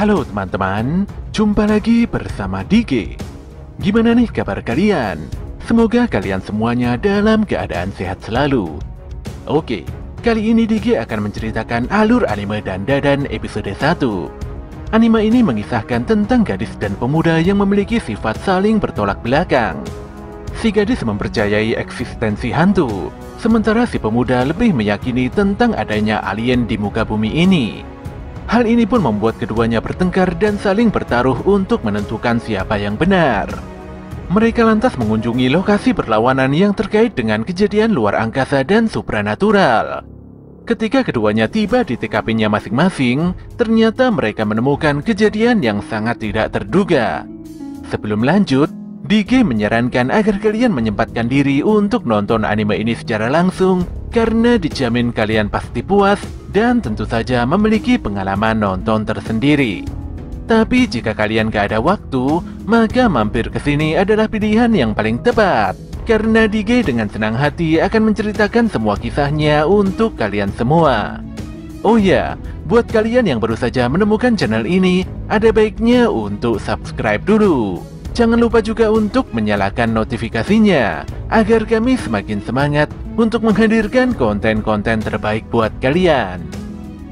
Halo teman-teman, jumpa lagi bersama Dige. Gimana nih kabar kalian? Semoga kalian semuanya dalam keadaan sehat selalu. Oke, kali ini Dige akan menceritakan alur anime Dandadan episode 1. Anime ini mengisahkan tentang gadis dan pemuda yang memiliki sifat saling bertolak belakang. Si gadis mempercayai eksistensi hantu, sementara si pemuda lebih meyakini tentang adanya alien di muka bumi ini. Hal ini pun membuat keduanya bertengkar dan saling bertaruh untuk menentukan siapa yang benar. Mereka lantas mengunjungi lokasi perlawanan yang terkait dengan kejadian luar angkasa dan supranatural. Ketika keduanya tiba di TKP-nya masing-masing, ternyata mereka menemukan kejadian yang sangat tidak terduga. Sebelum lanjut, Dige menyarankan agar kalian menyempatkan diri untuk nonton anime ini secara langsung, karena dijamin kalian pasti puas dan tentu saja memiliki pengalaman nonton tersendiri. Tapi jika kalian gak ada waktu, maka mampir ke sini adalah pilihan yang paling tepat, karena Dige dengan senang hati akan menceritakan semua kisahnya untuk kalian semua. Oh ya, buat kalian yang baru saja menemukan channel ini, ada baiknya untuk subscribe dulu. Jangan lupa juga untuk menyalakan notifikasinya, agar kami semakin semangat untuk menghadirkan konten-konten terbaik buat kalian.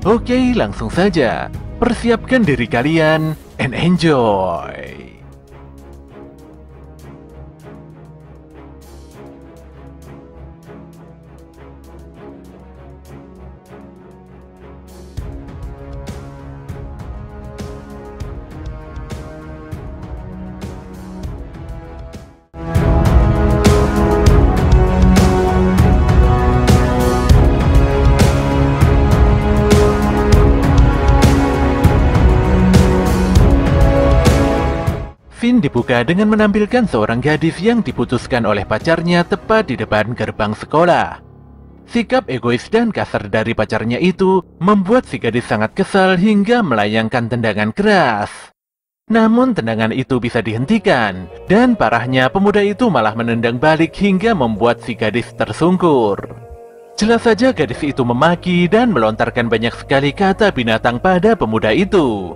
Oke, langsung saja. Persiapkan diri kalian and enjoy! Scene dibuka dengan menampilkan seorang gadis yang diputuskan oleh pacarnya tepat di depan gerbang sekolah. Sikap egois dan kasar dari pacarnya itu membuat si gadis sangat kesal hingga melayangkan tendangan keras. Namun tendangan itu bisa dihentikan, dan parahnya pemuda itu malah menendang balik hingga membuat si gadis tersungkur. Jelas saja gadis itu memaki dan melontarkan banyak sekali kata binatang pada pemuda itu.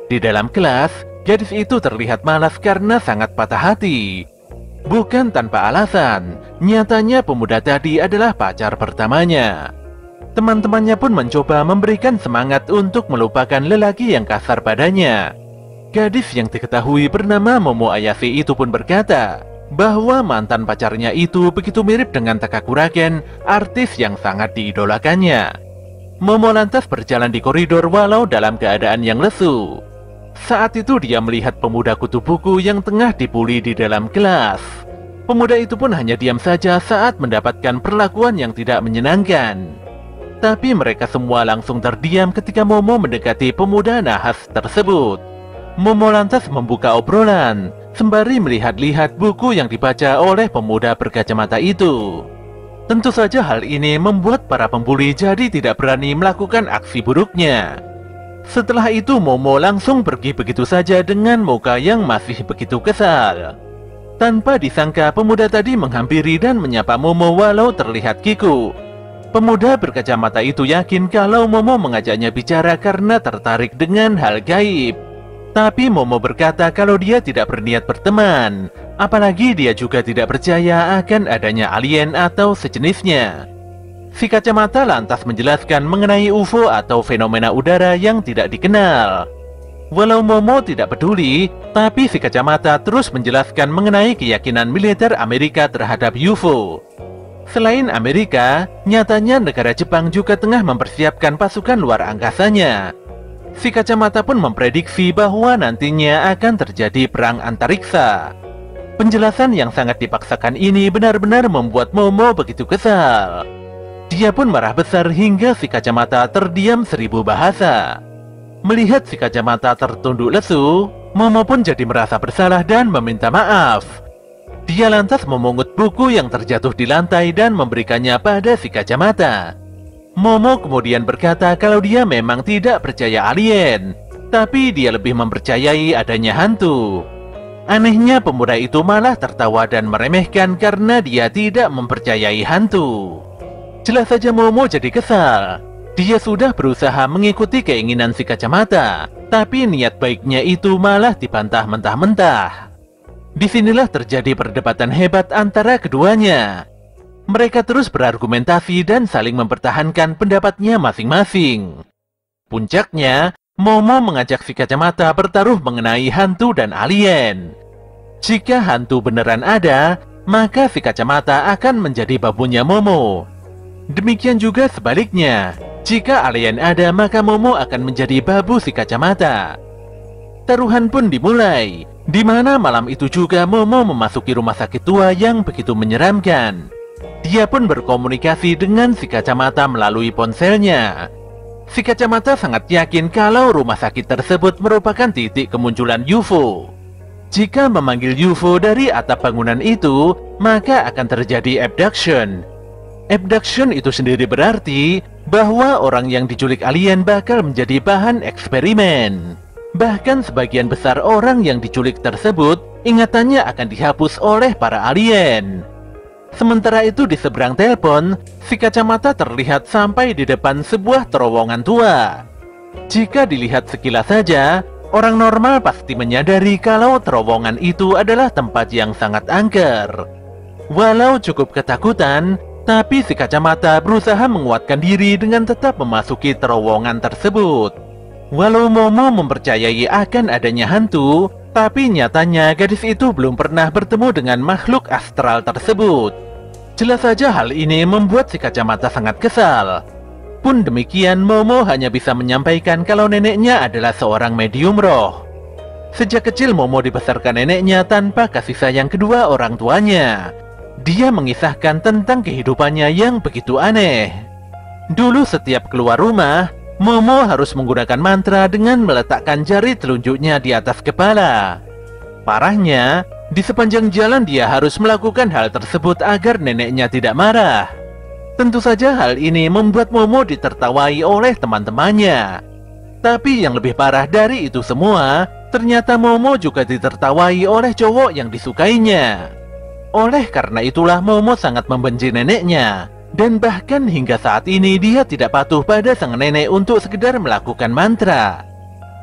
Di dalam kelas, gadis itu terlihat malas karena sangat patah hati. Bukan tanpa alasan, nyatanya pemuda tadi adalah pacar pertamanya. Teman-temannya pun mencoba memberikan semangat untuk melupakan lelaki yang kasar padanya. Gadis yang diketahui bernama Momo Ayase itu pun berkata bahwa mantan pacarnya itu begitu mirip dengan Takakuragen, artis yang sangat diidolakannya. Momo lantas berjalan di koridor walau dalam keadaan yang lesu. Saat itu dia melihat pemuda kutu buku yang tengah dibully di dalam kelas. Pemuda itu pun hanya diam saja saat mendapatkan perlakuan yang tidak menyenangkan. Tapi mereka semua langsung terdiam ketika Momo mendekati pemuda nahas tersebut. Momo lantas membuka obrolan, sembari melihat-lihat buku yang dibaca oleh pemuda berkacamata itu. Tentu saja hal ini membuat para pembuli jadi tidak berani melakukan aksi buruknya. Setelah itu Momo langsung pergi begitu saja dengan muka yang masih begitu kesal. Tanpa disangka pemuda tadi menghampiri dan menyapa Momo walau terlihat kiku. Pemuda berkacamata itu yakin kalau Momo mengajaknya bicara karena tertarik dengan hal gaib. Tapi Momo berkata kalau dia tidak berniat berteman, apalagi dia juga tidak percaya akan adanya alien atau sejenisnya. Si kacamata lantas menjelaskan mengenai UFO atau fenomena udara yang tidak dikenal. Walau Momo tidak peduli, tapi si kacamata terus menjelaskan mengenai keyakinan militer Amerika terhadap UFO. Selain Amerika, nyatanya negara Jepang juga tengah mempersiapkan pasukan luar angkasanya. Si kacamata pun memprediksi bahwa nantinya akan terjadi perang antariksa. Penjelasan yang sangat dipaksakan ini benar-benar membuat Momo begitu kesal. Dia pun marah besar hingga si kacamata terdiam 1000 bahasa. Melihat si kacamata tertunduk lesu, Momo pun jadi merasa bersalah dan meminta maaf. Dia lantas memungut buku yang terjatuh di lantai dan memberikannya pada si kacamata. Momo kemudian berkata kalau dia memang tidak percaya alien, tapi dia lebih mempercayai adanya hantu. Anehnya pemuda itu malah tertawa dan meremehkan karena dia tidak mempercayai hantu. Jelas saja Momo jadi kesal. Dia sudah berusaha mengikuti keinginan si kacamata, Tapi niat baiknya itu malah dibantah mentah-mentah. Disinilah terjadi perdebatan hebat antara keduanya. Mereka terus berargumentasi dan saling mempertahankan pendapatnya masing-masing. Puncaknya, Momo mengajak si kacamata bertaruh mengenai hantu dan alien. Jika hantu beneran ada, maka si kacamata akan menjadi babunya Momo. Demikian juga sebaliknya, jika alien ada maka Momo akan menjadi babu si kacamata. Taruhan pun dimulai, di mana malam itu juga Momo memasuki rumah sakit tua yang begitu menyeramkan. Dia pun berkomunikasi dengan si kacamata melalui ponselnya. Si kacamata sangat yakin kalau rumah sakit tersebut merupakan titik kemunculan UFO. Jika memanggil UFO dari atap bangunan itu, maka akan terjadi abduction. Abduction itu sendiri berarti bahwa orang yang diculik alien bakal menjadi bahan eksperimen. Bahkan sebagian besar orang yang diculik tersebut, ingatannya akan dihapus oleh para alien. Sementara itu di seberang telepon, si kacamata terlihat sampai di depan sebuah terowongan tua. Jika dilihat sekilas saja, orang normal pasti menyadari kalau terowongan itu adalah tempat yang sangat angker. Walau cukup ketakutan, tapi si kacamata berusaha menguatkan diri dengan tetap memasuki terowongan tersebut. Walau Momo mempercayai akan adanya hantu, tapi nyatanya gadis itu belum pernah bertemu dengan makhluk astral tersebut. Jelas saja hal ini membuat si kacamata sangat kesal. Pun demikian, Momo hanya bisa menyampaikan kalau neneknya adalah seorang medium roh. Sejak kecil Momo dibesarkan neneknya tanpa kasih sayang kedua orang tuanya. Dia mengisahkan tentang kehidupannya yang begitu aneh. Dulu setiap keluar rumah, Momo harus menggunakan mantra dengan meletakkan jari telunjuknya di atas kepala. Parahnya, di sepanjang jalan dia harus melakukan hal tersebut agar neneknya tidak marah. Tentu saja hal ini membuat Momo ditertawai oleh teman-temannya. Tapi yang lebih parah dari itu semua, ternyata Momo juga ditertawai oleh cowok yang disukainya. Oleh karena itulah Momo sangat membenci neneknya. Dan bahkan hingga saat ini dia tidak patuh pada sang nenek untuk sekedar melakukan mantra.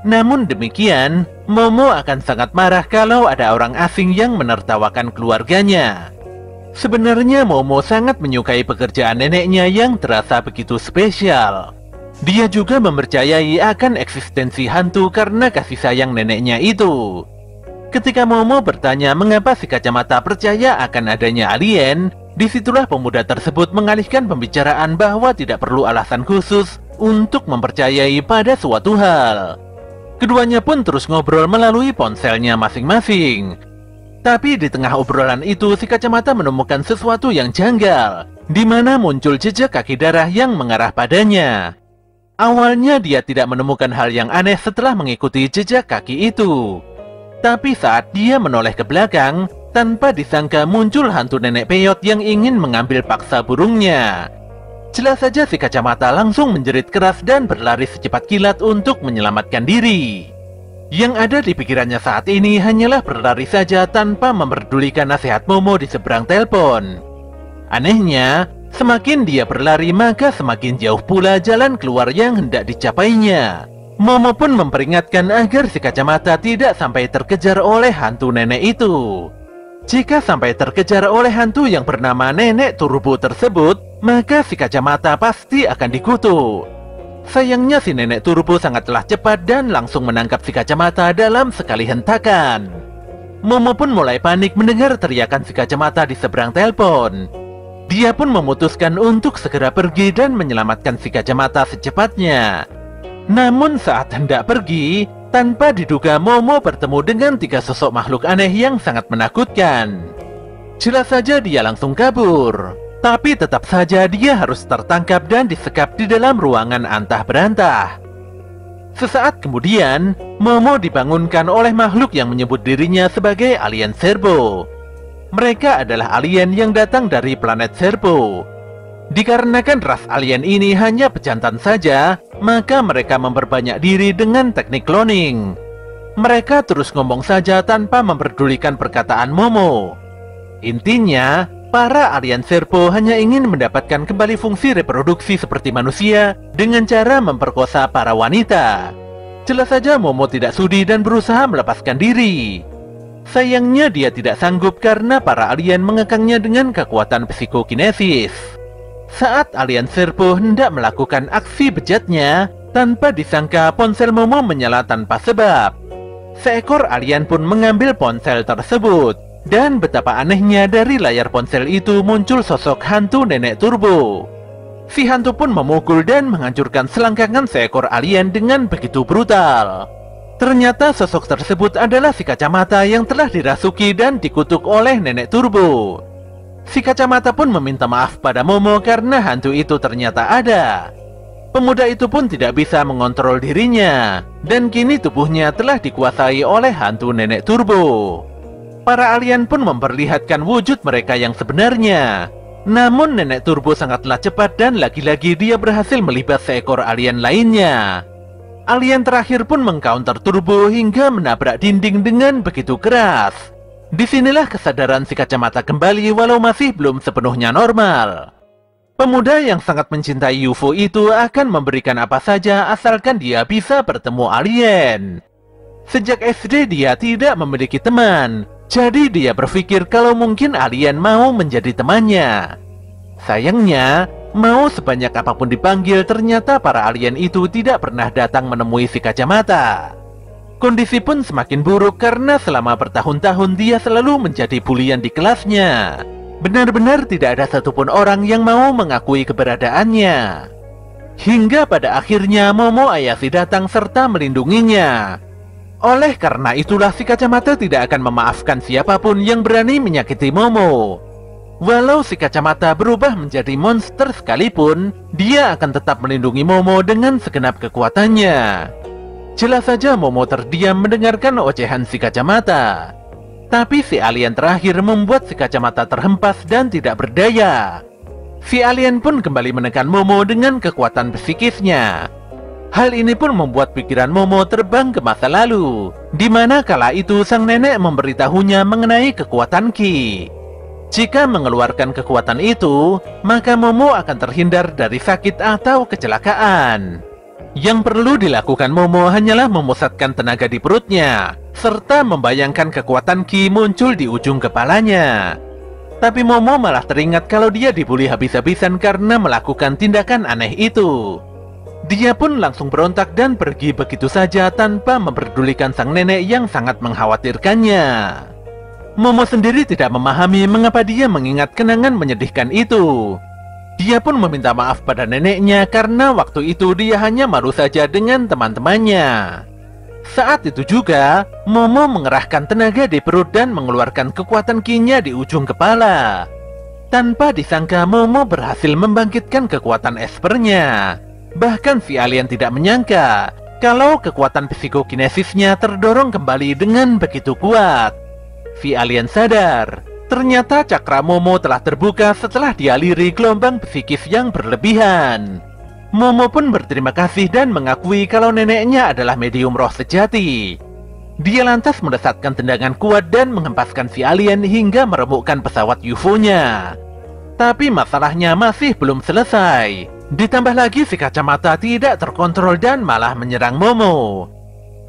Namun demikian, Momo akan sangat marah kalau ada orang asing yang menertawakan keluarganya. Sebenarnya Momo sangat menyukai pekerjaan neneknya yang terasa begitu spesial. Dia juga mempercayai akan eksistensi hantu karena kasih sayang neneknya itu. Ketika Momo bertanya mengapa si kacamata percaya akan adanya alien, disitulah pemuda tersebut mengalihkan pembicaraan bahwa tidak perlu alasan khusus untuk mempercayai pada suatu hal. Keduanya pun terus ngobrol melalui ponselnya masing-masing. Tapi di tengah obrolan itu si kacamata menemukan sesuatu yang janggal, di mana muncul jejak kaki darah yang mengarah padanya. Awalnya dia tidak menemukan hal yang aneh setelah mengikuti jejak kaki itu. Tapi saat dia menoleh ke belakang, tanpa disangka muncul hantu nenek peyot yang ingin mengambil paksa burungnya. Jelas saja si kacamata langsung menjerit keras dan berlari secepat kilat untuk menyelamatkan diri. Yang ada di pikirannya saat ini hanyalah berlari saja tanpa memperdulikan nasihat Momo di seberang telepon. Anehnya, semakin dia berlari maka semakin jauh pula jalan keluar yang hendak dicapainya. Momo pun memperingatkan agar si kacamata tidak sampai terkejar oleh hantu nenek itu. Jika sampai terkejar oleh hantu yang bernama Nenek Turbo tersebut, maka si kacamata pasti akan dikutuk. Sayangnya si Nenek Turbo sangatlah cepat dan langsung menangkap si kacamata dalam sekali hentakan. Momo pun mulai panik mendengar teriakan si kacamata di seberang telepon. Dia pun memutuskan untuk segera pergi dan menyelamatkan si kacamata secepatnya. Namun saat hendak pergi, tanpa diduga Momo bertemu dengan 3 sosok makhluk aneh yang sangat menakutkan. Jelas saja dia langsung kabur. Tapi tetap saja dia harus tertangkap dan disekap di dalam ruangan antah berantah. Sesaat kemudian, Momo dibangunkan oleh makhluk yang menyebut dirinya sebagai alien Serpo. Mereka adalah alien yang datang dari planet Serpo. Dikarenakan ras alien ini hanya pejantan saja, maka mereka memperbanyak diri dengan teknik cloning. Mereka terus ngomong saja tanpa memperdulikan perkataan Momo. Intinya, para alien Serpo hanya ingin mendapatkan kembali fungsi reproduksi seperti manusia dengan cara memperkosa para wanita. Jelas saja Momo tidak sudi dan berusaha melepaskan diri. Sayangnya dia tidak sanggup karena para alien mengekangnya dengan kekuatan psikokinesis. Saat alien Serpo hendak melakukan aksi bejatnya, tanpa disangka ponsel Momo menyala tanpa sebab. Seekor alien pun mengambil ponsel tersebut. Dan betapa anehnya dari layar ponsel itu muncul sosok hantu nenek turbo. Si hantu pun memukul dan menghancurkan selangkangan seekor alien dengan begitu brutal. Ternyata sosok tersebut adalah si kacamata yang telah dirasuki dan dikutuk oleh nenek turbo. Si kacamata pun meminta maaf pada Momo karena hantu itu ternyata ada. Pemuda itu pun tidak bisa mengontrol dirinya, dan kini tubuhnya telah dikuasai oleh hantu nenek turbo. Para alien pun memperlihatkan wujud mereka yang sebenarnya. Namun nenek turbo sangatlah cepat dan lagi-lagi dia berhasil melibas seekor alien lainnya. Alien terakhir pun mengcounter turbo hingga menabrak dinding dengan begitu keras. Disinilah kesadaran si kacamata kembali walau masih belum sepenuhnya normal. Pemuda yang sangat mencintai UFO itu akan memberikan apa saja asalkan dia bisa bertemu alien. Sejak SD dia tidak memiliki teman. Jadi dia berpikir kalau mungkin alien mau menjadi temannya. Sayangnya, mau sebanyak apapun dipanggil, ternyata para alien itu tidak pernah datang menemui si kacamata. Kondisi pun semakin buruk karena selama bertahun-tahun dia selalu menjadi bulian di kelasnya. Benar-benar tidak ada satupun orang yang mau mengakui keberadaannya. Hingga pada akhirnya Momo Ayashi datang serta melindunginya. Oleh karena itulah si kacamata tidak akan memaafkan siapapun yang berani menyakiti Momo. Walau si kacamata berubah menjadi monster sekalipun, dia akan tetap melindungi Momo dengan segenap kekuatannya. Jelas saja Momo terdiam mendengarkan ocehan si kacamata. Tapi si alien terakhir membuat si kacamata terhempas dan tidak berdaya. Si alien pun kembali menekan Momo dengan kekuatan psikisnya. Hal ini pun membuat pikiran Momo terbang ke masa lalu, di mana kala itu sang nenek memberitahunya mengenai kekuatan Ki. Jika mengeluarkan kekuatan itu, maka Momo akan terhindar dari sakit atau kecelakaan. Yang perlu dilakukan Momo hanyalah memusatkan tenaga di perutnya, serta membayangkan kekuatan Ki muncul di ujung kepalanya. Tapi Momo malah teringat kalau dia dibully habis-habisan karena melakukan tindakan aneh itu. Dia pun langsung berontak dan pergi begitu saja tanpa memperdulikan sang nenek yang sangat mengkhawatirkannya. Momo sendiri tidak memahami mengapa dia mengingat kenangan menyedihkan itu. Dia pun meminta maaf pada neneknya karena waktu itu dia hanya malu saja dengan teman-temannya. Saat itu juga, Momo mengerahkan tenaga di perut dan mengeluarkan kekuatan Ki-nya di ujung kepala. Tanpa disangka Momo berhasil membangkitkan kekuatan espernya. Bahkan si alien tidak menyangka kalau kekuatan psikokinesisnya terdorong kembali dengan begitu kuat. Si alien sadar, ternyata cakra Momo telah terbuka setelah dialiri gelombang psikis yang berlebihan. Momo pun berterima kasih dan mengakui kalau neneknya adalah medium roh sejati. Dia lantas mendesatkan tendangan kuat dan menghempaskan si alien hingga meremukkan pesawat UFO-nya. Tapi masalahnya masih belum selesai. Ditambah lagi si kacamata tidak terkontrol dan malah menyerang Momo.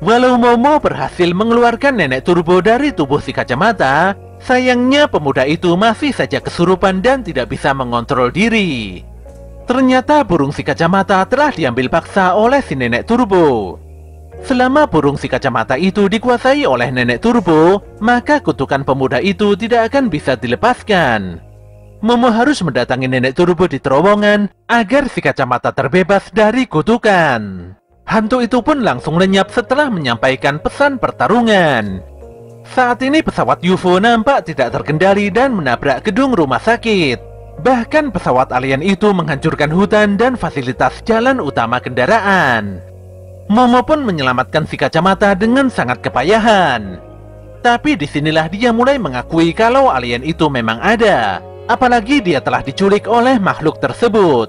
Walau Momo berhasil mengeluarkan nenek turbo dari tubuh si kacamata, sayangnya pemuda itu masih saja kesurupan dan tidak bisa mengontrol diri. Ternyata burung si kacamata telah diambil paksa oleh si nenek turbo. Selama burung si kacamata itu dikuasai oleh nenek turbo, maka kutukan pemuda itu tidak akan bisa dilepaskan. Momo harus mendatangi nenek turbo di terowongan agar si kacamata terbebas dari kutukan. Hantu itu pun langsung lenyap setelah menyampaikan pesan pertarungan. Saat ini pesawat UFO nampak tidak terkendali dan menabrak gedung rumah sakit. Bahkan pesawat alien itu menghancurkan hutan dan fasilitas jalan utama kendaraan. Momo pun menyelamatkan si kacamata dengan sangat kepayahan. Tapi disinilah dia mulai mengakui kalau alien itu memang ada. Apalagi dia telah diculik oleh makhluk tersebut.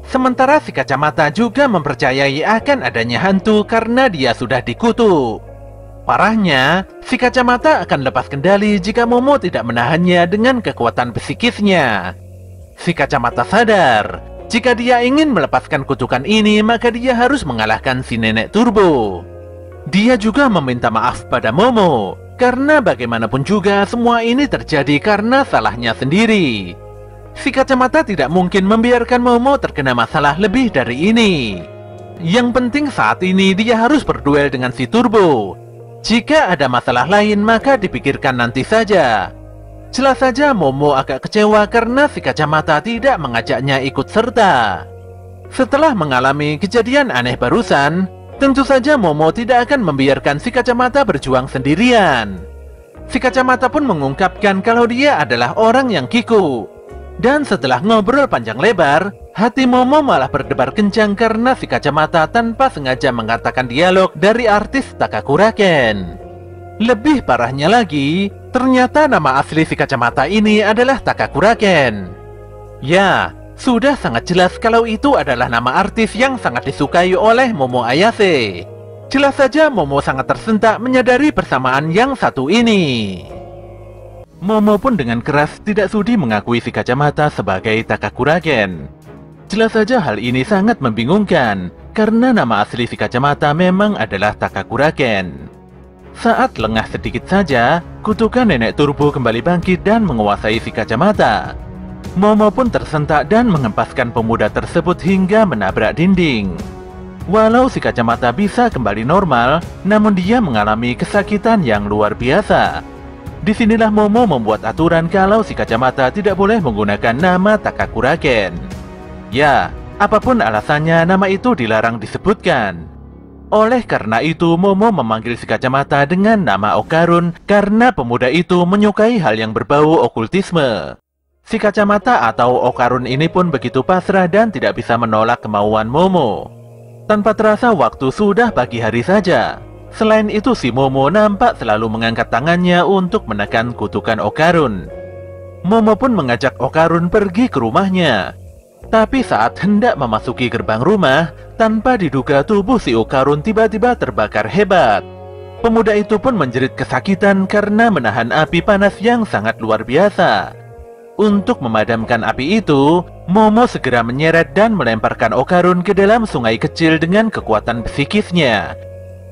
Sementara si kacamata juga mempercayai akan adanya hantu karena dia sudah dikutuk. Parahnya, si kacamata akan lepas kendali jika Momo tidak menahannya dengan kekuatan psikisnya. Si kacamata sadar, jika dia ingin melepaskan kutukan ini, maka dia harus mengalahkan si nenek turbo. Dia juga meminta maaf pada Momo, karena bagaimanapun juga semua ini terjadi karena salahnya sendiri. Si kacamata tidak mungkin membiarkan Momo terkena masalah lebih dari ini. Yang penting saat ini dia harus berduel dengan si Turbo. Jika ada masalah lain maka dipikirkan nanti saja. Jelas saja Momo agak kecewa karena si kacamata tidak mengajaknya ikut serta. Setelah mengalami kejadian aneh barusan, tentu saja Momo tidak akan membiarkan si kacamata berjuang sendirian. Si kacamata pun mengungkapkan kalau dia adalah orang yang kiku. Dan setelah ngobrol panjang lebar, hati Momo malah berdebar kencang karena si kacamata tanpa sengaja mengatakan dialog dari artis Takakuraken. Lebih parahnya lagi, ternyata nama asli si kacamata ini adalah Takakuraken. Ya, sudah sangat jelas kalau itu adalah nama artis yang sangat disukai oleh Momo Ayase. Jelas saja Momo sangat tersentak menyadari persamaan yang satu ini. Momo pun dengan keras tidak sudi mengakui si kacamata sebagai Takakuraken. Jelas saja hal ini sangat membingungkan, karena nama asli si kacamata memang adalah Takakuraken. Saat lengah sedikit saja, kutukan nenek Turbo kembali bangkit dan menguasai si kacamata. Momo pun tersentak dan mengempaskan pemuda tersebut hingga menabrak dinding. Walau si kacamata bisa kembali normal, namun dia mengalami kesakitan yang luar biasa. Disinilah Momo membuat aturan kalau si kacamata tidak boleh menggunakan nama Takakuraken. Ya, apapun alasannya nama itu dilarang disebutkan. Oleh karena itu Momo memanggil si kacamata dengan nama Okarun karena pemuda itu menyukai hal yang berbau okultisme. Si kacamata atau Okarun ini pun begitu pasrah dan tidak bisa menolak kemauan Momo. Tanpa terasa waktu sudah pagi hari saja. Selain itu si Momo nampak selalu mengangkat tangannya untuk menekan kutukan Okarun. Momo pun mengajak Okarun pergi ke rumahnya. Tapi saat hendak memasuki gerbang rumah, tanpa diduga tubuh si Okarun tiba-tiba terbakar hebat. Pemuda itu pun menjerit kesakitan karena menahan api panas yang sangat luar biasa. Untuk memadamkan api itu, Momo segera menyeret dan melemparkan Okarun ke dalam sungai kecil dengan kekuatan psikisnya.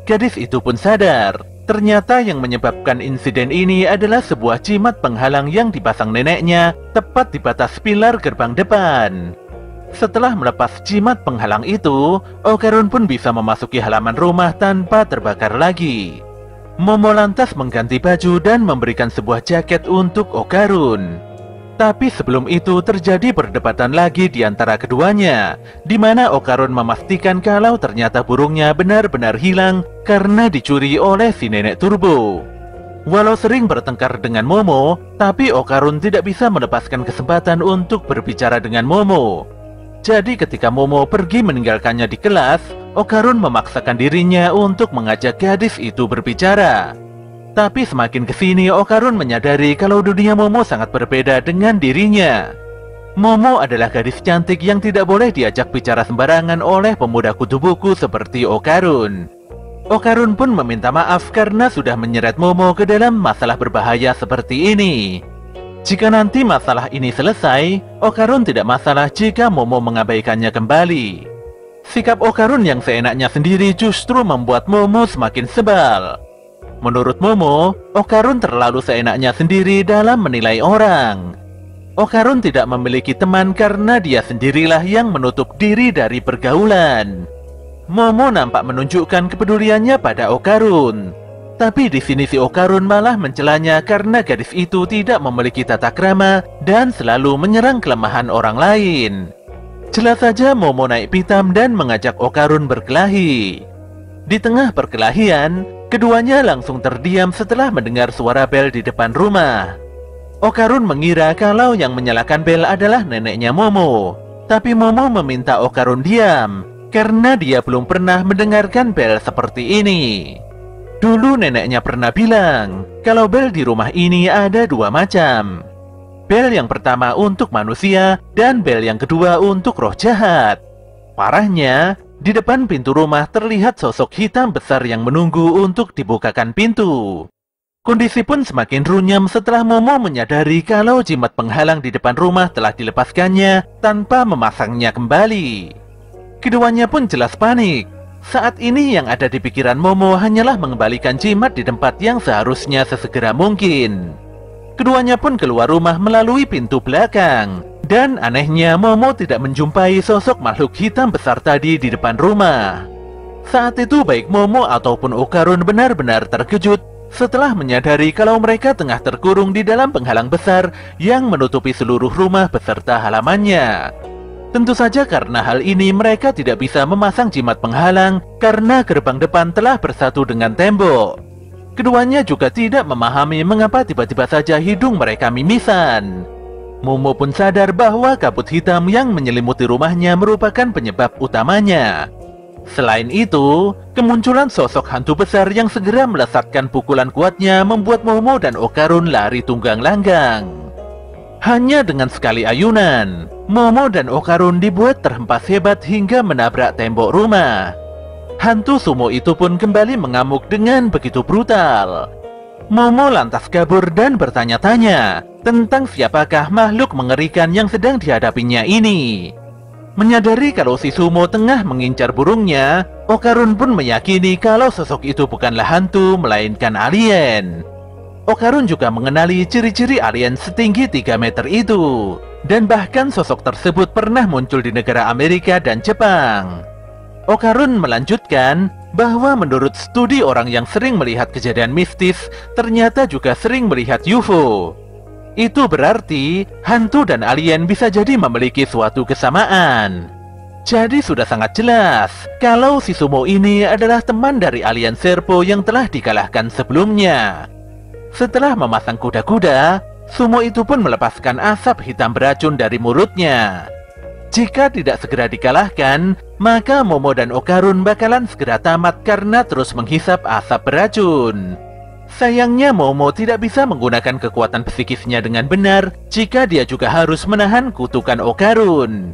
Gadis itu pun sadar, ternyata yang menyebabkan insiden ini adalah sebuah jimat penghalang yang dipasang neneknya tepat di batas pilar gerbang depan. Setelah melepas jimat penghalang itu, Okarun pun bisa memasuki halaman rumah tanpa terbakar lagi. Momo lantas mengganti baju dan memberikan sebuah jaket untuk Okarun. Tapi sebelum itu terjadi perdebatan lagi di antara keduanya, di mana Okarun memastikan kalau ternyata burungnya benar-benar hilang karena dicuri oleh si nenek Turbo. Walau sering bertengkar dengan Momo, tapi Okarun tidak bisa melepaskan kesempatan untuk berbicara dengan Momo. Jadi ketika Momo pergi meninggalkannya di kelas, Okarun memaksakan dirinya untuk mengajak gadis itu berbicara. Tapi semakin kesini Okarun menyadari kalau dunia Momo sangat berbeda dengan dirinya. Momo adalah gadis cantik yang tidak boleh diajak bicara sembarangan oleh pemuda kutu buku seperti Okarun. Okarun pun meminta maaf karena sudah menyeret Momo ke dalam masalah berbahaya seperti ini. Jika nanti masalah ini selesai, Okarun tidak masalah jika Momo mengabaikannya kembali. Sikap Okarun yang seenaknya sendiri justru membuat Momo semakin sebal. Menurut Momo, Okarun terlalu seenaknya sendiri dalam menilai orang. Okarun tidak memiliki teman karena dia sendirilah yang menutup diri dari pergaulan. Momo nampak menunjukkan kepeduliannya pada Okarun. Tapi di sini si Okarun malah mencelanya karena gadis itu tidak memiliki tata krama dan selalu menyerang kelemahan orang lain. Jelas saja Momo naik pitam dan mengajak Okarun berkelahi. Di tengah perkelahian, keduanya langsung terdiam setelah mendengar suara bel di depan rumah. Okarun mengira kalau yang menyalakan bel adalah neneknya Momo. Tapi Momo meminta Okarun diam, karena dia belum pernah mendengarkan bel seperti ini. Dulu neneknya pernah bilang, kalau bel di rumah ini ada dua macam. Bel yang pertama untuk manusia, dan bel yang kedua untuk roh jahat. Parahnya, di depan pintu rumah terlihat sosok hitam besar yang menunggu untuk dibukakan pintu. Kondisi pun semakin runyam setelah Momo menyadari kalau jimat penghalang di depan rumah telah dilepaskannya tanpa memasangnya kembali. Keduanya pun jelas panik. Saat ini yang ada di pikiran Momo hanyalah mengembalikan jimat di tempat yang seharusnya sesegera mungkin. Keduanya pun keluar rumah melalui pintu belakang. Dan anehnya Momo tidak menjumpai sosok makhluk hitam besar tadi di depan rumah. Saat itu baik Momo ataupun Okarun benar-benar terkejut setelah menyadari kalau mereka tengah terkurung di dalam penghalang besar yang menutupi seluruh rumah beserta halamannya. Tentu saja karena hal ini mereka tidak bisa memasang jimat penghalang karena gerbang depan telah bersatu dengan tembok. Keduanya juga tidak memahami mengapa tiba-tiba saja hidung mereka mimisan. Momo pun sadar bahwa kabut hitam yang menyelimuti rumahnya merupakan penyebab utamanya. Selain itu, kemunculan sosok hantu besar yang segera melesatkan pukulan kuatnya membuat Momo dan Okarun lari tunggang langgang. Hanya dengan sekali ayunan, Momo dan Okarun dibuat terhempas hebat hingga menabrak tembok rumah. Hantu sumo itu pun kembali mengamuk dengan begitu brutal. Momo lantas kabur dan bertanya-tanya tentang siapakah makhluk mengerikan yang sedang dihadapinya ini. Menyadari kalau si sumo tengah mengincar burungnya, Okarun pun meyakini kalau sosok itu bukanlah hantu, melainkan alien. Okarun juga mengenali ciri-ciri alien setinggi 3 meter itu. Dan bahkan sosok tersebut pernah muncul di negara Amerika dan Jepang. Okarun melanjutkan bahwa menurut studi orang yang sering melihat kejadian mistis, ternyata juga sering melihat UFO. Itu berarti hantu dan alien bisa jadi memiliki suatu kesamaan. Jadi sudah sangat jelas kalau si sumo ini adalah teman dari alien Serpo yang telah dikalahkan sebelumnya. Setelah memasang kuda-kuda, sumo itu pun melepaskan asap hitam beracun dari mulutnya. Jika tidak segera dikalahkan, maka Momo dan Okarun bakalan segera tamat karena terus menghisap asap beracun. Sayangnya Momo tidak bisa menggunakan kekuatan psikisnya dengan benar jika dia juga harus menahan kutukan Okarun.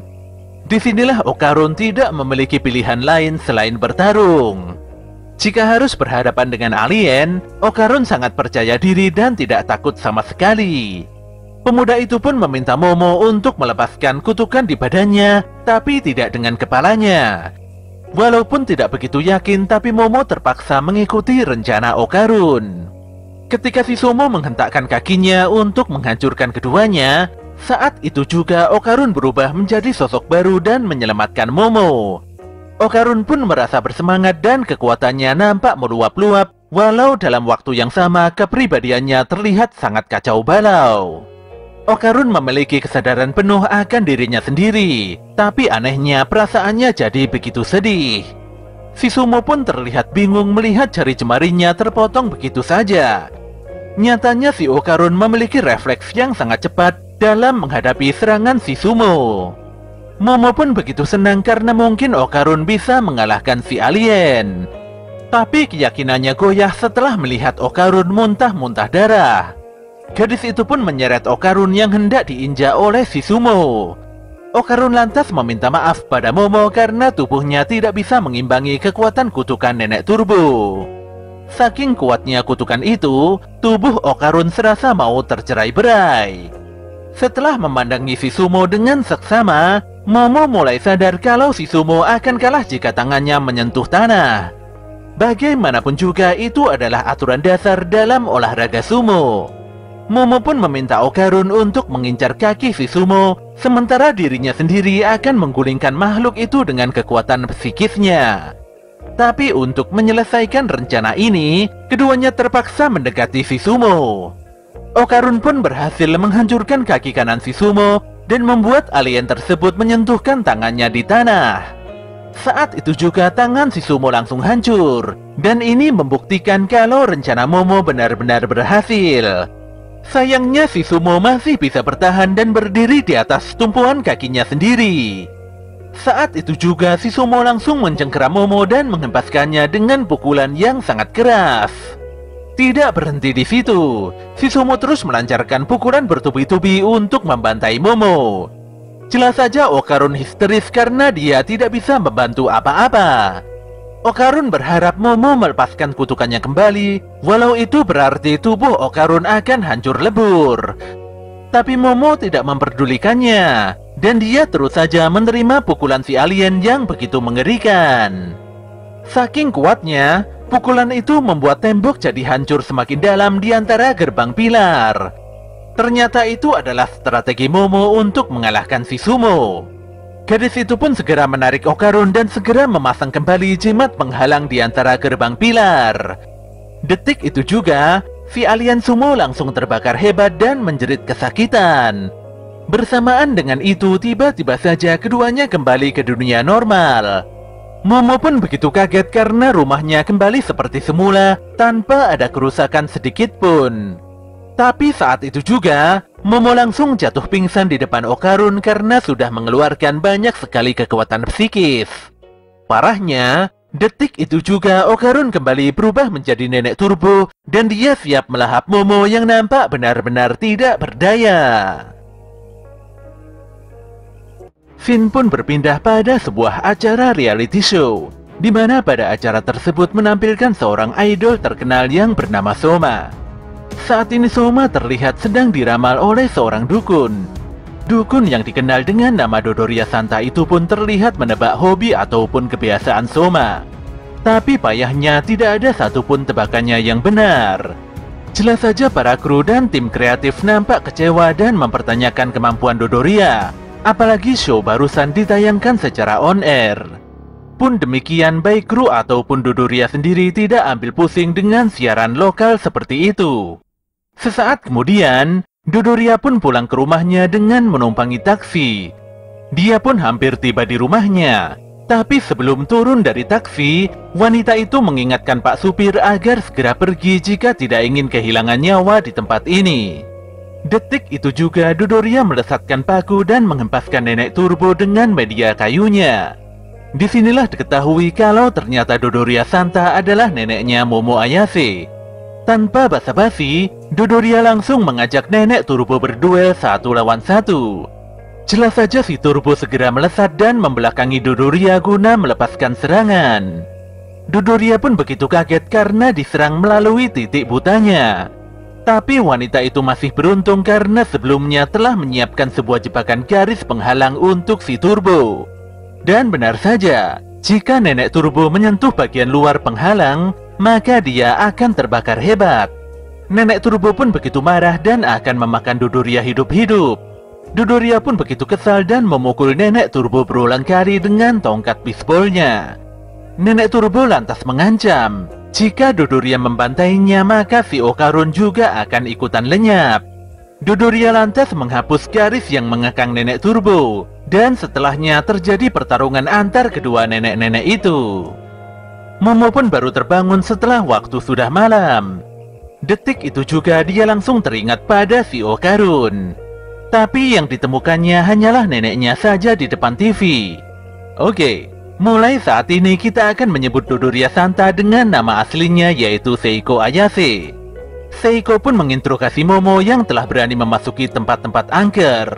Disinilah Okarun tidak memiliki pilihan lain selain bertarung. Jika harus berhadapan dengan alien, Okarun sangat percaya diri dan tidak takut sama sekali. Pemuda itu pun meminta Momo untuk melepaskan kutukan di badannya, tapi tidak dengan kepalanya. Walaupun tidak begitu yakin, tapi Momo terpaksa mengikuti rencana Okarun. Ketika si sumo menghentakkan kakinya untuk menghancurkan keduanya, saat itu juga Okarun berubah menjadi sosok baru dan menyelamatkan Momo. Okarun pun merasa bersemangat dan kekuatannya nampak meluap-luap, walau dalam waktu yang sama kepribadiannya terlihat sangat kacau balau. Okarun memiliki kesadaran penuh akan dirinya sendiri, tapi anehnya perasaannya jadi begitu sedih. Si sumo pun terlihat bingung melihat jari jemarinya terpotong begitu saja. Nyatanya si Okarun memiliki refleks yang sangat cepat dalam menghadapi serangan si sumo. Momo pun begitu senang karena mungkin Okarun bisa mengalahkan si alien. Tapi keyakinannya goyah setelah melihat Okarun muntah-muntah darah. Gadis itu pun menyeret Okarun yang hendak diinjak oleh si sumo. Okarun lantas meminta maaf pada Momo karena tubuhnya tidak bisa mengimbangi kekuatan kutukan nenek turbo. Saking kuatnya kutukan itu, tubuh Okarun serasa mau tercerai-berai. Setelah memandangi si sumo dengan seksama, Momo mulai sadar kalau si sumo akan kalah jika tangannya menyentuh tanah. Bagaimanapun juga itu adalah aturan dasar dalam olahraga sumo. Momo pun meminta Okarun untuk mengincar kaki si sumo, sementara dirinya sendiri akan menggulingkan makhluk itu dengan kekuatan psikisnya. Tapi untuk menyelesaikan rencana ini, keduanya terpaksa mendekati si sumo. Okarun pun berhasil menghancurkan kaki kanan si sumo dan membuat alien tersebut menyentuhkan tangannya di tanah. Saat itu juga tangan si sumo langsung hancur, dan ini membuktikan kalau rencana Momo benar-benar berhasil. Sayangnya si sumo masih bisa bertahan dan berdiri di atas tumpuan kakinya sendiri. Saat itu juga si sumo langsung mencengkeram Momo dan menghempaskannya dengan pukulan yang sangat keras. Tidak berhenti di situ, si sumo terus melancarkan pukulan bertubi-tubi untuk membantai Momo. Jelas saja Okarun histeris karena dia tidak bisa membantu apa-apa. Okarun berharap Momo melepaskan kutukannya kembali, walau itu berarti tubuh Okarun akan hancur lebur. Tapi Momo tidak memperdulikannya, dan dia terus saja menerima pukulan si alien yang begitu mengerikan. Saking kuatnya, pukulan itu membuat tembok jadi hancur semakin dalam di antara gerbang pilar. Ternyata itu adalah strategi Momo untuk mengalahkan si Sumo. Gadis itu pun segera menarik Okarun dan segera memasang kembali jimat penghalang di antara gerbang pilar. Detik itu juga, si alien Sumo langsung terbakar hebat dan menjerit kesakitan. Bersamaan dengan itu, tiba-tiba saja keduanya kembali ke dunia normal. Momo pun begitu kaget karena rumahnya kembali seperti semula tanpa ada kerusakan sedikit pun. Tapi saat itu juga, Momo langsung jatuh pingsan di depan Okarun karena sudah mengeluarkan banyak sekali kekuatan psikis. Parahnya, detik itu juga Okarun kembali berubah menjadi nenek turbo dan dia siap melahap Momo yang nampak benar-benar tidak berdaya. Scene pun berpindah pada sebuah acara reality show, di mana pada acara tersebut menampilkan seorang idol terkenal yang bernama Soma. Saat ini Soma terlihat sedang diramal oleh seorang dukun. Dukun yang dikenal dengan nama Dodoria Santa itu pun terlihat menebak hobi ataupun kebiasaan Soma. Tapi payahnya tidak ada satupun tebakannya yang benar. Jelas saja para kru dan tim kreatif nampak kecewa dan mempertanyakan kemampuan Dodoria. Apalagi show barusan ditayangkan secara on-air. Pun demikian, baik kru ataupun Dodoria sendiri tidak ambil pusing dengan siaran lokal seperti itu. Sesaat kemudian, Dodoria pun pulang ke rumahnya dengan menumpangi taksi. Dia pun hampir tiba di rumahnya. Tapi sebelum turun dari taksi, wanita itu mengingatkan Pak Supir agar segera pergi jika tidak ingin kehilangan nyawa di tempat ini. Detik itu juga Dodoria melesatkan paku dan menghempaskan nenek turbo dengan media kayunya. Disinilah diketahui kalau ternyata Dodoria Santa adalah neneknya Momo Ayase. Tanpa basa-basi, Dodoria langsung mengajak nenek turbo berduel 1 lawan 1. Jelas saja si turbo segera melesat dan membelakangi Dodoria guna melepaskan serangan. Dodoria pun begitu kaget karena diserang melalui titik butanya. Tapi wanita itu masih beruntung karena sebelumnya telah menyiapkan sebuah jebakan garis penghalang untuk si turbo. Dan benar saja, jika nenek turbo menyentuh bagian luar penghalang, maka dia akan terbakar hebat. Nenek turbo pun begitu marah dan akan memakan Dodoria hidup-hidup. Dodoria pun begitu kesal dan memukul nenek turbo berulang kali dengan tongkat bisbolnya. Nenek turbo lantas mengancam, jika Dodoria membantainya maka si Okarun juga akan ikutan lenyap. Dodoria lantas menghapus garis yang mengekang nenek turbo, dan setelahnya terjadi pertarungan antar kedua nenek-nenek itu. Momo pun baru terbangun setelah waktu sudah malam. Detik itu juga dia langsung teringat pada si Okarun. Tapi yang ditemukannya hanyalah neneknya saja di depan TV. Oke, mulai saat ini kita akan menyebut Dodoria Santa dengan nama aslinya yaitu Seiko Ayase. Seiko pun menginterogasi Momo yang telah berani memasuki tempat-tempat angker.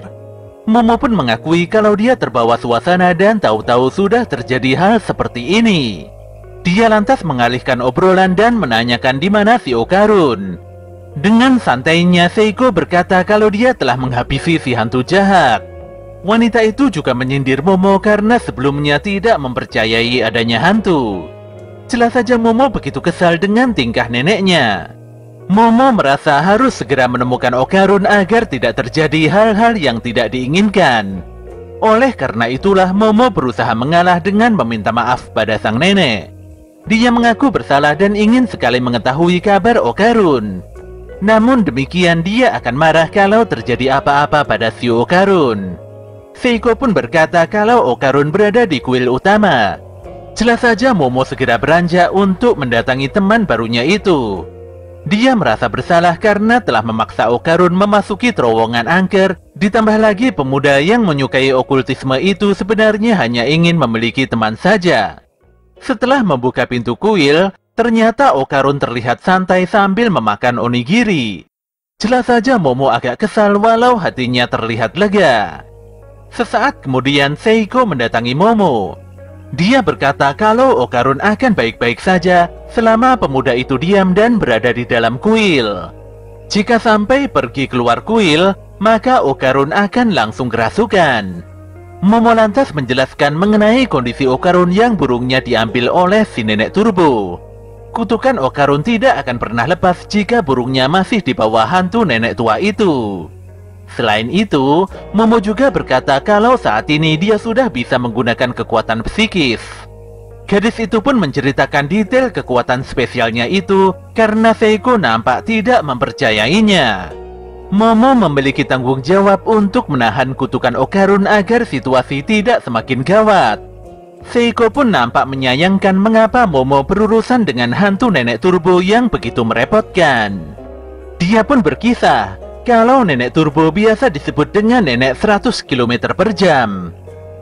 Momo pun mengakui kalau dia terbawa suasana dan tahu-tahu sudah terjadi hal seperti ini. Dia lantas mengalihkan obrolan dan menanyakan di mana si Okarun. Dengan santainya Seiko berkata kalau dia telah menghabisi si hantu jahat. Wanita itu juga menyindir Momo karena sebelumnya tidak mempercayai adanya hantu. Jelas saja Momo begitu kesal dengan tingkah neneknya. Momo merasa harus segera menemukan Okarun agar tidak terjadi hal-hal yang tidak diinginkan. Oleh karena itulah Momo berusaha mengalah dengan meminta maaf pada sang nenek. Dia mengaku bersalah dan ingin sekali mengetahui kabar Okarun. Namun demikian dia akan marah kalau terjadi apa-apa pada si Okarun. Seiko pun berkata kalau Okarun berada di kuil utama. Jelas saja Momo segera beranjak untuk mendatangi teman barunya itu. Dia merasa bersalah karena telah memaksa Okarun memasuki terowongan angker. Ditambah lagi pemuda yang menyukai okultisme itu sebenarnya hanya ingin memiliki teman saja. Setelah membuka pintu kuil, ternyata Okarun terlihat santai sambil memakan onigiri. Jelas saja Momo agak kesal walau hatinya terlihat lega. Sesaat kemudian Seiko mendatangi Momo. Dia berkata kalau Okarun akan baik-baik saja selama pemuda itu diam dan berada di dalam kuil. Jika sampai pergi keluar kuil, maka Okarun akan langsung kerasukan. Momo lantas menjelaskan mengenai kondisi Okarun yang burungnya diambil oleh si nenek turbo. Kutukan Okarun tidak akan pernah lepas jika burungnya masih di bawah hantu nenek tua itu. Selain itu, Momo juga berkata kalau saat ini dia sudah bisa menggunakan kekuatan psikis. Gadis itu pun menceritakan detail kekuatan spesialnya itu karena Seiko nampak tidak mempercayainya. Momo memiliki tanggung jawab untuk menahan kutukan Okarun agar situasi tidak semakin gawat. Seiko pun nampak menyayangkan mengapa Momo berurusan dengan hantu nenek turbo yang begitu merepotkan. Dia pun berkisah kalau nenek turbo biasa disebut dengan nenek 100 km per jam.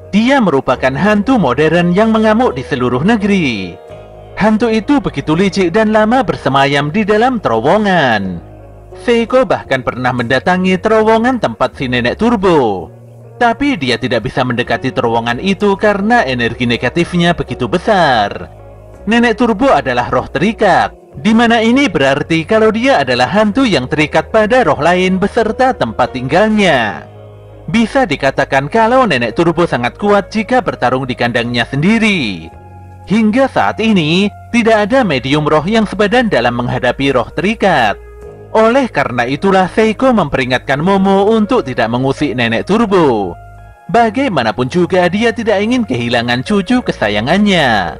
Dia merupakan hantu modern yang mengamuk di seluruh negeri. Hantu itu begitu licik dan lama bersemayam di dalam terowongan. Seiko bahkan pernah mendatangi terowongan tempat si nenek turbo. Tapi dia tidak bisa mendekati terowongan itu karena energi negatifnya begitu besar. Nenek turbo adalah roh terikat, di mana ini berarti kalau dia adalah hantu yang terikat pada roh lain beserta tempat tinggalnya. Bisa dikatakan kalau nenek turbo sangat kuat jika bertarung di kandangnya sendiri. Hingga saat ini, tidak ada medium roh yang sepadan dalam menghadapi roh terikat. Oleh karena itulah Seiko memperingatkan Momo untuk tidak mengusik nenek turbo. Bagaimanapun juga dia tidak ingin kehilangan cucu kesayangannya.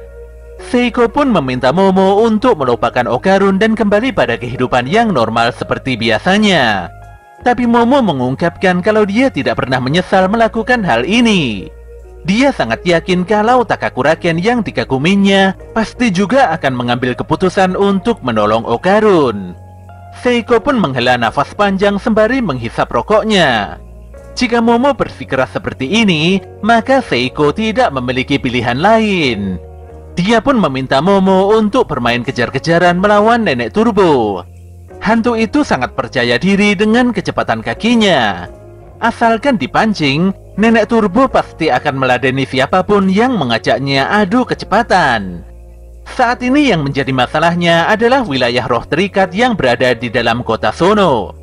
Seiko pun meminta Momo untuk melupakan Okarun dan kembali pada kehidupan yang normal seperti biasanya. Tapi Momo mengungkapkan kalau dia tidak pernah menyesal melakukan hal ini. Dia sangat yakin kalau Takakuraken yang dikaguminya pasti juga akan mengambil keputusan untuk menolong Okarun. Seiko pun menghela nafas panjang sembari menghisap rokoknya. Jika Momo bersikeras seperti ini, maka Seiko tidak memiliki pilihan lain. Dia pun meminta Momo untuk bermain kejar-kejaran melawan nenek turbo. Hantu itu sangat percaya diri dengan kecepatan kakinya. Asalkan dipancing, nenek turbo pasti akan meladeni siapapun yang mengajaknya adu kecepatan. Saat ini yang menjadi masalahnya adalah wilayah roh terikat yang berada di dalam kota Sono.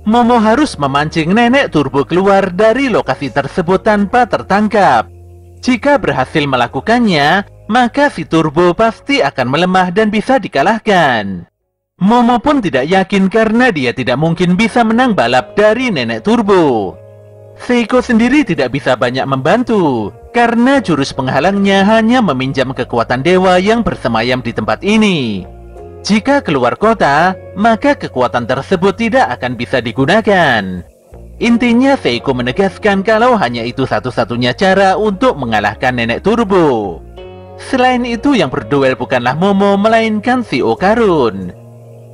Momo harus memancing nenek turbo keluar dari lokasi tersebut tanpa tertangkap. Jika berhasil melakukannya, maka si turbo pasti akan melemah dan bisa dikalahkan. Momo pun tidak yakin karena dia tidak mungkin bisa menang balap dari nenek turbo. Seiko sendiri tidak bisa banyak membantu, karena jurus penghalangnya hanya meminjam kekuatan dewa yang bersemayam di tempat ini. Jika keluar kota, maka kekuatan tersebut tidak akan bisa digunakan. Intinya Seiko menegaskan kalau hanya itu satu-satunya cara untuk mengalahkan nenek turbo. Selain itu yang berduel bukanlah Momo melainkan si Okarun.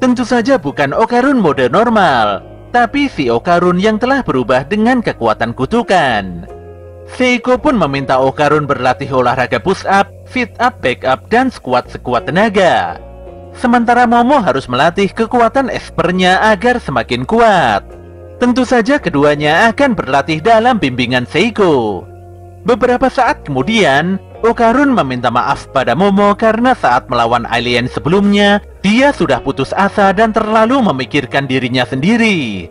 Tentu saja bukan Okarun mode normal, tapi si Okarun yang telah berubah dengan kekuatan kutukan. Seiko pun meminta Okarun berlatih olahraga push up, sit up, back up, dan squat sekuat tenaga. Sementara Momo harus melatih kekuatan espernya agar semakin kuat. Tentu saja keduanya akan berlatih dalam bimbingan Seiko. Beberapa saat kemudian, Okarun meminta maaf pada Momo karena saat melawan alien sebelumnya, dia sudah putus asa dan terlalu memikirkan dirinya sendiri.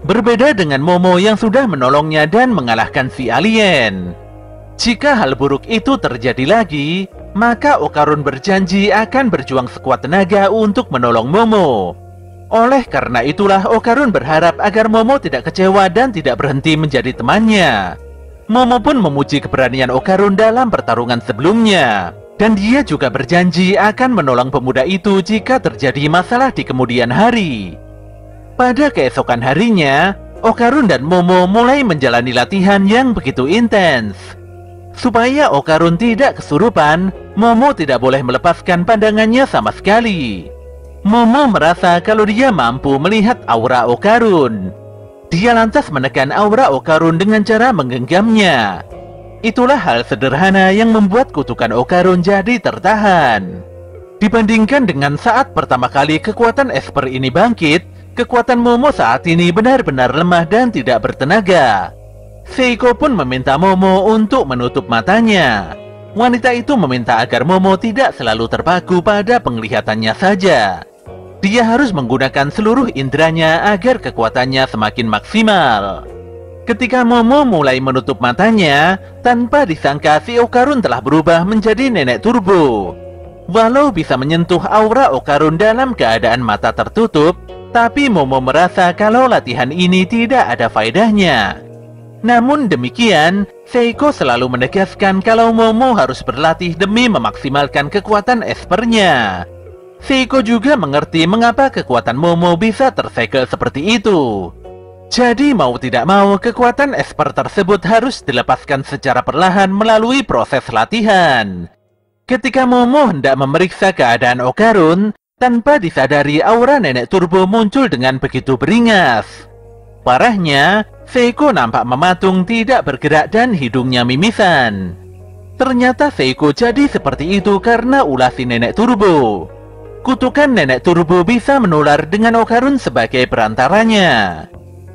Berbeda dengan Momo yang sudah menolongnya dan mengalahkan si alien. Jika hal buruk itu terjadi lagi, maka Okarun berjanji akan berjuang sekuat tenaga untuk menolong Momo. Oleh karena itulah Okarun berharap agar Momo tidak kecewa dan tidak berhenti menjadi temannya. Momo pun memuji keberanian Okarun dalam pertarungan sebelumnya. Dan dia juga berjanji akan menolong pemuda itu jika terjadi masalah di kemudian hari. Pada keesokan harinya, Okarun dan Momo mulai menjalani latihan yang begitu intens. Supaya Okarun tidak kesurupan, Momo tidak boleh melepaskan pandangannya sama sekali. Momo merasa kalau dia mampu melihat aura Okarun. Dia lantas menekan aura Okarun dengan cara menggenggamnya. Itulah hal sederhana yang membuat kutukan Okarun jadi tertahan. Dibandingkan dengan saat pertama kali kekuatan Esper ini bangkit, kekuatan Momo saat ini benar-benar lemah dan tidak bertenaga. Seiko pun meminta Momo untuk menutup matanya. Wanita itu meminta agar Momo tidak selalu terpaku pada penglihatannya saja. Dia harus menggunakan seluruh inderanya agar kekuatannya semakin maksimal. Ketika Momo mulai menutup matanya, tanpa disangka si Okarun telah berubah menjadi nenek turbo. Walau bisa menyentuh aura Okarun dalam keadaan mata tertutup, tapi Momo merasa kalau latihan ini tidak ada faedahnya. Namun demikian, Seiko selalu menegaskan kalau Momo harus berlatih demi memaksimalkan kekuatan espernya. Seiko juga mengerti mengapa kekuatan Momo bisa tersegel seperti itu. Jadi mau tidak mau, kekuatan esper tersebut harus dilepaskan secara perlahan melalui proses latihan. Ketika Momo hendak memeriksa keadaan Okarun, tanpa disadari aura nenek turbo muncul dengan begitu beringas. Parahnya, Seiko nampak mematung, tidak bergerak dan hidungnya mimisan. Ternyata Seiko jadi seperti itu karena ulah si nenek turbo. Kutukan nenek turbo bisa menular dengan Okarun sebagai perantaranya.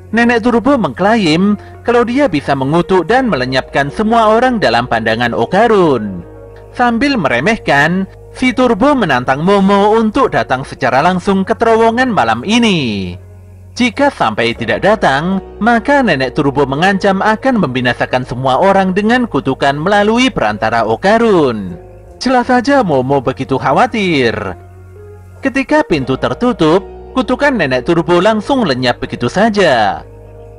Nenek turbo mengklaim kalau dia bisa mengutuk dan melenyapkan semua orang dalam pandangan Okarun. Sambil meremehkan, si turbo menantang Momo untuk datang secara langsung ke terowongan malam ini. Jika sampai tidak datang, maka nenek turbo mengancam akan membinasakan semua orang dengan kutukan melalui perantara Okarun. Jelas saja Momo begitu khawatir. Ketika pintu tertutup, kutukan nenek turbo langsung lenyap begitu saja.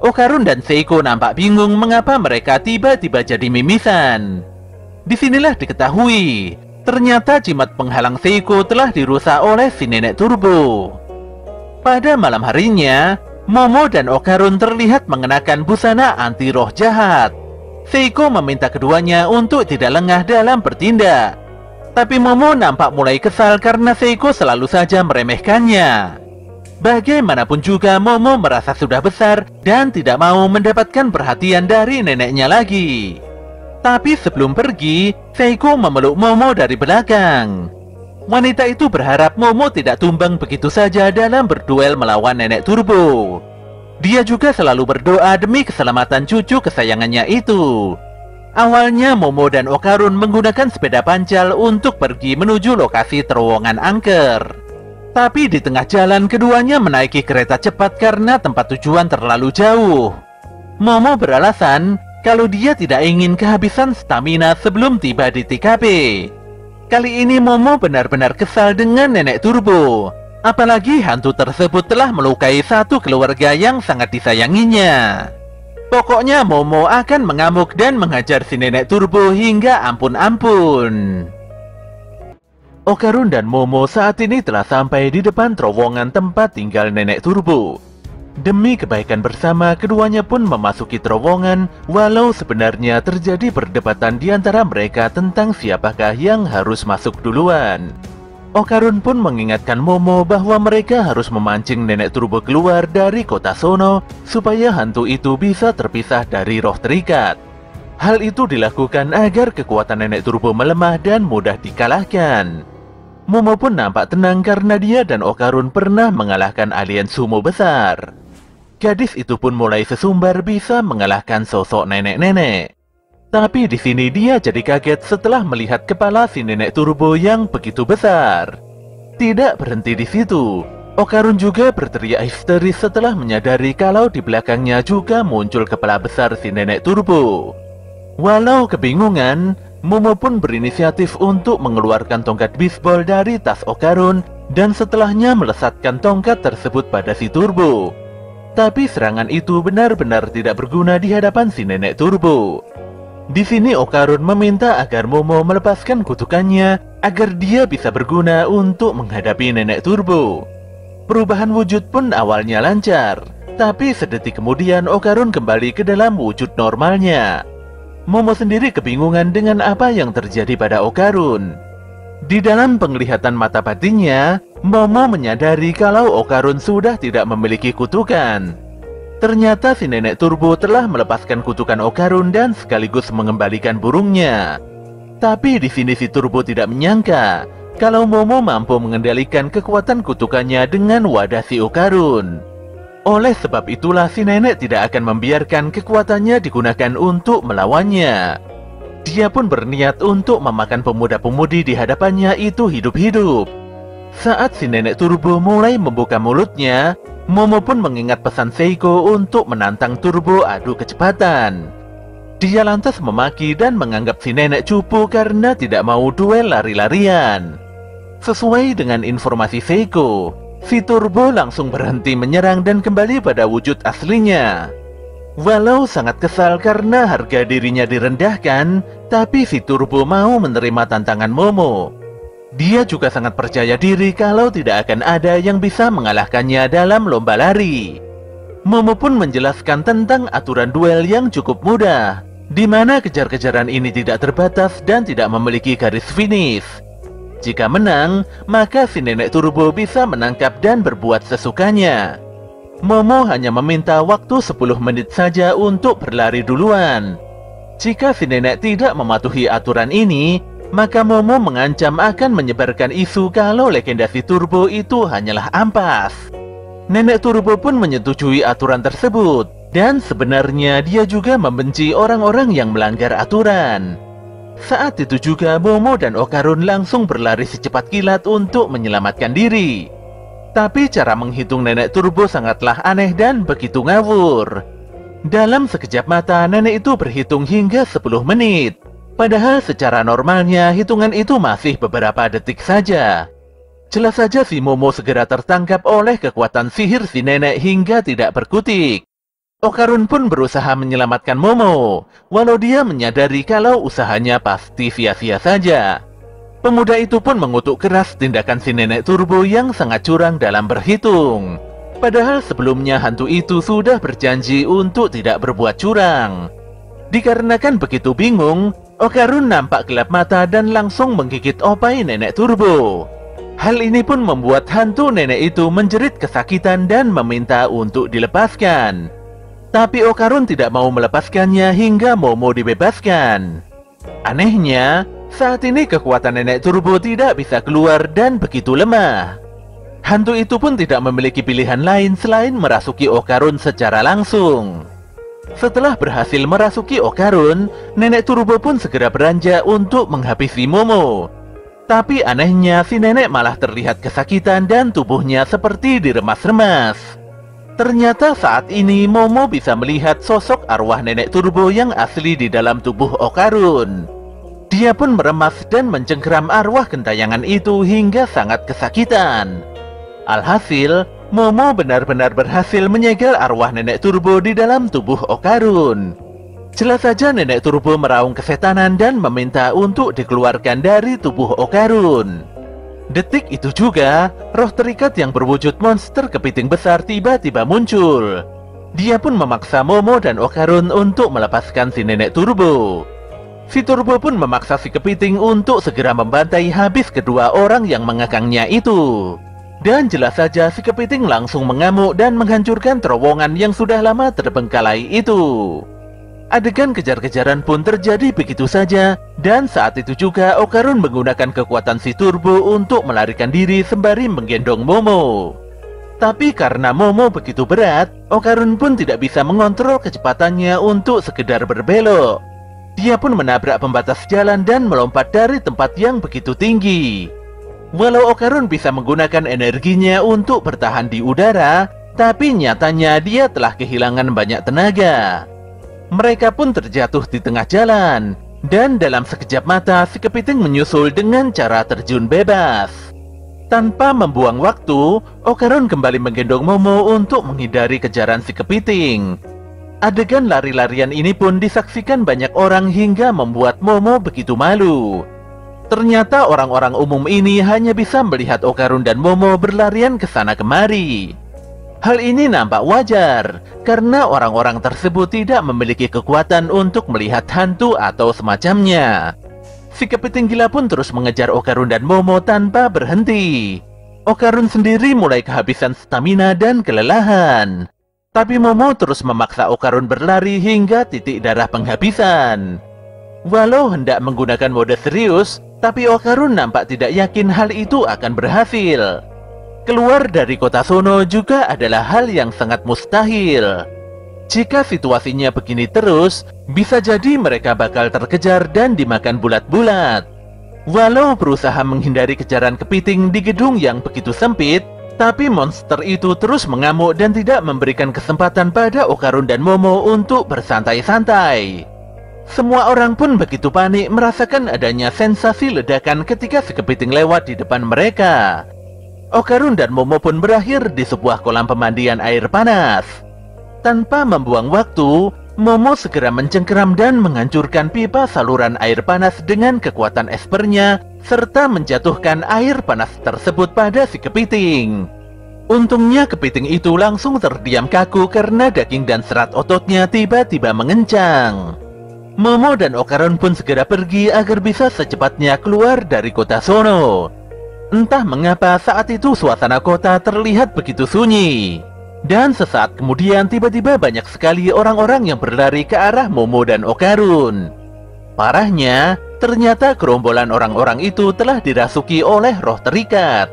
Okarun dan Seiko nampak bingung mengapa mereka tiba-tiba jadi mimisan. Disinilah diketahui, ternyata jimat penghalang Seiko telah dirusak oleh si nenek turbo. Pada malam harinya, Momo dan Okarun terlihat mengenakan busana anti roh jahat. Seiko meminta keduanya untuk tidak lengah dalam bertindak. Tapi Momo nampak mulai kesal karena Seiko selalu saja meremehkannya. Bagaimanapun juga Momo merasa sudah besar dan tidak mau mendapatkan perhatian dari neneknya lagi. Tapi sebelum pergi, Seiko memeluk Momo dari belakang. Wanita itu berharap Momo tidak tumbang begitu saja dalam berduel melawan nenek turbo. Dia juga selalu berdoa demi keselamatan cucu kesayangannya itu. Awalnya Momo dan Okarun menggunakan sepeda pancal untuk pergi menuju lokasi terowongan angker. Tapi di tengah jalan keduanya menaiki kereta cepat karena tempat tujuan terlalu jauh. Momo beralasan kalau dia tidak ingin kehabisan stamina sebelum tiba di TKP. Kali ini Momo benar-benar kesal dengan nenek turbo. Apalagi hantu tersebut telah melukai satu keluarga yang sangat disayanginya. Pokoknya Momo akan mengamuk dan menghajar si nenek turbo hingga ampun-ampun. Okarun dan Momo saat ini telah sampai di depan terowongan tempat tinggal nenek turbo. Demi kebaikan bersama, keduanya pun memasuki terowongan, walau sebenarnya terjadi perdebatan di antara mereka tentang siapakah yang harus masuk duluan. Okarun pun mengingatkan Momo bahwa mereka harus memancing nenek turbo keluar dari kota Sono supaya hantu itu bisa terpisah dari roh terikat. Hal itu dilakukan agar kekuatan nenek turbo melemah dan mudah dikalahkan. Momo pun nampak tenang karena dia dan Okarun pernah mengalahkan alien sumo besar. Gadis itu pun mulai sesumbar bisa mengalahkan sosok nenek-nenek. Tapi di sini dia jadi kaget setelah melihat kepala si nenek turbo yang begitu besar. Tidak berhenti di situ, Okarun juga berteriak histeris setelah menyadari kalau di belakangnya juga muncul kepala besar si nenek turbo. Walau kebingungan, Momo pun berinisiatif untuk mengeluarkan tongkat bisbol dari tas Okarun dan setelahnya melesatkan tongkat tersebut pada si turbo. Tapi serangan itu benar-benar tidak berguna di hadapan si nenek turbo. Di sini Okarun meminta agar Momo melepaskan kutukannya agar dia bisa berguna untuk menghadapi nenek turbo. Perubahan wujud pun awalnya lancar, tapi sedetik kemudian Okarun kembali ke dalam wujud normalnya. Momo sendiri kebingungan dengan apa yang terjadi pada Okarun. Di dalam penglihatan mata batinnya, Momo menyadari kalau Okarun sudah tidak memiliki kutukan. Ternyata si nenek turbo telah melepaskan kutukan Okarun dan sekaligus mengembalikan burungnya. Tapi di sini si turbo tidak menyangka kalau Momo mampu mengendalikan kekuatan kutukannya dengan wadah si Okarun. Oleh sebab itulah si nenek tidak akan membiarkan kekuatannya digunakan untuk melawannya. Dia pun berniat untuk memakan pemuda-pemudi di hadapannya itu hidup-hidup. Saat si nenek Turbo mulai membuka mulutnya, Momo pun mengingat pesan Seiko untuk menantang Turbo adu kecepatan. Dia lantas memaki dan menganggap si nenek cupu karena tidak mau duel lari-larian. Sesuai dengan informasi Seiko, si Turbo langsung berhenti menyerang dan kembali pada wujud aslinya. Walau sangat kesal karena harga dirinya direndahkan, tapi si Turbo mau menerima tantangan Momo. Dia juga sangat percaya diri kalau tidak akan ada yang bisa mengalahkannya dalam lomba lari. Momo pun menjelaskan tentang aturan duel yang cukup mudah, di mana kejar-kejaran ini tidak terbatas dan tidak memiliki garis finish. Jika menang, maka si nenek Turbo bisa menangkap dan berbuat sesukanya. Momo hanya meminta waktu 10 menit saja untuk berlari duluan. Jika si nenek tidak mematuhi aturan ini, maka Momo mengancam akan menyebarkan isu kalau legenda si Turbo itu hanyalah ampas. Nenek Turbo pun menyetujui aturan tersebut, dan sebenarnya dia juga membenci orang-orang yang melanggar aturan. Saat itu juga Momo dan Okarun langsung berlari secepat kilat untuk menyelamatkan diri. Tapi cara menghitung nenek Turbo sangatlah aneh dan begitu ngawur. Dalam sekejap mata nenek itu berhitung hingga 10 menit. Padahal secara normalnya hitungan itu masih beberapa detik saja. Jelas saja si Momo segera tertangkap oleh kekuatan sihir si nenek hingga tidak berkutik. Okarun pun berusaha menyelamatkan Momo, walau dia menyadari kalau usahanya pasti sia-sia saja. Pemuda itu pun mengutuk keras tindakan si nenek Turbo yang sangat curang dalam berhitung. Padahal sebelumnya hantu itu sudah berjanji untuk tidak berbuat curang. Dikarenakan begitu bingung, Okarun nampak gelap mata dan langsung menggigit opai nenek Turbo. Hal ini pun membuat hantu nenek itu menjerit kesakitan dan meminta untuk dilepaskan. Tapi Okarun tidak mau melepaskannya hingga Momo dibebaskan. Anehnya, saat ini kekuatan nenek Turbo tidak bisa keluar dan begitu lemah. Hantu itu pun tidak memiliki pilihan lain selain merasuki Okarun secara langsung. Setelah berhasil merasuki Okarun, nenek Turbo pun segera beranjak untuk menghabisi Momo. Tapi anehnya si nenek malah terlihat kesakitan dan tubuhnya seperti diremas-remas. Ternyata saat ini Momo bisa melihat sosok arwah nenek Turbo yang asli di dalam tubuh Okarun. Dia pun meremas dan mencengkeram arwah gentayangan itu hingga sangat kesakitan. Alhasil, Momo benar-benar berhasil menyegel arwah nenek Turbo di dalam tubuh Okarun. Jelas saja nenek Turbo meraung kesetanan dan meminta untuk dikeluarkan dari tubuh Okarun. Detik itu juga, roh terikat yang berwujud monster kepiting besar tiba-tiba muncul. Dia pun memaksa Momo dan Okarun untuk melepaskan si nenek Turbo. Si Turbo pun memaksa si kepiting untuk segera membantai habis kedua orang yang mengekangnya itu. Dan jelas saja si kepiting langsung mengamuk dan menghancurkan terowongan yang sudah lama terbengkalai itu. Adegan kejar-kejaran pun terjadi begitu saja, dan saat itu juga Okarun menggunakan kekuatan si Turbo untuk melarikan diri sembari menggendong Momo. Tapi karena Momo begitu berat, Okarun pun tidak bisa mengontrol kecepatannya untuk sekedar berbelok. Dia pun menabrak pembatas jalan dan melompat dari tempat yang begitu tinggi. Walau Okarun bisa menggunakan energinya untuk bertahan di udara, tapi nyatanya dia telah kehilangan banyak tenaga. Mereka pun terjatuh di tengah jalan, dan dalam sekejap mata si kepiting menyusul dengan cara terjun bebas. Tanpa membuang waktu, Okarun kembali menggendong Momo untuk menghindari kejaran si kepiting. Adegan lari-larian ini pun disaksikan banyak orang hingga membuat Momo begitu malu. Ternyata orang-orang umum ini hanya bisa melihat Okarun dan Momo berlarian ke sana kemari. Hal ini nampak wajar, karena orang-orang tersebut tidak memiliki kekuatan untuk melihat hantu atau semacamnya. Si kepiting gila pun terus mengejar Okarun dan Momo tanpa berhenti. Okarun sendiri mulai kehabisan stamina dan kelelahan. Tapi Momo terus memaksa Okarun berlari hingga titik darah penghabisan. Walau hendak menggunakan mode serius, tapi Okarun nampak tidak yakin hal itu akan berhasil. Keluar dari kota Sono juga adalah hal yang sangat mustahil. Jika situasinya begini terus, bisa jadi mereka bakal terkejar dan dimakan bulat-bulat. Walau berusaha menghindari kejaran kepiting di gedung yang begitu sempit, tapi monster itu terus mengamuk dan tidak memberikan kesempatan pada Okarun dan Momo untuk bersantai-santai. Semua orang pun begitu panik merasakan adanya sensasi ledakan ketika si kepiting lewat di depan mereka. Okarun dan Momo pun berakhir di sebuah kolam pemandian air panas. Tanpa membuang waktu, Momo segera mencengkeram dan menghancurkan pipa saluran air panas dengan kekuatan espernya, serta menjatuhkan air panas tersebut pada si kepiting. Untungnya kepiting itu langsung terdiam kaku karena daging dan serat ototnya tiba-tiba mengencang. Momo dan Okarun pun segera pergi agar bisa secepatnya keluar dari kota Sono. Entah mengapa saat itu suasana kota terlihat begitu sunyi. Dan sesaat kemudian tiba-tiba banyak sekali orang-orang yang berlari ke arah Momo dan Okarun. Parahnya, ternyata gerombolan orang-orang itu telah dirasuki oleh roh terikat.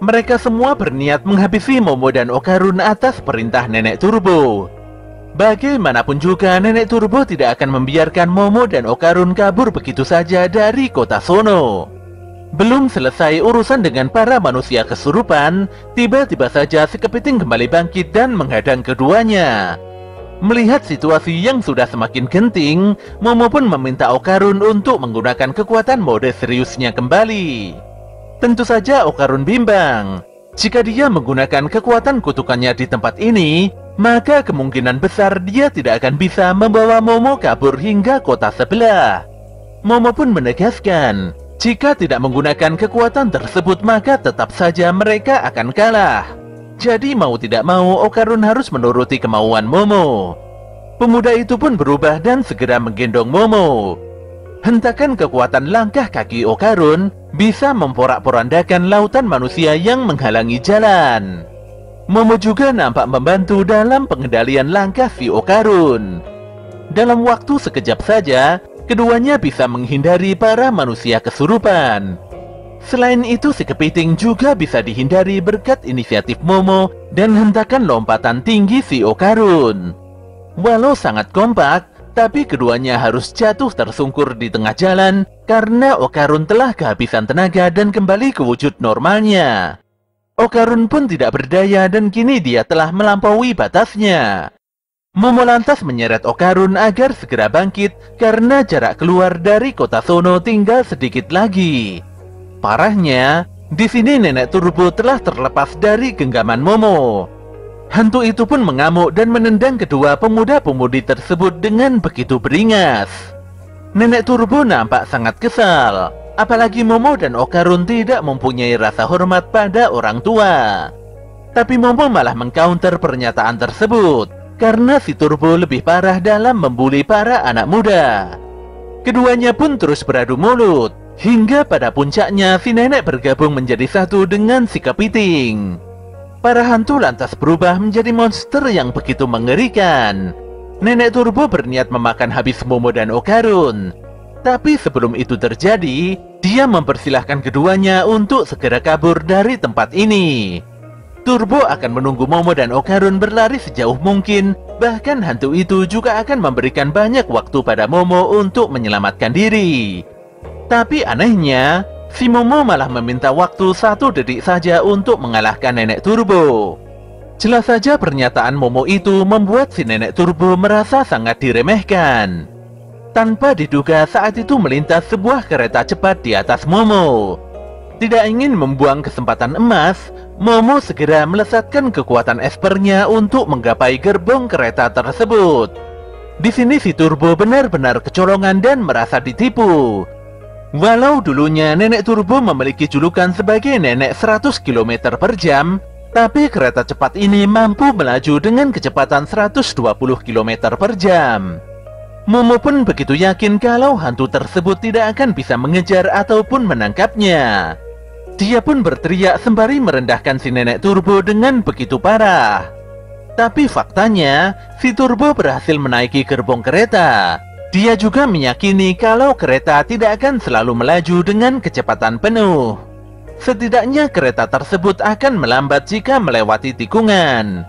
Mereka semua berniat menghabisi Momo dan Okarun atas perintah Nenek Turbo. Bagaimanapun juga Nenek Turbo tidak akan membiarkan Momo dan Okarun kabur begitu saja dari kota Sono. Belum selesai urusan dengan para manusia kesurupan, tiba-tiba saja si kepiting kembali bangkit dan menghadang keduanya. Melihat situasi yang sudah semakin genting, Momo pun meminta Okarun untuk menggunakan kekuatan mode seriusnya kembali. Tentu saja Okarun bimbang. Jika dia menggunakan kekuatan kutukannya di tempat ini, maka kemungkinan besar dia tidak akan bisa membawa Momo kabur hingga kota sebelah. Momo pun menegaskan, jika tidak menggunakan kekuatan tersebut maka tetap saja mereka akan kalah. Jadi mau tidak mau Okarun harus menuruti kemauan Momo. Pemuda itu pun berubah dan segera menggendong Momo. Hentakan kekuatan langkah kaki Okarun bisa memporak-porandakan lautan manusia yang menghalangi jalan. Momo juga nampak membantu dalam pengendalian langkah si Okarun. Dalam waktu sekejap saja, keduanya bisa menghindari para manusia kesurupan. Selain itu, si kepiting juga bisa dihindari berkat inisiatif Momo dan hentakan lompatan tinggi si Okarun. Walau sangat kompak, tapi keduanya harus jatuh tersungkur di tengah jalan karena Okarun telah kehabisan tenaga dan kembali ke wujud normalnya. Okarun pun tidak berdaya dan kini dia telah melampaui batasnya. Momo lantas menyeret Okarun agar segera bangkit karena jarak keluar dari kota Sono tinggal sedikit lagi. Parahnya, di sini Nenek Turbo telah terlepas dari genggaman Momo. Hantu itu pun mengamuk dan menendang kedua pemuda-pemudi tersebut dengan begitu beringas. Nenek Turbo nampak sangat kesal, apalagi Momo dan Okarun tidak mempunyai rasa hormat pada orang tua. Tapi Momo malah mengcounter pernyataan tersebut karena si Turbo lebih parah dalam membuli para anak muda. Keduanya pun terus beradu mulut, hingga pada puncaknya si nenek bergabung menjadi satu dengan si kepiting. Para hantu lantas berubah menjadi monster yang begitu mengerikan. Nenek Turbo berniat memakan habis Momo dan Okarun. Tapi sebelum itu terjadi, dia mempersilahkan keduanya untuk segera kabur dari tempat ini. Turbo akan menunggu Momo dan Okarun berlari sejauh mungkin, bahkan hantu itu juga akan memberikan banyak waktu pada Momo untuk menyelamatkan diri. Tapi anehnya, si Momo malah meminta waktu 1 detik saja untuk mengalahkan Nenek Turbo. Jelas saja pernyataan Momo itu membuat si Nenek Turbo merasa sangat diremehkan. Tanpa diduga saat itu melintas sebuah kereta cepat di atas Momo. Tidak ingin membuang kesempatan emas, Momo segera melesatkan kekuatan espernya untuk menggapai gerbong kereta tersebut. Di sini si Turbo benar-benar kecolongan dan merasa ditipu. Walau dulunya Nenek Turbo memiliki julukan sebagai Nenek 100 km per jam, tapi kereta cepat ini mampu melaju dengan kecepatan 120 km per jam. Momo pun begitu yakin kalau hantu tersebut tidak akan bisa mengejar ataupun menangkapnya. Dia pun berteriak sembari merendahkan si Nenek Turbo dengan begitu parah. Tapi faktanya, si Turbo berhasil menaiki gerbong kereta. Dia juga meyakini kalau kereta tidak akan selalu melaju dengan kecepatan penuh. Setidaknya kereta tersebut akan melambat jika melewati tikungan.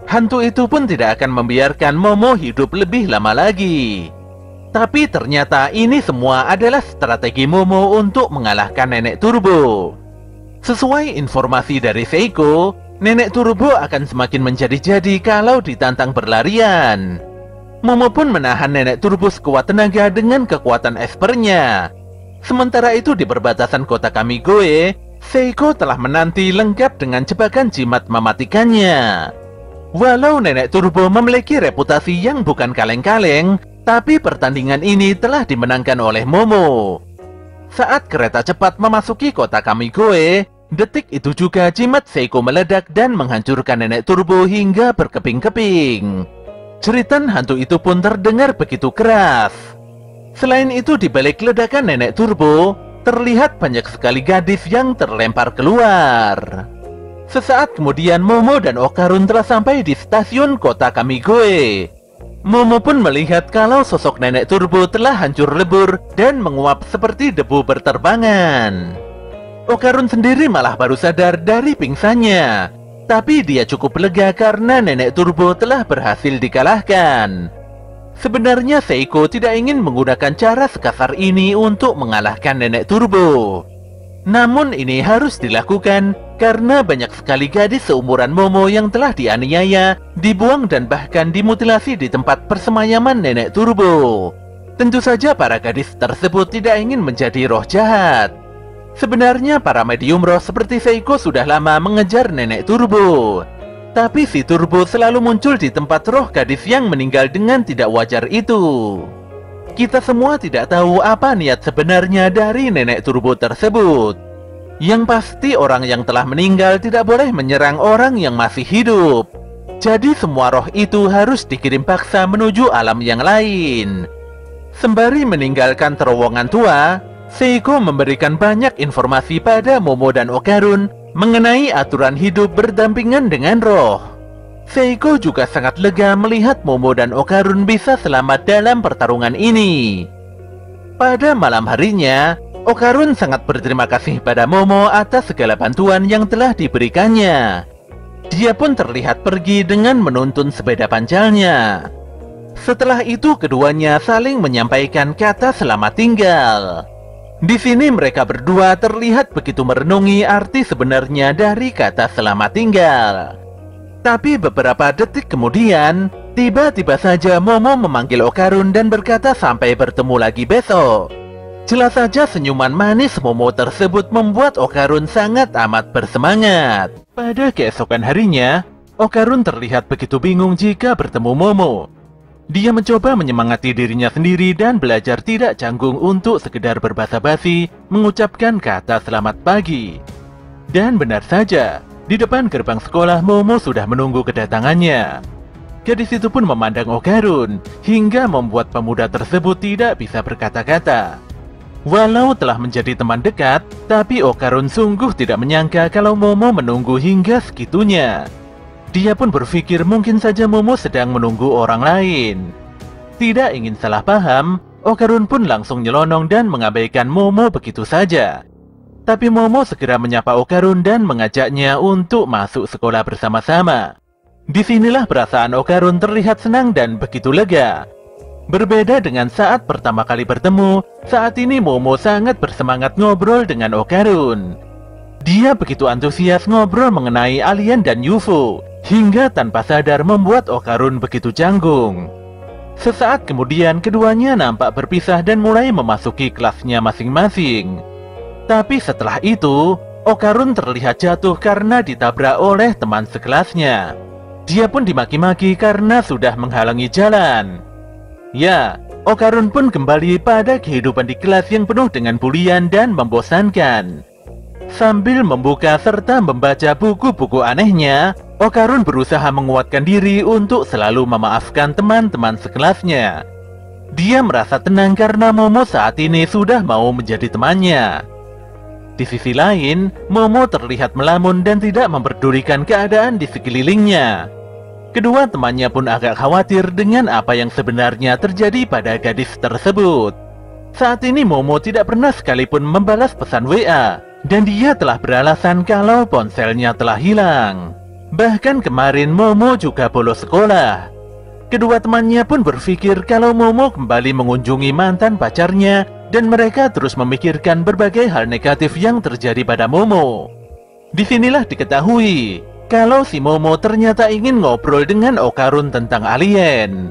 Hantu itu pun tidak akan membiarkan Momo hidup lebih lama lagi. Tapi ternyata ini semua adalah strategi Momo untuk mengalahkan Nenek Turbo. Sesuai informasi dari Seiko, Nenek Turbo akan semakin menjadi-jadi kalau ditantang berlarian. Momo pun menahan Nenek Turbo sekuat tenaga dengan kekuatan espernya. Sementara itu di perbatasan kota Kamigoe, Seiko telah menanti lengkap dengan jebakan jimat mematikannya. Walau Nenek Turbo memiliki reputasi yang bukan kaleng-kaleng, tapi pertandingan ini telah dimenangkan oleh Momo. Saat kereta cepat memasuki kota Kamigoe, detik itu juga jimat Seiko meledak dan menghancurkan Nenek Turbo hingga berkeping-keping. Jeritan hantu itu pun terdengar begitu keras. Selain itu, di balik ledakan Nenek Turbo, terlihat banyak sekali gadis yang terlempar keluar. Sesaat kemudian Momo dan Okarun telah sampai di stasiun kota Kamigoe. Momo pun melihat kalau sosok Nenek Turbo telah hancur lebur dan menguap seperti debu berterbangan. Okarun sendiri malah baru sadar dari pingsannya. Tapi dia cukup lega karena Nenek Turbo telah berhasil dikalahkan. Sebenarnya Seiko tidak ingin menggunakan cara sekasar ini untuk mengalahkan Nenek Turbo. Namun ini harus dilakukan karena banyak sekali gadis seumuran Momo yang telah dianiaya, dibuang dan bahkan dimutilasi di tempat persemayaman Nenek Turbo. Tentu saja para gadis tersebut tidak ingin menjadi roh jahat. Sebenarnya para medium roh seperti Seiko sudah lama mengejar Nenek Turbo. Tapi si Turbo selalu muncul di tempat roh gadis yang meninggal dengan tidak wajar itu. Kita semua tidak tahu apa niat sebenarnya dari Nenek Turbo tersebut. Yang pasti orang yang telah meninggal tidak boleh menyerang orang yang masih hidup. Jadi semua roh itu harus dikirim paksa menuju alam yang lain. Sembari meninggalkan terowongan tua, Seiko memberikan banyak informasi pada Momo dan Okarun mengenai aturan hidup berdampingan dengan roh. Seiko juga sangat lega melihat Momo dan Okarun bisa selamat dalam pertarungan ini. Pada malam harinya, Okarun sangat berterima kasih pada Momo atas segala bantuan yang telah diberikannya. Dia pun terlihat pergi dengan menuntun sepeda panjalnya. Setelah itu keduanya saling menyampaikan kata selamat tinggal. Di sini mereka berdua terlihat begitu merenungi arti sebenarnya dari kata selamat tinggal. Tapi beberapa detik kemudian, tiba-tiba saja Momo memanggil Okarun dan berkata sampai bertemu lagi besok. Jelas saja senyuman manis Momo tersebut membuat Okarun sangat amat bersemangat. Pada keesokan harinya, Okarun terlihat begitu bingung jika bertemu Momo. Dia mencoba menyemangati dirinya sendiri dan belajar tidak canggung untuk sekedar berbasa-basi mengucapkan kata selamat pagi. Dan benar saja, di depan gerbang sekolah Momo sudah menunggu kedatangannya. Gadis itu pun memandang Okarun hingga membuat pemuda tersebut tidak bisa berkata-kata. Walau telah menjadi teman dekat, tapi Okarun sungguh tidak menyangka kalau Momo menunggu hingga segitunya. Dia pun berpikir mungkin saja Momo sedang menunggu orang lain. Tidak ingin salah paham, Okarun pun langsung nyelonong dan mengabaikan Momo begitu saja. Tapi Momo segera menyapa Okarun dan mengajaknya untuk masuk sekolah bersama-sama. Disinilah perasaan Okarun terlihat senang dan begitu lega. Berbeda dengan saat pertama kali bertemu, saat ini Momo sangat bersemangat ngobrol dengan Okarun. Dia begitu antusias ngobrol mengenai alien dan UFO, hingga tanpa sadar membuat Okarun begitu canggung. Sesaat kemudian keduanya nampak berpisah dan mulai memasuki kelasnya masing-masing. Tapi setelah itu, Okarun terlihat jatuh karena ditabrak oleh teman sekelasnya. Dia pun dimaki-maki karena sudah menghalangi jalan. Ya, Okarun pun kembali pada kehidupan di kelas yang penuh dengan bulian dan membosankan. Sambil membuka serta membaca buku-buku anehnya, Okarun berusaha menguatkan diri untuk selalu memaafkan teman-teman sekelasnya. Dia merasa tenang karena Momo saat ini sudah mau menjadi temannya. Di sisi lain, Momo terlihat melamun dan tidak memperdulikan keadaan di sekelilingnya. Kedua temannya pun agak khawatir dengan apa yang sebenarnya terjadi pada gadis tersebut. Saat ini Momo tidak pernah sekalipun membalas pesan WA, dan dia telah beralasan kalau ponselnya telah hilang. Bahkan kemarin Momo juga bolos sekolah. Kedua temannya pun berpikir kalau Momo kembali mengunjungi mantan pacarnya dan mereka terus memikirkan berbagai hal negatif yang terjadi pada Momo. Disinilah diketahui kalau si Momo ternyata ingin ngobrol dengan Okarun tentang alien.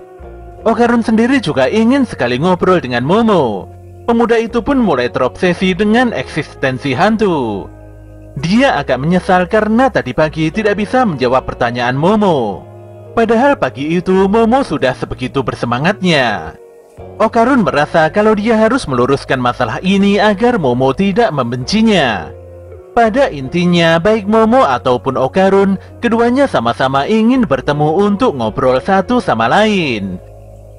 Okarun sendiri juga ingin sekali ngobrol dengan Momo. Pemuda itu pun mulai terobsesi dengan eksistensi hantu. Dia agak menyesal karena tadi pagi tidak bisa menjawab pertanyaan Momo. Padahal pagi itu Momo sudah sebegitu bersemangatnya. Okarun merasa kalau dia harus meluruskan masalah ini agar Momo tidak membencinya. Pada intinya, baik Momo ataupun Okarun, keduanya sama-sama ingin bertemu untuk ngobrol satu sama lain.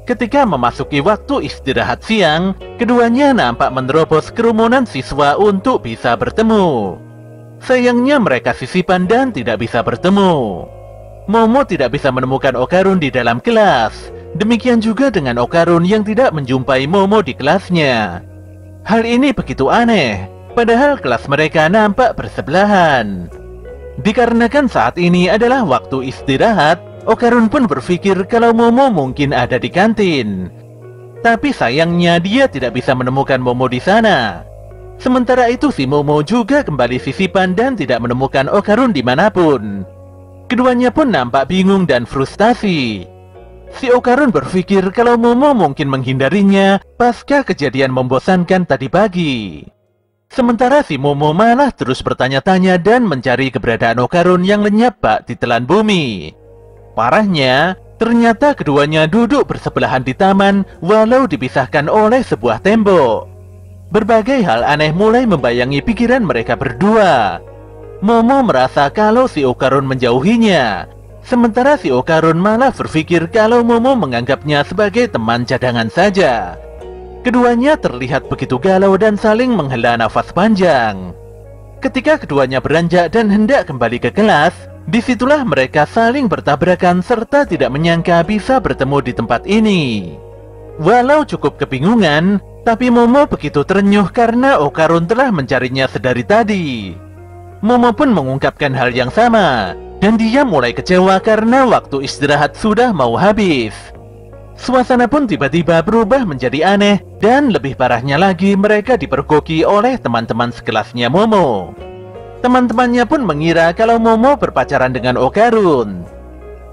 Ketika memasuki waktu istirahat siang, keduanya nampak menerobos kerumunan siswa untuk bisa bertemu. Sayangnya mereka sisipan dan tidak bisa bertemu. Momo tidak bisa menemukan Okarun di dalam kelas. Demikian juga dengan Okarun yang tidak menjumpai Momo di kelasnya. Hal ini begitu aneh, padahal kelas mereka nampak bersebelahan. Dikarenakan saat ini adalah waktu istirahat, Okarun pun berpikir kalau Momo mungkin ada di kantin. Tapi sayangnya dia tidak bisa menemukan Momo di sana. Sementara itu si Momo juga kembali sisipan dan tidak menemukan Okarun dimanapun. Keduanya pun nampak bingung dan frustasi. Si Okarun berpikir kalau Momo mungkin menghindarinya pasca kejadian membosankan tadi pagi. Sementara si Momo malah terus bertanya-tanya dan mencari keberadaan Okarun yang lenyap bak di telan bumi. Parahnya, ternyata keduanya duduk bersebelahan di taman walau dipisahkan oleh sebuah tembok. Berbagai hal aneh mulai membayangi pikiran mereka berdua. Momo merasa kalau si Okarun menjauhinya, sementara si Okarun malah berpikir kalau Momo menganggapnya sebagai teman cadangan saja. Keduanya terlihat begitu galau dan saling menghela nafas panjang. Ketika keduanya beranjak dan hendak kembali ke kelas, disitulah mereka saling bertabrakan serta tidak menyangka bisa bertemu di tempat ini. Walau cukup kebingungan, tapi Momo begitu terenyuh karena Okarun telah mencarinya sedari tadi. Momo pun mengungkapkan hal yang sama, dan dia mulai kecewa karena waktu istirahat sudah mau habis. Suasana pun tiba-tiba berubah menjadi aneh, dan lebih parahnya lagi mereka dipergoki oleh teman-teman sekelasnya Momo. Teman-temannya pun mengira kalau Momo berpacaran dengan Okarun.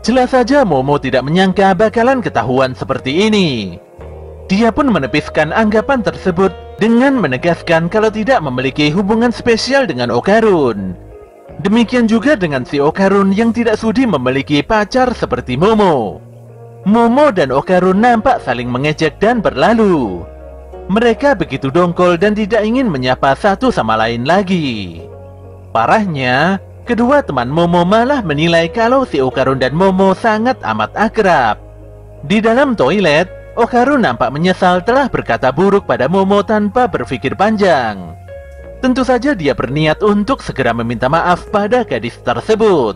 Jelas saja Momo tidak menyangka bakalan ketahuan seperti ini. Dia pun menepiskan anggapan tersebut dengan menegaskan kalau tidak memiliki hubungan spesial dengan Okarun. Demikian juga dengan si Okarun yang tidak sudi memiliki pacar seperti Momo. Momo dan Okarun nampak saling mengejek dan berlalu. Mereka begitu dongkol dan tidak ingin menyapa satu sama lain lagi. Parahnya, kedua teman Momo malah menilai kalau si Okarun dan Momo sangat amat akrab. Di dalam toilet, Okarun nampak menyesal telah berkata buruk pada Momo tanpa berpikir panjang. Tentu saja dia berniat untuk segera meminta maaf pada gadis tersebut.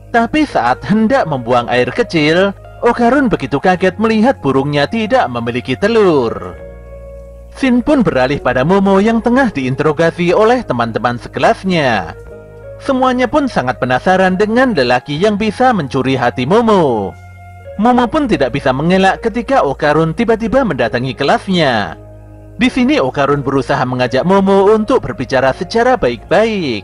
Tapi saat hendak membuang air kecil, Okarun begitu kaget melihat burungnya tidak memiliki telur. Shin pun beralih pada Momo yang tengah diinterogasi oleh teman-teman sekelasnya. Semuanya pun sangat penasaran dengan lelaki yang bisa mencuri hati Momo. Momo pun tidak bisa mengelak ketika Okarun tiba-tiba mendatangi kelasnya. Di sini Okarun berusaha mengajak Momo untuk berbicara secara baik-baik.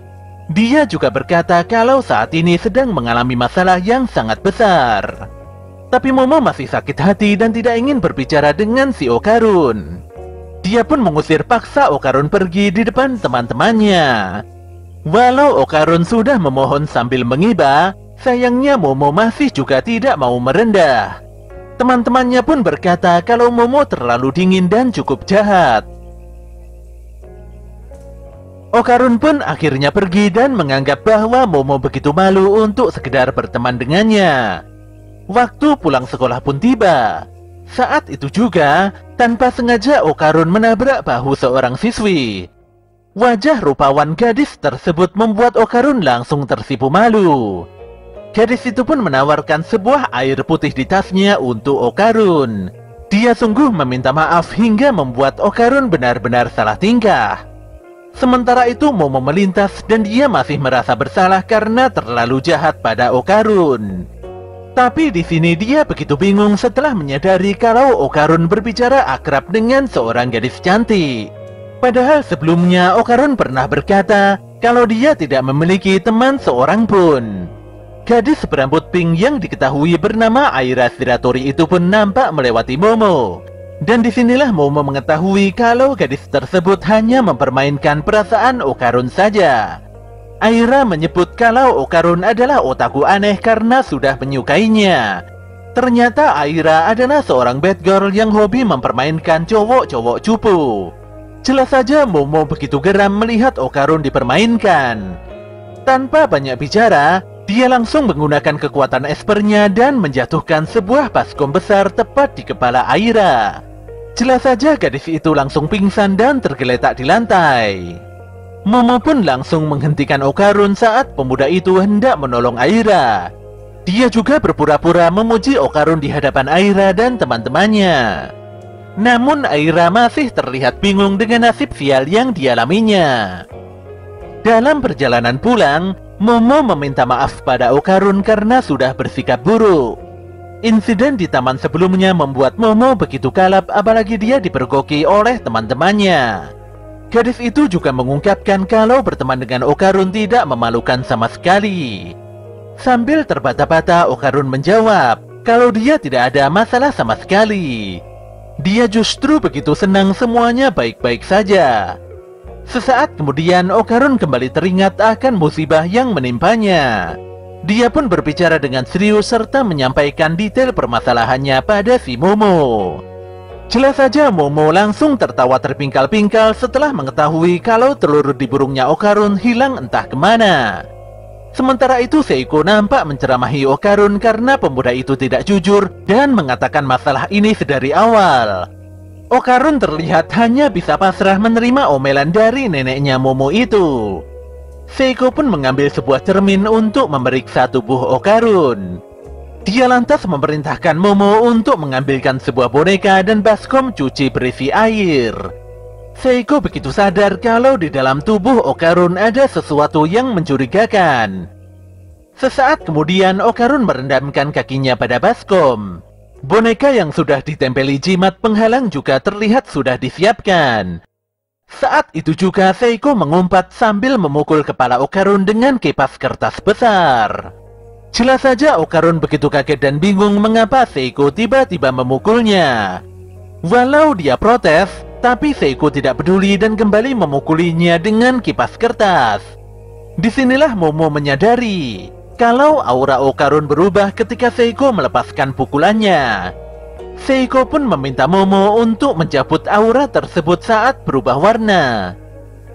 Dia juga berkata kalau saat ini sedang mengalami masalah yang sangat besar. Tapi Momo masih sakit hati dan tidak ingin berbicara dengan si Okarun. Dia pun mengusir paksa Okarun pergi di depan teman-temannya. Walau Okarun sudah memohon sambil mengiba, sayangnya Momo masih juga tidak mau merendah. Teman-temannya pun berkata kalau Momo terlalu dingin dan cukup jahat. Okarun pun akhirnya pergi dan menganggap bahwa Momo begitu malu untuk sekedar berteman dengannya. Waktu pulang sekolah pun tiba. Saat itu juga, tanpa sengaja Okarun menabrak bahu seorang siswi. Wajah rupawan gadis tersebut membuat Okarun langsung tersipu malu. Gadis itu pun menawarkan sebuah air putih di tasnya untuk Okarun. Dia sungguh meminta maaf hingga membuat Okarun benar-benar salah tingkah. Sementara itu Momo melintas dan dia masih merasa bersalah karena terlalu jahat pada Okarun. Tapi di sini dia begitu bingung setelah menyadari kalau Okarun berbicara akrab dengan seorang gadis cantik. Padahal sebelumnya Okarun pernah berkata kalau dia tidak memiliki teman seorang pun. Gadis berambut pink yang diketahui bernama Aira Shiratori itu pun nampak melewati Momo. Dan disinilah Momo mengetahui kalau gadis tersebut hanya mempermainkan perasaan Okarun saja. Aira menyebut kalau Okarun adalah otaku aneh karena sudah menyukainya. Ternyata Aira adalah seorang bad girl yang hobi mempermainkan cowok-cowok cupu. Jelas saja Momo begitu geram melihat Okarun dipermainkan. Tanpa banyak bicara, dia langsung menggunakan kekuatan espernya dan menjatuhkan sebuah baskom besar tepat di kepala Aira. Jelas saja gadis itu langsung pingsan dan tergeletak di lantai. Momo pun langsung menghentikan Okarun saat pemuda itu hendak menolong Aira. Dia juga berpura-pura memuji Okarun di hadapan Aira dan teman-temannya. Namun Aira masih terlihat bingung dengan nasib sial yang dialaminya. Dalam perjalanan pulang, Momo meminta maaf pada Okarun karena sudah bersikap buruk. Insiden di taman sebelumnya membuat Momo begitu kalap, apalagi dia dipergoki oleh teman-temannya. Gadis itu juga mengungkapkan kalau berteman dengan Okarun tidak memalukan sama sekali. Sambil terbata-bata, Okarun menjawab kalau dia tidak ada masalah sama sekali. Dia justru begitu senang semuanya baik-baik saja. Sesaat kemudian Okarun kembali teringat akan musibah yang menimpanya. Dia pun berbicara dengan serius serta menyampaikan detail permasalahannya pada si Momo. Jelas saja Momo langsung tertawa terpingkal-pingkal setelah mengetahui kalau telur di burungnya Okarun hilang entah kemana. Sementara itu Seiko nampak menceramahi Okarun karena pemuda itu tidak jujur dan mengatakan masalah ini sedari awal. Okarun terlihat hanya bisa pasrah menerima omelan dari neneknya Momo itu. Seiko pun mengambil sebuah cermin untuk memeriksa tubuh Okarun. Dia lantas memerintahkan Momo untuk mengambilkan sebuah boneka dan baskom cuci berisi air. Seiko begitu sadar kalau di dalam tubuh Okarun ada sesuatu yang mencurigakan. Sesaat kemudian Okarun merendamkan kakinya pada baskom. Boneka yang sudah ditempeli jimat penghalang juga terlihat sudah disiapkan. Saat itu juga Seiko mengumpat sambil memukul kepala Okarun dengan kipas kertas besar. Jelas saja Okarun begitu kaget dan bingung mengapa Seiko tiba-tiba memukulnya. Walau dia protes, tapi Seiko tidak peduli dan kembali memukulinya dengan kipas kertas. Disinilah Momo menyadari kalau aura Okarun berubah ketika Seiko melepaskan pukulannya. Seiko pun meminta Momo untuk mencabut aura tersebut saat berubah warna.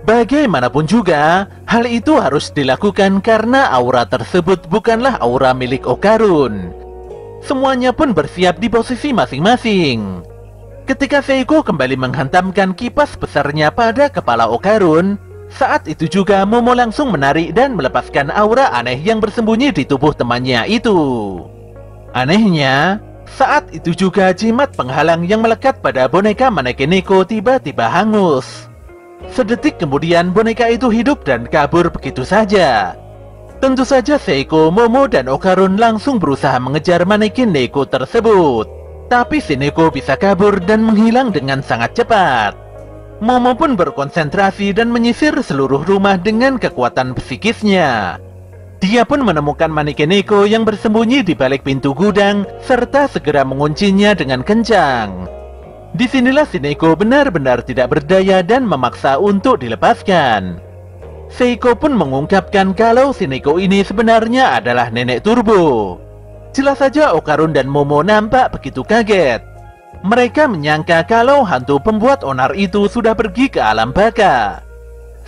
Bagaimanapun juga, hal itu harus dilakukan karena aura tersebut bukanlah aura milik Okarun. Semuanya pun bersiap di posisi masing-masing. Ketika Seiko kembali menghantamkan kipas besarnya pada kepala Okarun, saat itu juga Momo langsung menarik dan melepaskan aura aneh yang bersembunyi di tubuh temannya itu. Anehnya, saat itu juga jimat penghalang yang melekat pada boneka maneken Neko tiba-tiba hangus. Sedetik kemudian boneka itu hidup dan kabur begitu saja. Tentu saja Seiko, Momo, dan Okarun langsung berusaha mengejar maneken Neko tersebut. Tapi si Neko bisa kabur dan menghilang dengan sangat cepat. Momo pun berkonsentrasi dan menyisir seluruh rumah dengan kekuatan psikisnya. Dia pun menemukan maneken Neko yang bersembunyi di balik pintu gudang serta segera menguncinya dengan kencang. Disinilah si Neko benar-benar tidak berdaya dan memaksa untuk dilepaskan. Seiko pun mengungkapkan kalau si Neko ini sebenarnya adalah nenek Turbo. Jelas saja Okarun dan Momo nampak begitu kaget. Mereka menyangka kalau hantu pembuat onar itu sudah pergi ke alam baka.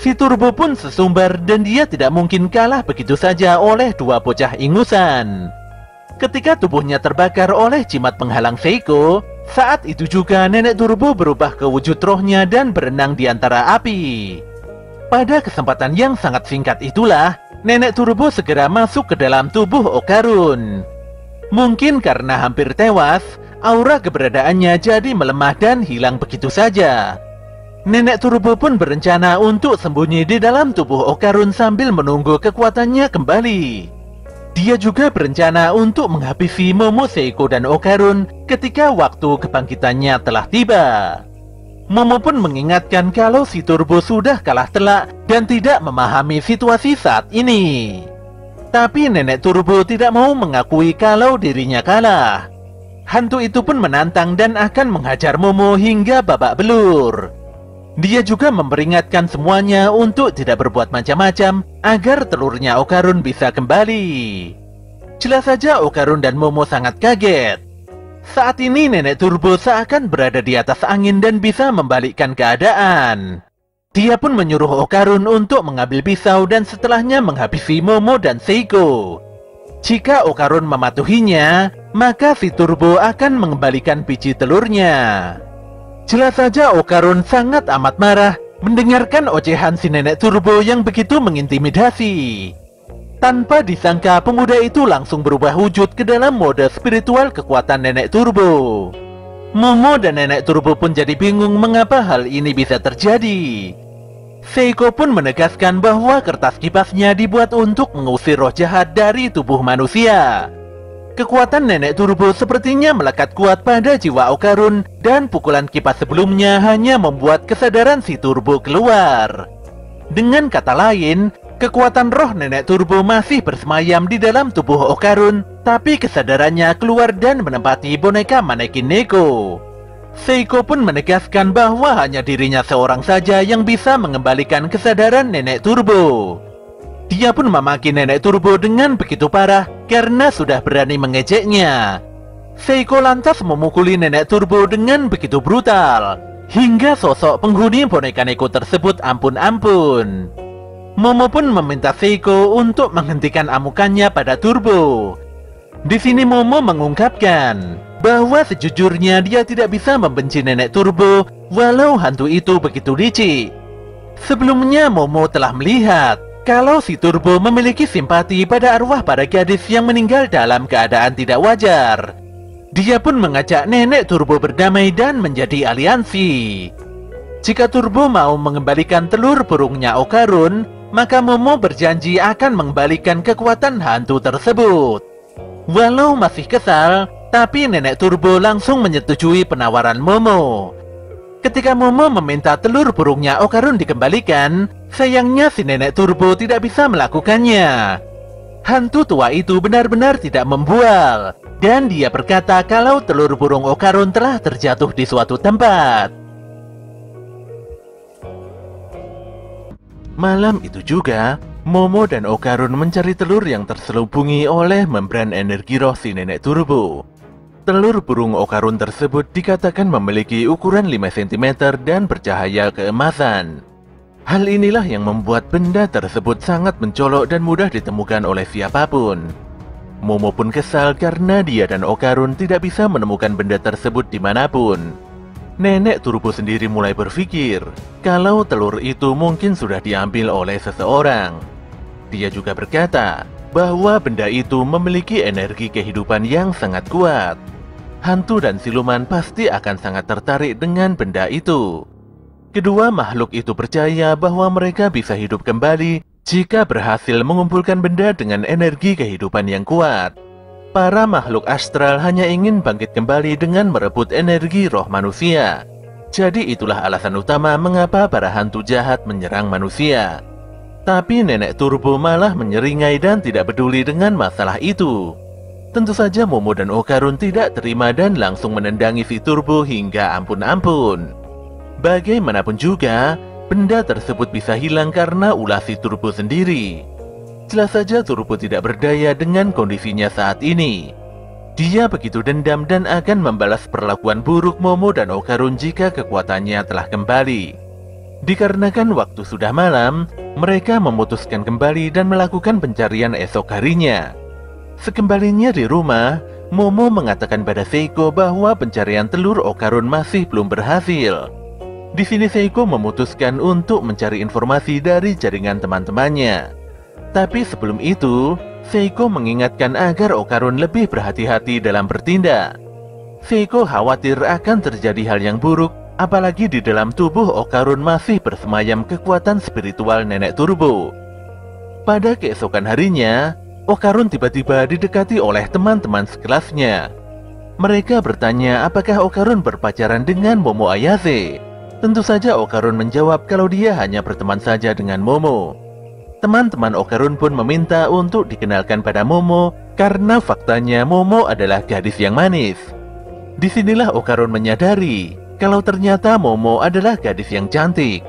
Si Turbo pun sesumbar dan dia tidak mungkin kalah begitu saja oleh dua bocah ingusan. Ketika tubuhnya terbakar oleh jimat penghalang Seiko, saat itu juga nenek Turbo berubah ke wujud rohnya dan berenang di antara api. Pada kesempatan yang sangat singkat itulah, nenek Turbo segera masuk ke dalam tubuh Okarun. Mungkin karena hampir tewas, aura keberadaannya jadi melemah dan hilang begitu saja. Nenek Turbo pun berencana untuk sembunyi di dalam tubuh Okarun sambil menunggu kekuatannya kembali. Dia juga berencana untuk menghabisi Momo, Seiko, dan Okarun ketika waktu kebangkitannya telah tiba. Momo pun mengingatkan kalau si Turbo sudah kalah telak dan tidak memahami situasi saat ini. Tapi Nenek Turbo tidak mau mengakui kalau dirinya kalah. Hantu itu pun menantang dan akan menghajar Momo hingga babak belur. Dia juga memperingatkan semuanya untuk tidak berbuat macam-macam agar telurnya Okarun bisa kembali. Jelas saja Okarun dan Momo sangat kaget. Saat ini Nenek Turbo seakan berada di atas angin dan bisa membalikkan keadaan. Dia pun menyuruh Okarun untuk mengambil pisau dan setelahnya menghabisi Momo dan Seiko. Jika Okarun mematuhinya, maka si Turbo akan mengembalikan biji telurnya. Jelas saja Okarun sangat amat marah mendengarkan ocehan si Nenek Turbo yang begitu mengintimidasi. Tanpa disangka, pemuda itu langsung berubah wujud ke dalam mode spiritual kekuatan Nenek Turbo. Momo dan Nenek Turbo pun jadi bingung mengapa hal ini bisa terjadi. Seiko pun menegaskan bahwa kertas kipasnya dibuat untuk mengusir roh jahat dari tubuh manusia. Kekuatan Nenek Turbo sepertinya melekat kuat pada jiwa Okarun dan pukulan kipas sebelumnya hanya membuat kesadaran si Turbo keluar. Dengan kata lain, kekuatan roh Nenek Turbo masih bersemayam di dalam tubuh Okarun, tapi kesadarannya keluar dan menempati boneka manekin Neko. Seiko pun menegaskan bahwa hanya dirinya seorang saja yang bisa mengembalikan kesadaran Nenek Turbo. Dia pun memaki Nenek Turbo dengan begitu parah karena sudah berani mengejeknya. Seiko lantas memukuli Nenek Turbo dengan begitu brutal, hingga sosok penghuni boneka Neko tersebut ampun-ampun. Momo pun meminta Seiko untuk menghentikan amukannya pada Turbo. Di sini Momo mengungkapkan bahwa sejujurnya dia tidak bisa membenci Nenek Turbo walau hantu itu begitu licik. Sebelumnya Momo telah melihat kalau si Turbo memiliki simpati pada arwah para gadis yang meninggal dalam keadaan tidak wajar. Dia pun mengajak Nenek Turbo berdamai dan menjadi aliansi. Jika Turbo mau mengembalikan telur burungnya Okarun, maka Momo berjanji akan mengembalikan kekuatan hantu tersebut. Walau masih kesal, tapi Nenek Turbo langsung menyetujui penawaran Momo. Ketika Momo meminta telur burungnya Okarun dikembalikan, sayangnya si Nenek Turbo tidak bisa melakukannya. Hantu tua itu benar-benar tidak membual, dan dia berkata kalau telur burung Okarun telah terjatuh di suatu tempat. Malam itu juga, Momo dan Okarun mencari telur yang terselubungi oleh membran energi roh si Nenek Turbo. Telur burung Okarun tersebut dikatakan memiliki ukuran 5 cm dan bercahaya keemasan. Hal inilah yang membuat benda tersebut sangat mencolok dan mudah ditemukan oleh siapapun. Momo pun kesal karena dia dan Okarun tidak bisa menemukan benda tersebut dimanapun. Nenek Turbo sendiri mulai berpikir kalau telur itu mungkin sudah diambil oleh seseorang. Dia juga berkata bahwa benda itu memiliki energi kehidupan yang sangat kuat. Hantu dan siluman pasti akan sangat tertarik dengan benda itu. Kedua makhluk itu percaya bahwa mereka bisa hidup kembali jika berhasil mengumpulkan benda dengan energi kehidupan yang kuat. Para makhluk astral hanya ingin bangkit kembali dengan merebut energi roh manusia. Jadi itulah alasan utama mengapa para hantu jahat menyerang manusia. Tapi Nenek Turbo malah menyeringai dan tidak peduli dengan masalah itu. Tentu saja Momo dan Okarun tidak terima dan langsung menendangi si Turbo hingga ampun-ampun. Bagaimanapun juga, benda tersebut bisa hilang karena ulah si Turbo sendiri. Jelas saja Turbo tidak berdaya dengan kondisinya saat ini. Dia begitu dendam dan akan membalas perlakuan buruk Momo dan Okarun jika kekuatannya telah kembali. Dikarenakan waktu sudah malam, mereka memutuskan kembali dan melakukan pencarian esok harinya. Sekembalinya di rumah, Momo mengatakan pada Seiko bahwa pencarian telur Okarun masih belum berhasil. Di sini Seiko memutuskan untuk mencari informasi dari jaringan teman-temannya. Tapi sebelum itu, Seiko mengingatkan agar Okarun lebih berhati-hati dalam bertindak. Seiko khawatir akan terjadi hal yang buruk, apalagi di dalam tubuh Okarun masih bersemayam kekuatan spiritual Nenek Turbo. Pada keesokan harinya, Okarun tiba-tiba didekati oleh teman-teman sekelasnya. Mereka bertanya apakah Okarun berpacaran dengan Momo Ayase. Tentu saja Okarun menjawab kalau dia hanya berteman saja dengan Momo. Teman-teman Okarun pun meminta untuk dikenalkan pada Momo karena faktanya Momo adalah gadis yang manis. Disinilah Okarun menyadari kalau ternyata Momo adalah gadis yang cantik.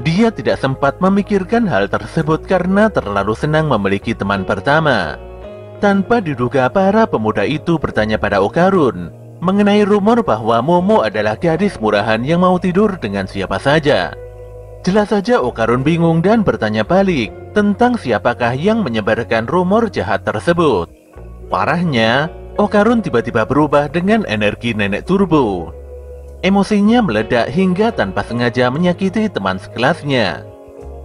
Dia tidak sempat memikirkan hal tersebut karena terlalu senang memiliki teman pertama. Tanpa diduga, para pemuda itu bertanya pada Okarun mengenai rumor bahwa Momo adalah gadis murahan yang mau tidur dengan siapa saja. Jelas saja Okarun bingung dan bertanya balik tentang siapakah yang menyebarkan rumor jahat tersebut. Parahnya, Okarun tiba-tiba berubah dengan energi nenek turbo. Emosinya meledak hingga tanpa sengaja menyakiti teman sekelasnya.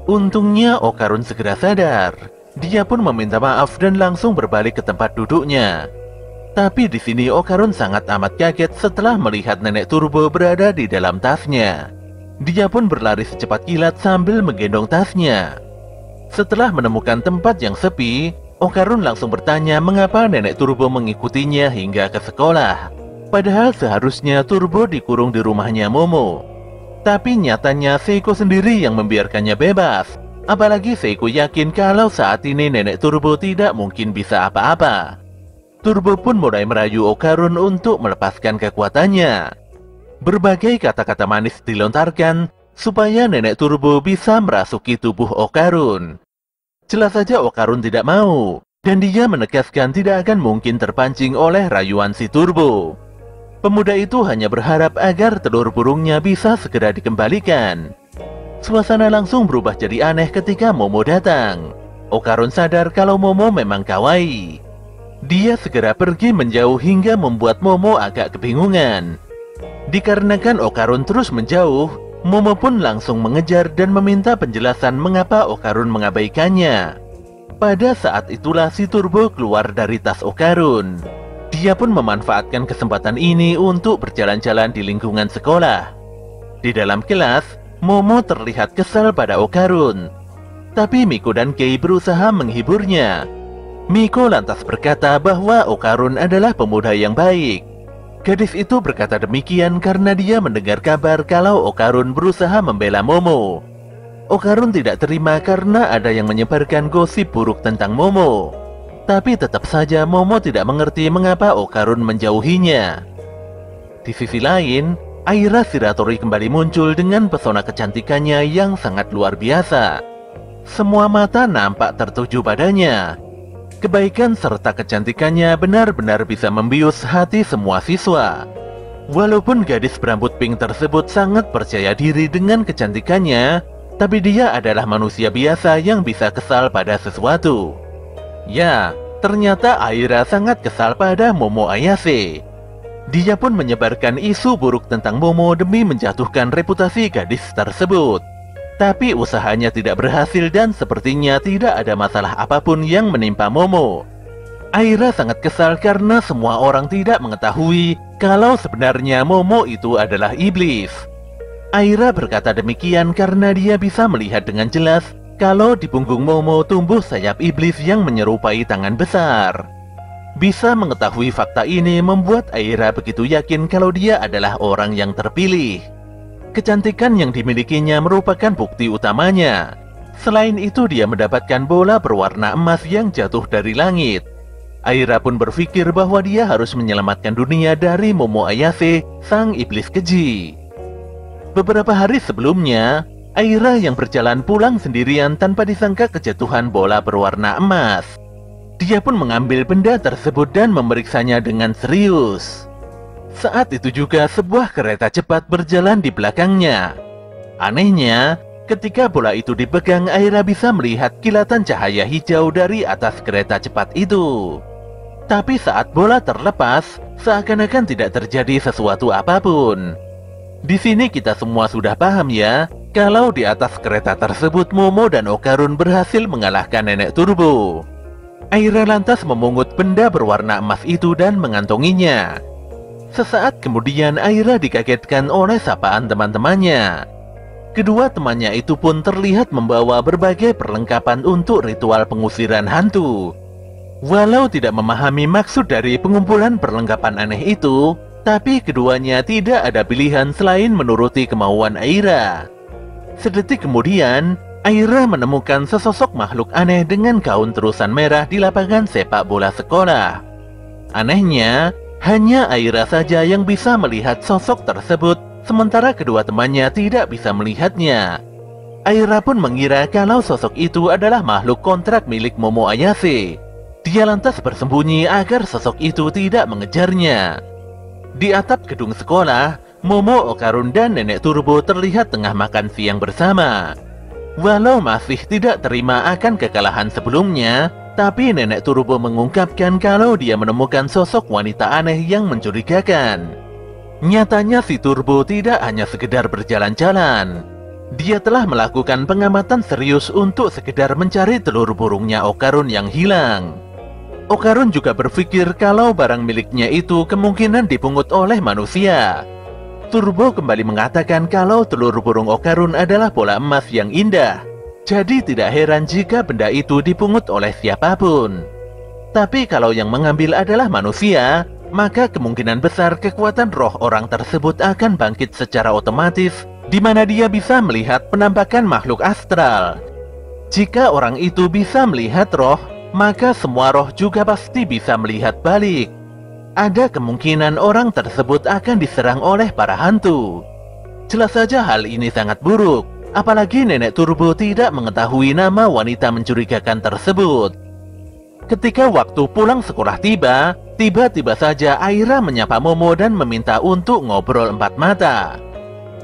Untungnya Okarun segera sadar. Dia pun meminta maaf dan langsung berbalik ke tempat duduknya. Tapi di sini Okarun sangat amat kaget setelah melihat nenek turbo berada di dalam tasnya. Dia pun berlari secepat kilat sambil menggendong tasnya. Setelah menemukan tempat yang sepi, Okarun langsung bertanya mengapa nenek turbo mengikutinya hingga ke sekolah. Padahal seharusnya Turbo dikurung di rumahnya Momo. Tapi nyatanya Seiko sendiri yang membiarkannya bebas. Apalagi Seiko yakin kalau saat ini nenek Turbo tidak mungkin bisa apa-apa. Turbo pun mulai merayu Okarun untuk melepaskan kekuatannya. Berbagai kata-kata manis dilontarkan supaya nenek Turbo bisa merasuki tubuh Okarun. Jelas saja Okarun tidak mau, dan dia menegaskan tidak akan mungkin terpancing oleh rayuan si Turbo. Pemuda itu hanya berharap agar telur burungnya bisa segera dikembalikan. Suasana langsung berubah jadi aneh ketika Momo datang. Okarun sadar kalau Momo memang kawaii. Dia segera pergi menjauh hingga membuat Momo agak kebingungan. Dikarenakan Okarun terus menjauh, Momo pun langsung mengejar dan meminta penjelasan mengapa Okarun mengabaikannya. Pada saat itulah si Turbo keluar dari tas Okarun. Dia pun memanfaatkan kesempatan ini untuk berjalan-jalan di lingkungan sekolah. Di dalam kelas, Momo terlihat kesal pada Okarun. Tapi Miko dan Kei berusaha menghiburnya. Miko lantas berkata bahwa Okarun adalah pemuda yang baik. Gadis itu berkata demikian karena dia mendengar kabar kalau Okarun berusaha membela Momo. Okarun tidak terima karena ada yang menyebarkan gosip buruk tentang Momo. Tapi tetap saja Momo tidak mengerti mengapa Okarun menjauhinya. Di sisi lain, Aira Shiratori kembali muncul dengan pesona kecantikannya yang sangat luar biasa. Semua mata nampak tertuju padanya. Kebaikan serta kecantikannya benar-benar bisa membius hati semua siswa. Walaupun gadis berambut pink tersebut sangat percaya diri dengan kecantikannya, tapi dia adalah manusia biasa yang bisa kesal pada sesuatu. Ya, ternyata Aira sangat kesal pada Momo Ayase. Dia pun menyebarkan isu buruk tentang Momo demi menjatuhkan reputasi gadis tersebut. Tapi usahanya tidak berhasil dan sepertinya tidak ada masalah apapun yang menimpa Momo. Aira sangat kesal karena semua orang tidak mengetahui kalau sebenarnya Momo itu adalah iblis. Aira berkata demikian karena dia bisa melihat dengan jelas kalau di punggung Momo tumbuh sayap iblis yang menyerupai tangan besar. Bisa mengetahui fakta ini membuat Aira begitu yakin kalau dia adalah orang yang terpilih. Kecantikan yang dimilikinya merupakan bukti utamanya. Selain itu dia mendapatkan bola berwarna emas yang jatuh dari langit. Aira pun berpikir bahwa dia harus menyelamatkan dunia dari Momo Ayase, sang iblis keji. Beberapa hari sebelumnya, Aira yang berjalan pulang sendirian tanpa disangka kejatuhan bola berwarna emas. Dia pun mengambil benda tersebut dan memeriksanya dengan serius. Saat itu juga sebuah kereta cepat berjalan di belakangnya. Anehnya, ketika bola itu dipegang, Aira bisa melihat kilatan cahaya hijau dari atas kereta cepat itu. Tapi saat bola terlepas, seakan-akan tidak terjadi sesuatu apapun. Di sini kita semua sudah paham ya, kalau di atas kereta tersebut Momo dan Okarun berhasil mengalahkan Nenek Turbo. Aira lantas memungut benda berwarna emas itu dan mengantonginya. Sesaat kemudian Aira dikagetkan oleh sapaan teman-temannya. Kedua temannya itu pun terlihat membawa berbagai perlengkapan untuk ritual pengusiran hantu. Walau tidak memahami maksud dari pengumpulan perlengkapan aneh itu, tapi keduanya tidak ada pilihan selain menuruti kemauan Aira. Sedetik kemudian, Aira menemukan sesosok makhluk aneh dengan gaun terusan merah di lapangan sepak bola sekolah. Anehnya, hanya Aira saja yang bisa melihat sosok tersebut, sementara kedua temannya tidak bisa melihatnya. Aira pun mengira kalau sosok itu adalah makhluk kontrak milik Momo Ayase. Dia lantas bersembunyi agar sosok itu tidak mengejarnya. Di atap gedung sekolah, Momo, Okarun, dan Nenek Turbo terlihat tengah makan siang bersama. Walau masih tidak terima akan kekalahan sebelumnya, tapi Nenek Turbo mengungkapkan kalau dia menemukan sosok wanita aneh yang mencurigakan. Nyatanya si Turbo tidak hanya sekedar berjalan-jalan. Dia telah melakukan pengamatan serius untuk sekedar mencari telur burungnya Okarun yang hilang. Okarun juga berpikir kalau barang miliknya itu kemungkinan dipungut oleh manusia. Turbo kembali mengatakan kalau telur burung Okarun adalah bola emas yang indah. Jadi tidak heran jika benda itu dipungut oleh siapapun. Tapi kalau yang mengambil adalah manusia, maka kemungkinan besar kekuatan roh orang tersebut akan bangkit secara otomatis, di mana dia bisa melihat penampakan makhluk astral. Jika orang itu bisa melihat roh, maka semua roh juga pasti bisa melihat balik. Ada kemungkinan orang tersebut akan diserang oleh para hantu. Jelas saja hal ini sangat buruk, apalagi Nenek Turbo tidak mengetahui nama wanita mencurigakan tersebut. Ketika waktu pulang sekolah tiba, tiba-tiba saja Aira menyapa Momo dan meminta untuk ngobrol empat mata.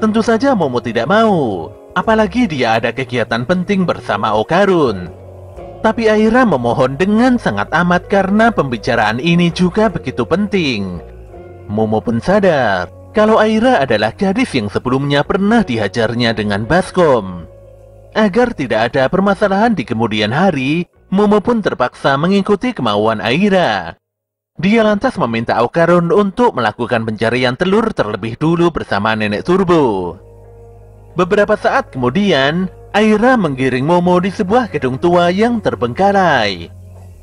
Tentu saja Momo tidak mau, apalagi dia ada kegiatan penting bersama Okarun. Tapi Aira memohon dengan sangat amat karena pembicaraan ini juga begitu penting. Momo pun sadar kalau Aira adalah gadis yang sebelumnya pernah dihajarnya dengan baskom. Agar tidak ada permasalahan di kemudian hari, Momo pun terpaksa mengikuti kemauan Aira. Dia lantas meminta Okarun untuk melakukan pencarian telur terlebih dulu bersama Nenek Turbo. Beberapa saat kemudian, Aira menggiring Momo di sebuah gedung tua yang terbengkalai.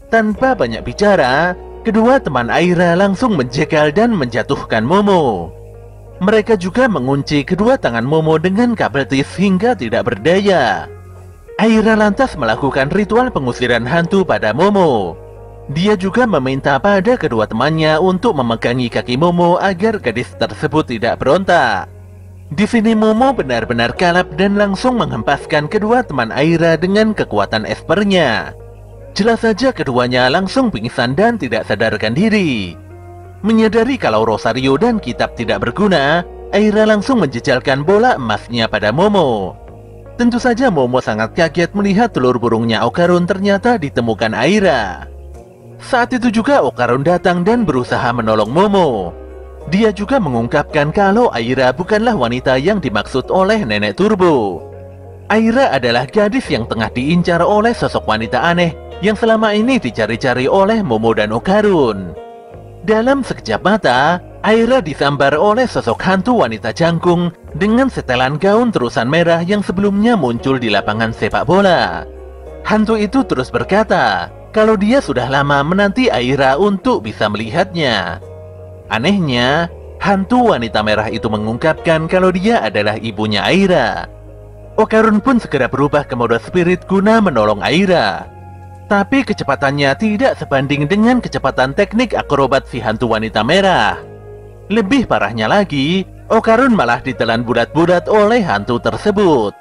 Tanpa banyak bicara, kedua teman Aira langsung menjegal dan menjatuhkan Momo. Mereka juga mengunci kedua tangan Momo dengan kabel tis hingga tidak berdaya. Aira lantas melakukan ritual pengusiran hantu pada Momo. Dia juga meminta pada kedua temannya untuk memegangi kaki Momo agar gadis tersebut tidak berontak. Di sini Momo benar-benar kalap dan langsung menghempaskan kedua teman Aira dengan kekuatan espernya. Jelas saja keduanya langsung pingsan dan tidak sadarkan diri. Menyadari kalau Rosario dan kitab tidak berguna, Aira langsung menjejalkan bola emasnya pada Momo. Tentu saja Momo sangat kaget melihat telur burungnya Okarun ternyata ditemukan Aira. Saat itu juga Okarun datang dan berusaha menolong Momo. Dia juga mengungkapkan kalau Aira bukanlah wanita yang dimaksud oleh Nenek Turbo. Aira adalah gadis yang tengah diincar oleh sosok wanita aneh yang selama ini dicari-cari oleh Momo dan Okarun. Dalam sekejap mata, Aira disambar oleh sosok hantu wanita jangkung dengan setelan gaun terusan merah yang sebelumnya muncul di lapangan sepak bola. Hantu itu terus berkata kalau dia sudah lama menanti Aira untuk bisa melihatnya. Anehnya, hantu wanita merah itu mengungkapkan kalau dia adalah ibunya Aira. Okarun pun segera berubah ke mode spirit guna menolong Aira. Tapi kecepatannya tidak sebanding dengan kecepatan teknik akrobat si hantu wanita merah. Lebih parahnya lagi, Okarun malah ditelan bulat-bulat oleh hantu tersebut.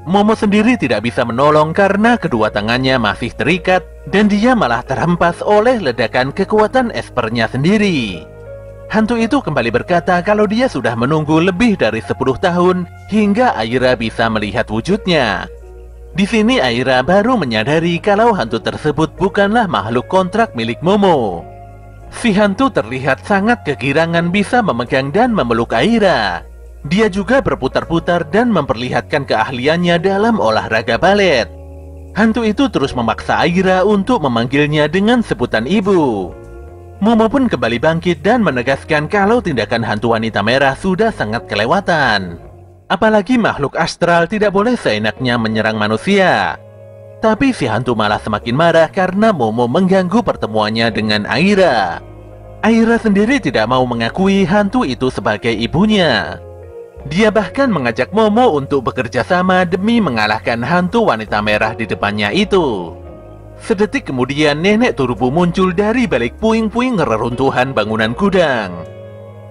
Momo sendiri tidak bisa menolong karena kedua tangannya masih terikat dan dia malah terhempas oleh ledakan kekuatan espernya sendiri. Hantu itu kembali berkata kalau dia sudah menunggu lebih dari 10 tahun hingga Aira bisa melihat wujudnya. Di sini Aira baru menyadari kalau hantu tersebut bukanlah makhluk kontrak milik Momo. Si hantu terlihat sangat kegirangan bisa memegang dan memeluk Aira. Dia juga berputar-putar dan memperlihatkan keahliannya dalam olahraga balet. Hantu itu terus memaksa Aira untuk memanggilnya dengan sebutan ibu. Momo pun kembali bangkit dan menegaskan kalau tindakan hantu wanita merah sudah sangat kelewatan. Apalagi makhluk astral tidak boleh seenaknya menyerang manusia. Tapi si hantu malah semakin marah karena Momo mengganggu pertemuannya dengan Aira. Aira sendiri tidak mau mengakui hantu itu sebagai ibunya. Dia bahkan mengajak Momo untuk bekerja sama demi mengalahkan hantu wanita merah di depannya itu. Sedetik kemudian nenek Turbo muncul dari balik puing-puing reruntuhan bangunan gudang.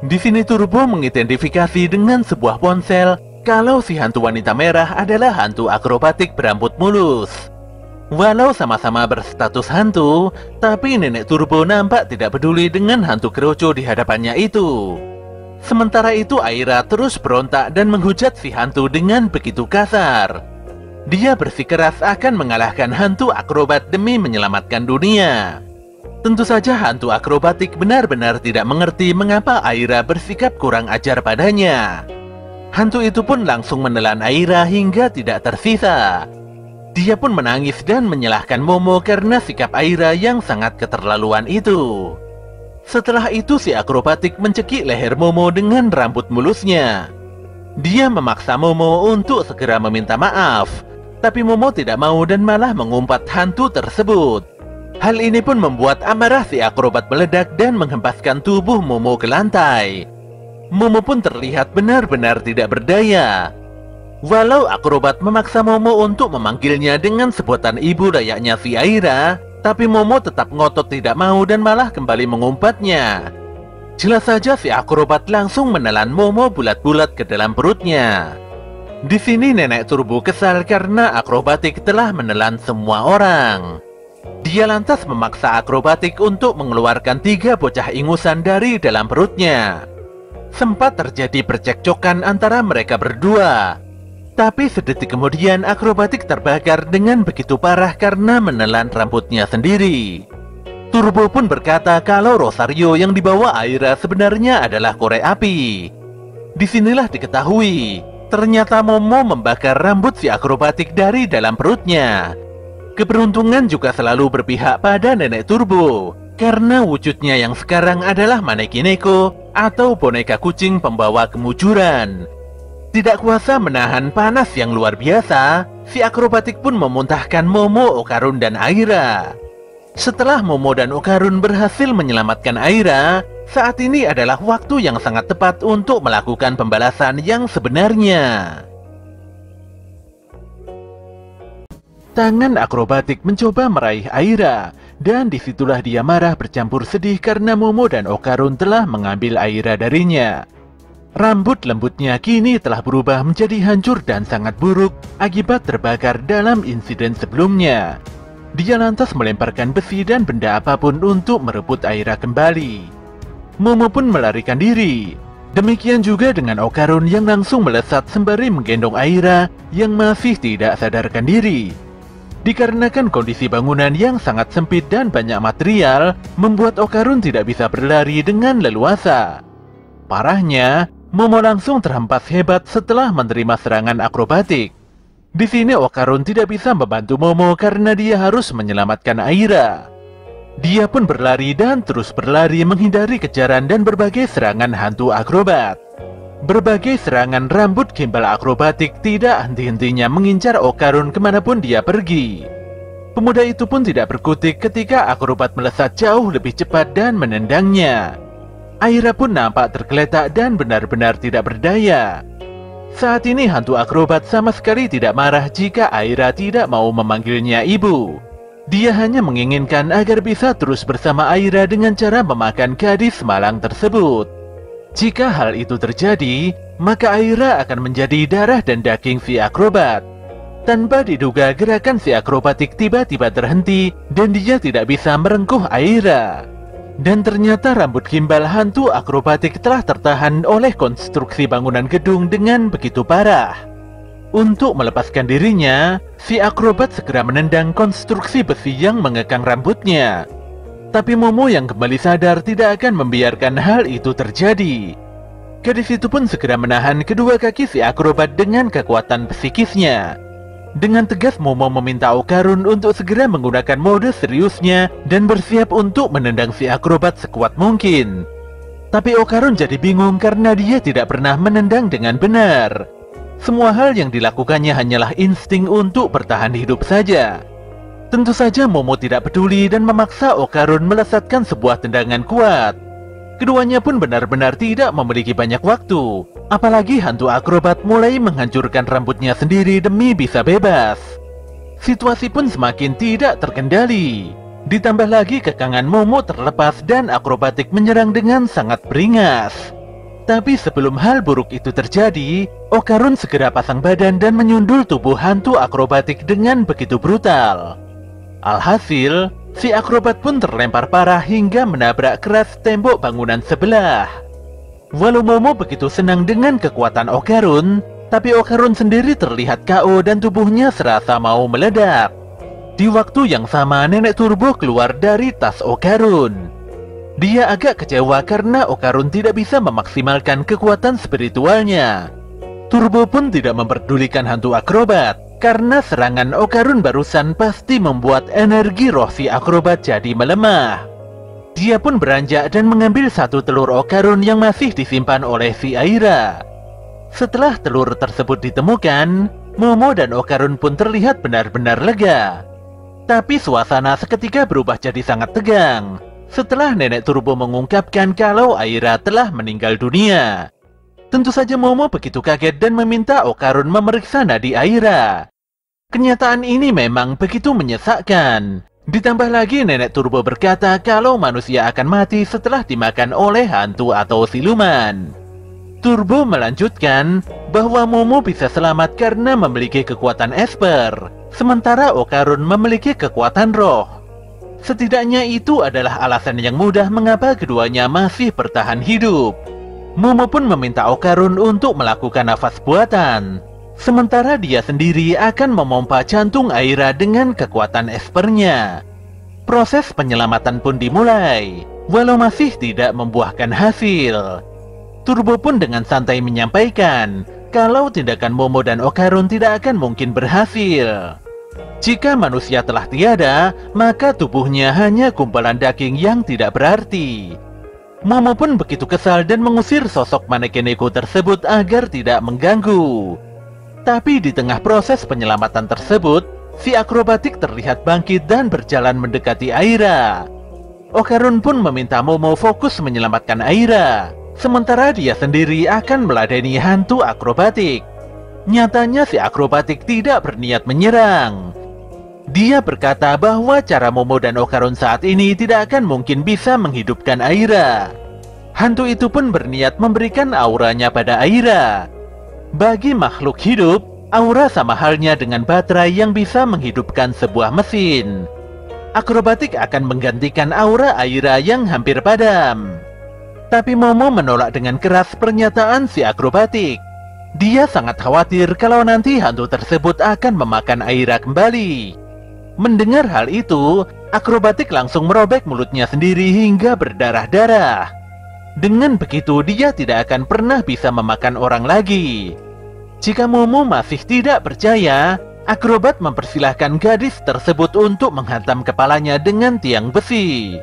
Di sini Turbo mengidentifikasi dengan sebuah ponsel kalau si hantu wanita merah adalah hantu akrobatik berambut mulus. Walau sama-sama berstatus hantu, tapi nenek Turbo nampak tidak peduli dengan hantu keroco di hadapannya itu. Sementara itu Aira terus berontak dan menghujat si hantu dengan begitu kasar. Dia bersikeras akan mengalahkan hantu akrobat demi menyelamatkan dunia. Tentu saja hantu akrobatik benar-benar tidak mengerti mengapa Aira bersikap kurang ajar padanya. Hantu itu pun langsung menelan Aira hingga tidak tersisa. Dia pun menangis dan menyalahkan Momo karena sikap Aira yang sangat keterlaluan itu. Setelah itu si akrobatik mencekik leher Momo dengan rambut mulusnya. Dia memaksa Momo untuk segera meminta maaf, tapi Momo tidak mau dan malah mengumpat hantu tersebut. Hal ini pun membuat amarah si akrobat meledak dan menghempaskan tubuh Momo ke lantai. Momo pun terlihat benar-benar tidak berdaya. Walau akrobat memaksa Momo untuk memanggilnya dengan sebutan ibu layaknya si Aira, tapi Momo tetap ngotot tidak mau dan malah kembali mengumpatnya. Jelas saja si akrobat langsung menelan Momo bulat-bulat ke dalam perutnya. Di sini nenek Turbo kesal karena akrobatik telah menelan semua orang. Dia lantas memaksa akrobatik untuk mengeluarkan 3 bocah ingusan dari dalam perutnya. Sempat terjadi percekcokan antara mereka berdua. Tapi sedetik kemudian akrobatik terbakar dengan begitu parah karena menelan rambutnya sendiri. Turbo pun berkata kalau Rosario yang dibawa Aira sebenarnya adalah korek api. Disinilah diketahui, ternyata Momo membakar rambut si akrobatik dari dalam perutnya. Keberuntungan juga selalu berpihak pada nenek Turbo, karena wujudnya yang sekarang adalah Manekineko atau boneka kucing pembawa kemujuran. Tidak kuasa menahan panas yang luar biasa, si akrobatik pun memuntahkan Momo, Okarun, dan Aira. Setelah Momo dan Okarun berhasil menyelamatkan Aira, saat ini adalah waktu yang sangat tepat untuk melakukan pembalasan yang sebenarnya. Tangan akrobatik mencoba meraih Aira, dan disitulah dia marah bercampur sedih karena Momo dan Okarun telah mengambil Aira darinya. Rambut lembutnya kini telah berubah menjadi hancur dan sangat buruk akibat terbakar dalam insiden sebelumnya. Dia lantas melemparkan besi dan benda apapun untuk merebut Aira kembali. Momo pun melarikan diri. Demikian juga dengan Okarun yang langsung melesat sembari menggendong Aira yang masih tidak sadarkan diri. Dikarenakan kondisi bangunan yang sangat sempit dan banyak material, membuat Okarun tidak bisa berlari dengan leluasa. Parahnya, Momo langsung terhempas hebat setelah menerima serangan akrobatik. Di sini Okarun tidak bisa membantu Momo karena dia harus menyelamatkan Aira. Dia pun berlari dan terus berlari menghindari kejaran dan berbagai serangan hantu akrobat. Berbagai serangan rambut gimbal akrobatik tidak henti-hentinya mengincar Okarun kemanapun dia pergi. Pemuda itu pun tidak berkutik ketika akrobat melesat jauh lebih cepat dan menendangnya. Aira pun nampak tergeletak dan benar-benar tidak berdaya. Saat ini hantu akrobat sama sekali tidak marah jika Aira tidak mau memanggilnya ibu. Dia hanya menginginkan agar bisa terus bersama Aira dengan cara memakan gadis malang tersebut. Jika hal itu terjadi, maka Aira akan menjadi darah dan daging si akrobat. Tanpa diduga gerakan si akrobatik tiba-tiba terhenti dan dia tidak bisa merengkuh Aira. Dan ternyata rambut gimbal hantu akrobatik telah tertahan oleh konstruksi bangunan gedung dengan begitu parah. Untuk melepaskan dirinya, si akrobat segera menendang konstruksi besi yang mengekang rambutnya. Tapi Momo yang kembali sadar tidak akan membiarkan hal itu terjadi. Gadis itu pun segera menahan kedua kaki si akrobat dengan kekuatan psikisnya. Dengan tegas Momo meminta Okarun untuk segera menggunakan mode seriusnya dan bersiap untuk menendang si akrobat sekuat mungkin. Tapi Okarun jadi bingung karena dia tidak pernah menendang dengan benar. Semua hal yang dilakukannya hanyalah insting untuk bertahan hidup saja. Tentu saja Momo tidak peduli dan memaksa Okarun melesatkan sebuah tendangan kuat. Keduanya pun benar-benar tidak memiliki banyak waktu, apalagi hantu akrobat mulai menghancurkan rambutnya sendiri demi bisa bebas. Situasi pun semakin tidak terkendali. Ditambah lagi kekangan Momo terlepas dan akrobatik menyerang dengan sangat beringas. Tapi sebelum hal buruk itu terjadi, Okarun segera pasang badan dan menyundul tubuh hantu akrobatik dengan begitu brutal. Alhasil, si akrobat pun terlempar parah hingga menabrak keras tembok bangunan sebelah. Walau Momo begitu senang dengan kekuatan Okarun, tapi Okarun sendiri terlihat KO dan tubuhnya serasa mau meledak. Di waktu yang sama, Nenek Turbo keluar dari tas Okarun. Dia agak kecewa karena Okarun tidak bisa memaksimalkan kekuatan spiritualnya. Turbo pun tidak memperdulikan hantu akrobat, karena serangan Okarun barusan pasti membuat energi roh si akrobat jadi melemah. Dia pun beranjak dan mengambil satu telur Okarun yang masih disimpan oleh si Aira. Setelah telur tersebut ditemukan, Momo dan Okarun pun terlihat benar-benar lega. Tapi suasana seketika berubah jadi sangat tegang setelah Nenek Turbo mengungkapkan kalau Aira telah meninggal dunia. Tentu saja Momo begitu kaget dan meminta Okarun memeriksa nadi Aira. Kenyataan ini memang begitu menyesakkan. Ditambah lagi Nenek Turbo berkata kalau manusia akan mati setelah dimakan oleh hantu atau siluman. Turbo melanjutkan bahwa Momo bisa selamat karena memiliki kekuatan Esper, sementara Okarun memiliki kekuatan roh. Setidaknya itu adalah alasan yang mudah mengapa keduanya masih bertahan hidup. Momo pun meminta Okarun untuk melakukan nafas buatan, sementara dia sendiri akan memompa jantung Aira dengan kekuatan Espernya. Proses penyelamatan pun dimulai, walau masih tidak membuahkan hasil. Turbo pun dengan santai menyampaikan kalau tindakan Momo dan Okarun tidak akan mungkin berhasil. Jika manusia telah tiada, maka tubuhnya hanya gumpalan daging yang tidak berarti. Momo pun begitu kesal dan mengusir sosok maneken Neko tersebut agar tidak mengganggu. Tapi di tengah proses penyelamatan tersebut, si akrobatik terlihat bangkit dan berjalan mendekati Aira. Okarun pun meminta Momo fokus menyelamatkan Aira, sementara dia sendiri akan meladeni hantu akrobatik. Nyatanya si akrobatik tidak berniat menyerang. Dia berkata bahwa cara Momo dan Okarun saat ini tidak akan mungkin bisa menghidupkan Aira. Hantu itu pun berniat memberikan auranya pada Aira. Bagi makhluk hidup, aura sama halnya dengan baterai yang bisa menghidupkan sebuah mesin. Akrobatik akan menggantikan aura Aira yang hampir padam. Tapi Momo menolak dengan keras pernyataan si akrobatik. Dia sangat khawatir kalau nanti hantu tersebut akan memakan Aira kembali. Mendengar hal itu, akrobatik langsung merobek mulutnya sendiri hingga berdarah-darah. Dengan begitu, dia tidak akan pernah bisa memakan orang lagi. Jika Momo masih tidak percaya, akrobat mempersilahkan gadis tersebut untuk menghantam kepalanya dengan tiang besi.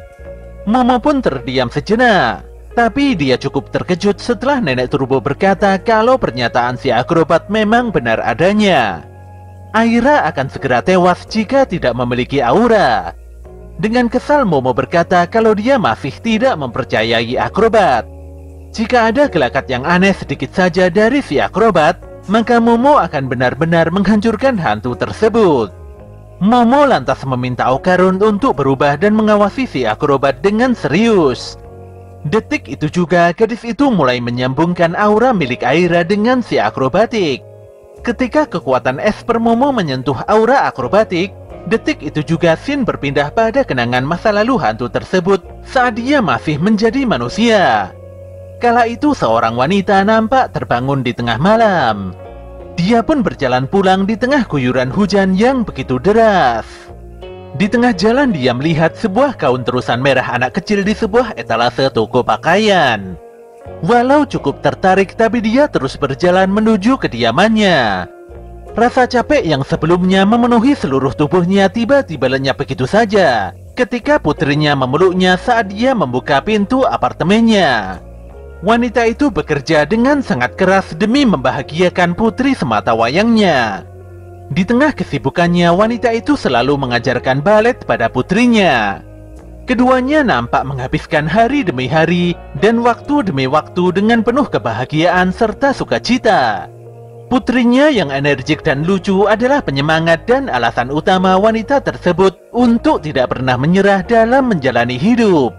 Momo pun terdiam sejenak, tapi dia cukup terkejut setelah Nenek Turbo berkata kalau pernyataan si akrobat memang benar adanya. Aira akan segera tewas jika tidak memiliki aura. Dengan kesal Momo berkata kalau dia masih tidak mempercayai akrobat. Jika ada gelagat yang aneh sedikit saja dari si akrobat, maka Momo akan benar-benar menghancurkan hantu tersebut. Momo lantas meminta Okarun untuk berubah dan mengawasi si akrobat dengan serius. Detik itu juga gadis itu mulai menyambungkan aura milik Aira dengan si akrobatik. Ketika kekuatan Esper Momo menyentuh aura akrobatik, detik itu juga Shin berpindah pada kenangan masa lalu hantu tersebut saat dia masih menjadi manusia. Kala itu seorang wanita nampak terbangun di tengah malam. Dia pun berjalan pulang di tengah guyuran hujan yang begitu deras. Di tengah jalan dia melihat sebuah gaun terusan merah anak kecil di sebuah etalase toko pakaian. Walau cukup tertarik, tapi dia terus berjalan menuju kediamannya. Rasa capek yang sebelumnya memenuhi seluruh tubuhnya tiba-tiba lenyap begitu saja ketika putrinya memeluknya saat dia membuka pintu apartemennya. Wanita itu bekerja dengan sangat keras demi membahagiakan putri semata wayangnya. Di tengah kesibukannya, wanita itu selalu mengajarkan balet pada putrinya. Keduanya nampak menghabiskan hari demi hari dan waktu demi waktu dengan penuh kebahagiaan serta sukacita. Putrinya yang energik dan lucu adalah penyemangat dan alasan utama wanita tersebut untuk tidak pernah menyerah dalam menjalani hidup.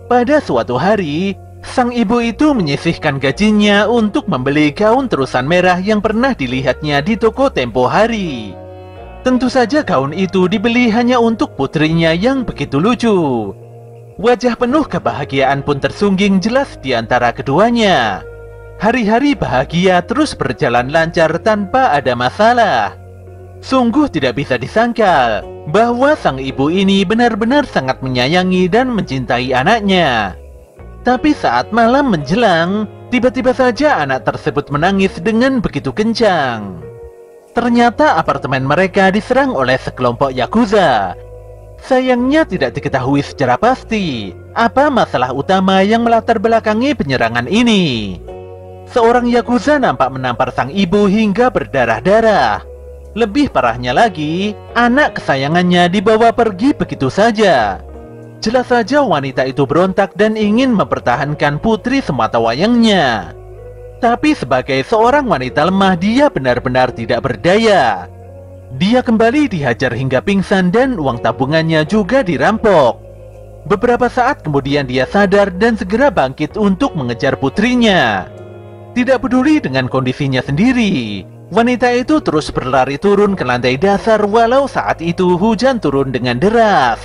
Pada suatu hari, sang ibu itu menyisihkan gajinya untuk membeli gaun terusan merah yang pernah dilihatnya di toko tempo hari. Tentu saja gaun itu dibeli hanya untuk putrinya yang begitu lucu. Wajah penuh kebahagiaan pun tersungging jelas di antara keduanya. Hari-hari bahagia terus berjalan lancar tanpa ada masalah. Sungguh tidak bisa disangkal bahwa sang ibu ini benar-benar sangat menyayangi dan mencintai anaknya. Tapi saat malam menjelang, tiba-tiba saja anak tersebut menangis dengan begitu kencang. Ternyata apartemen mereka diserang oleh sekelompok yakuza. Sayangnya tidak diketahui secara pasti apa masalah utama yang melatar belakangi penyerangan ini. Seorang yakuza nampak menampar sang ibu hingga berdarah-darah. Lebih parahnya lagi, anak kesayangannya dibawa pergi begitu saja. Jelas saja wanita itu berontak dan ingin mempertahankan putri sematawayangnya. Tapi sebagai seorang wanita lemah, dia benar-benar tidak berdaya. Dia kembali dihajar hingga pingsan dan uang tabungannya juga dirampok. Beberapa saat kemudian dia sadar dan segera bangkit untuk mengejar putrinya. Tidak peduli dengan kondisinya sendiri, wanita itu terus berlari turun ke lantai dasar walau saat itu hujan turun dengan deras.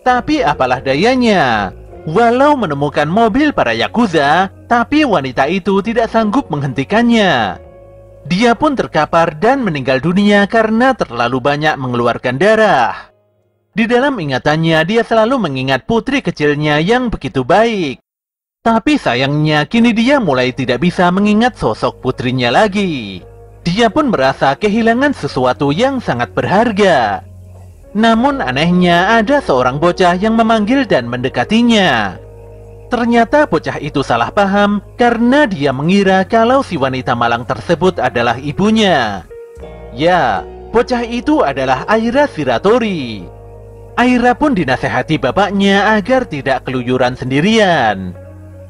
Tapi apalah dayanya, walau menemukan mobil para yakuza, tapi wanita itu tidak sanggup menghentikannya. Dia pun terkapar dan meninggal dunia karena terlalu banyak mengeluarkan darah. Di dalam ingatannya, dia selalu mengingat putri kecilnya yang begitu baik. Tapi sayangnya kini dia mulai tidak bisa mengingat sosok putrinya lagi. Dia pun merasa kehilangan sesuatu yang sangat berharga. Namun anehnya ada seorang bocah yang memanggil dan mendekatinya. Ternyata bocah itu salah paham karena dia mengira kalau si wanita malang tersebut adalah ibunya. Ya, bocah itu adalah Aira Shiratori. Aira pun dinasehati bapaknya agar tidak keluyuran sendirian.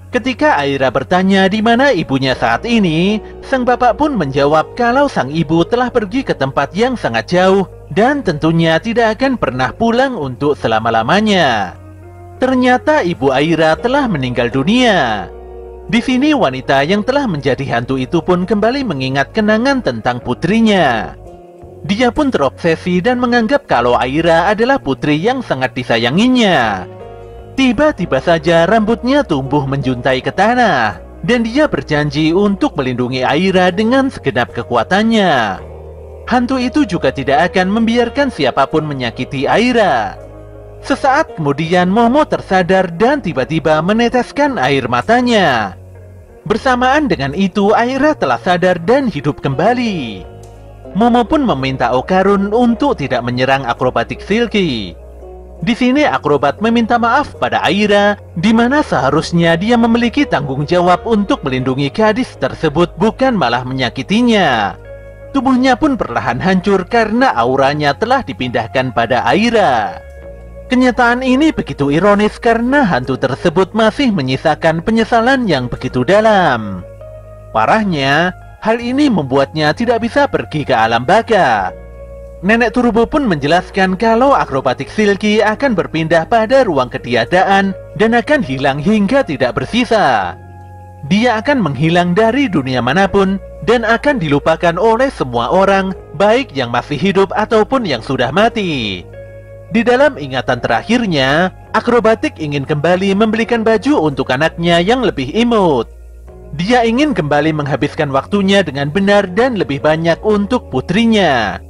Ketika Aira bertanya di mana ibunya saat ini, sang bapak pun menjawab kalau sang ibu telah pergi ke tempat yang sangat jauh dan tentunya tidak akan pernah pulang untuk selama-lamanya. Ternyata ibu Aira telah meninggal dunia. Di sini wanita yang telah menjadi hantu itu pun kembali mengingat kenangan tentang putrinya. Dia pun terobsesi dan menganggap kalau Aira adalah putri yang sangat disayanginya. Tiba-tiba saja rambutnya tumbuh menjuntai ke tanah, dan dia berjanji untuk melindungi Aira dengan segenap kekuatannya. Hantu itu juga tidak akan membiarkan siapapun menyakiti Aira. Sesaat kemudian Momo tersadar dan tiba-tiba meneteskan air matanya. Bersamaan dengan itu Aira telah sadar dan hidup kembali. Momo pun meminta Okarun untuk tidak menyerang akrobatik Silky. Di sini akrobat meminta maaf pada Aira, di mana seharusnya dia memiliki tanggung jawab untuk melindungi gadis tersebut bukan malah menyakitinya. Tubuhnya pun perlahan hancur karena auranya telah dipindahkan pada Aira. Kenyataan ini begitu ironis karena hantu tersebut masih menyisakan penyesalan yang begitu dalam. Parahnya, hal ini membuatnya tidak bisa pergi ke alam baka. Nenek Turbo pun menjelaskan kalau akrobatik Silky akan berpindah pada ruang ketiadaan dan akan hilang hingga tidak bersisa. Dia akan menghilang dari dunia manapun dan akan dilupakan oleh semua orang, baik yang masih hidup ataupun yang sudah mati. Di dalam ingatan terakhirnya, akrobatik ingin kembali membelikan baju untuk anaknya yang lebih imut. Dia ingin kembali menghabiskan waktunya dengan benar dan lebih banyak untuk putrinya.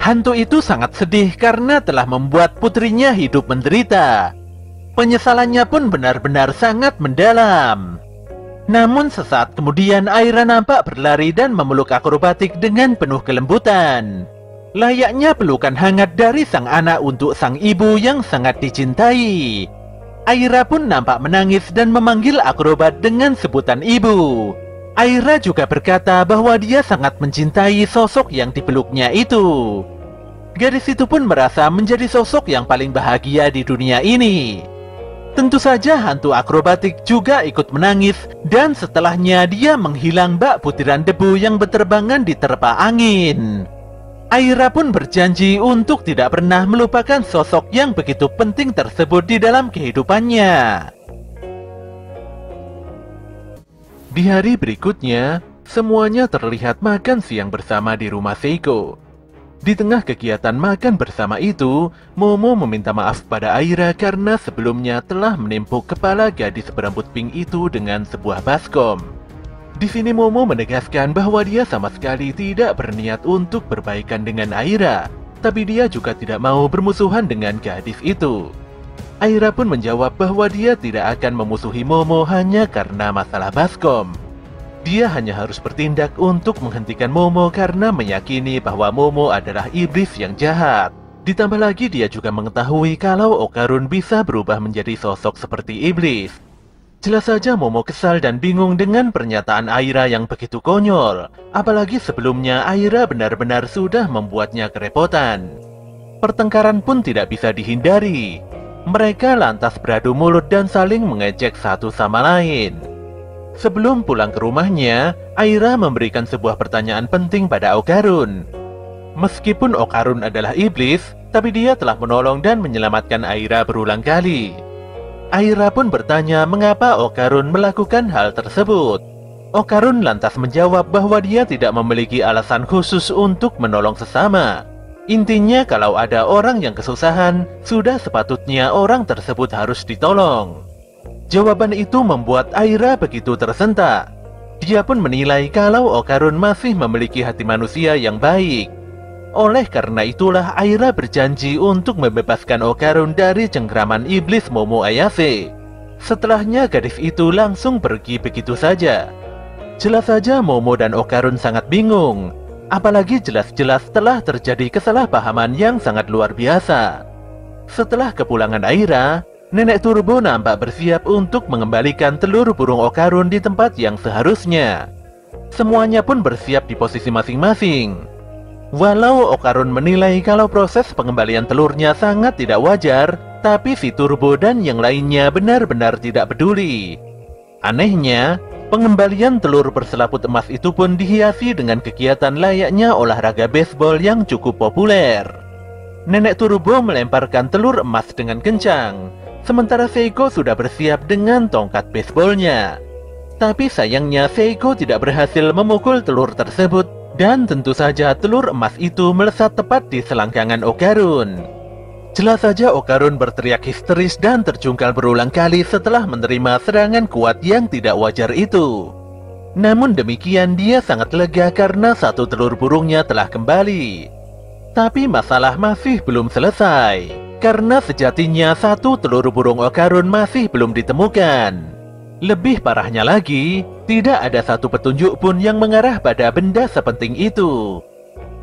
Hantu itu sangat sedih karena telah membuat putrinya hidup menderita. Penyesalannya pun benar-benar sangat mendalam. Namun sesaat kemudian Aira nampak berlari dan memeluk akrobatik dengan penuh kelembutan. Layaknya pelukan hangat dari sang anak untuk sang ibu yang sangat dicintai. Aira pun nampak menangis dan memanggil akrobat dengan sebutan ibu. Aira juga berkata bahwa dia sangat mencintai sosok yang dipeluknya itu. Gadis itu pun merasa menjadi sosok yang paling bahagia di dunia ini. Tentu saja hantu akrobatik juga ikut menangis, dan setelahnya dia menghilang bak butiran debu yang berterbangan di terpa angin. Aira pun berjanji untuk tidak pernah melupakan sosok yang begitu penting tersebut di dalam kehidupannya. Di hari berikutnya, semuanya terlihat makan siang bersama di rumah Seiko. Di tengah kegiatan makan bersama itu, Momo meminta maaf pada Aira karena sebelumnya telah menimpuk kepala gadis berambut pink itu dengan sebuah baskom. Di sini Momo menegaskan bahwa dia sama sekali tidak berniat untuk berbaikan dengan Aira, tapi dia juga tidak mau bermusuhan dengan gadis itu. Aira pun menjawab bahwa dia tidak akan memusuhi Momo hanya karena masalah baskom. Dia hanya harus bertindak untuk menghentikan Momo karena meyakini bahwa Momo adalah iblis yang jahat. Ditambah lagi dia juga mengetahui kalau Okarun bisa berubah menjadi sosok seperti iblis. Jelas saja Momo kesal dan bingung dengan pernyataan Aira yang begitu konyol. Apalagi sebelumnya Aira benar-benar sudah membuatnya kerepotan. Pertengkaran pun tidak bisa dihindari. Mereka lantas beradu mulut dan saling mengejek satu sama lain. Sebelum pulang ke rumahnya, Aira memberikan sebuah pertanyaan penting pada Okarun. Meskipun Okarun adalah iblis, tapi dia telah menolong dan menyelamatkan Aira berulang kali. Aira pun bertanya mengapa Okarun melakukan hal tersebut. Okarun lantas menjawab bahwa dia tidak memiliki alasan khusus untuk menolong sesama. Intinya kalau ada orang yang kesusahan, sudah sepatutnya orang tersebut harus ditolong. Jawaban itu membuat Aira begitu tersentak. Dia pun menilai kalau Okarun masih memiliki hati manusia yang baik. Oleh karena itulah Aira berjanji untuk membebaskan Okarun dari cengkraman iblis Momo Ayase. Setelahnya gadis itu langsung pergi begitu saja. Jelas saja Momo dan Okarun sangat bingung. Apalagi jelas-jelas telah terjadi kesalahpahaman yang sangat luar biasa. Setelah kepulangan Aira, Nenek Turbo nampak bersiap untuk mengembalikan telur burung Okarun di tempat yang seharusnya. Semuanya pun bersiap di posisi masing-masing. Walau Okarun menilai kalau proses pengembalian telurnya sangat tidak wajar, tapi si Turbo dan yang lainnya benar-benar tidak peduli. Anehnya, pengembalian telur berselaput emas itu pun dihiasi dengan kegiatan layaknya olahraga baseball yang cukup populer. Nenek Turbo melemparkan telur emas dengan kencang, sementara Seiko sudah bersiap dengan tongkat baseballnya. Tapi sayangnya Seiko tidak berhasil memukul telur tersebut, dan tentu saja telur emas itu melesat tepat di selangkangan Okarun. Jelas saja Okarun berteriak histeris dan terjungkal berulang kali setelah menerima serangan kuat yang tidak wajar itu. Namun demikian dia sangat lega karena satu telur burungnya telah kembali. Tapi masalah masih belum selesai. Karena sejatinya satu telur burung Okarun masih belum ditemukan. Lebih parahnya lagi, tidak ada satu petunjuk pun yang mengarah pada benda sepenting itu.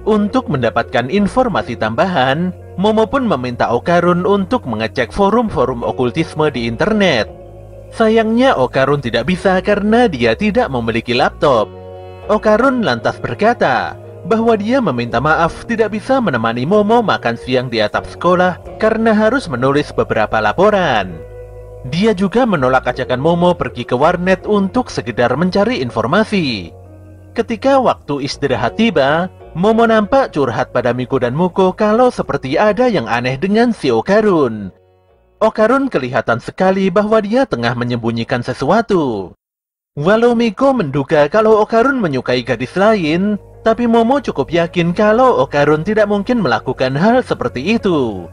Untuk mendapatkan informasi tambahan, Momo pun meminta Okarun untuk mengecek forum-forum okultisme di internet. Sayangnya Okarun tidak bisa karena dia tidak memiliki laptop. Okarun lantas berkata bahwa dia meminta maaf tidak bisa menemani Momo makan siang di atap sekolah karena harus menulis beberapa laporan. Dia juga menolak ajakan Momo pergi ke warnet untuk sekedar mencari informasi. Ketika waktu istirahat tiba, Momo nampak curhat pada Miko dan Muko kalau seperti ada yang aneh dengan si Okarun. Okarun kelihatan sekali bahwa dia tengah menyembunyikan sesuatu. Walau Miko menduga kalau Okarun menyukai gadis lain, tapi Momo cukup yakin kalau Okarun tidak mungkin melakukan hal seperti itu.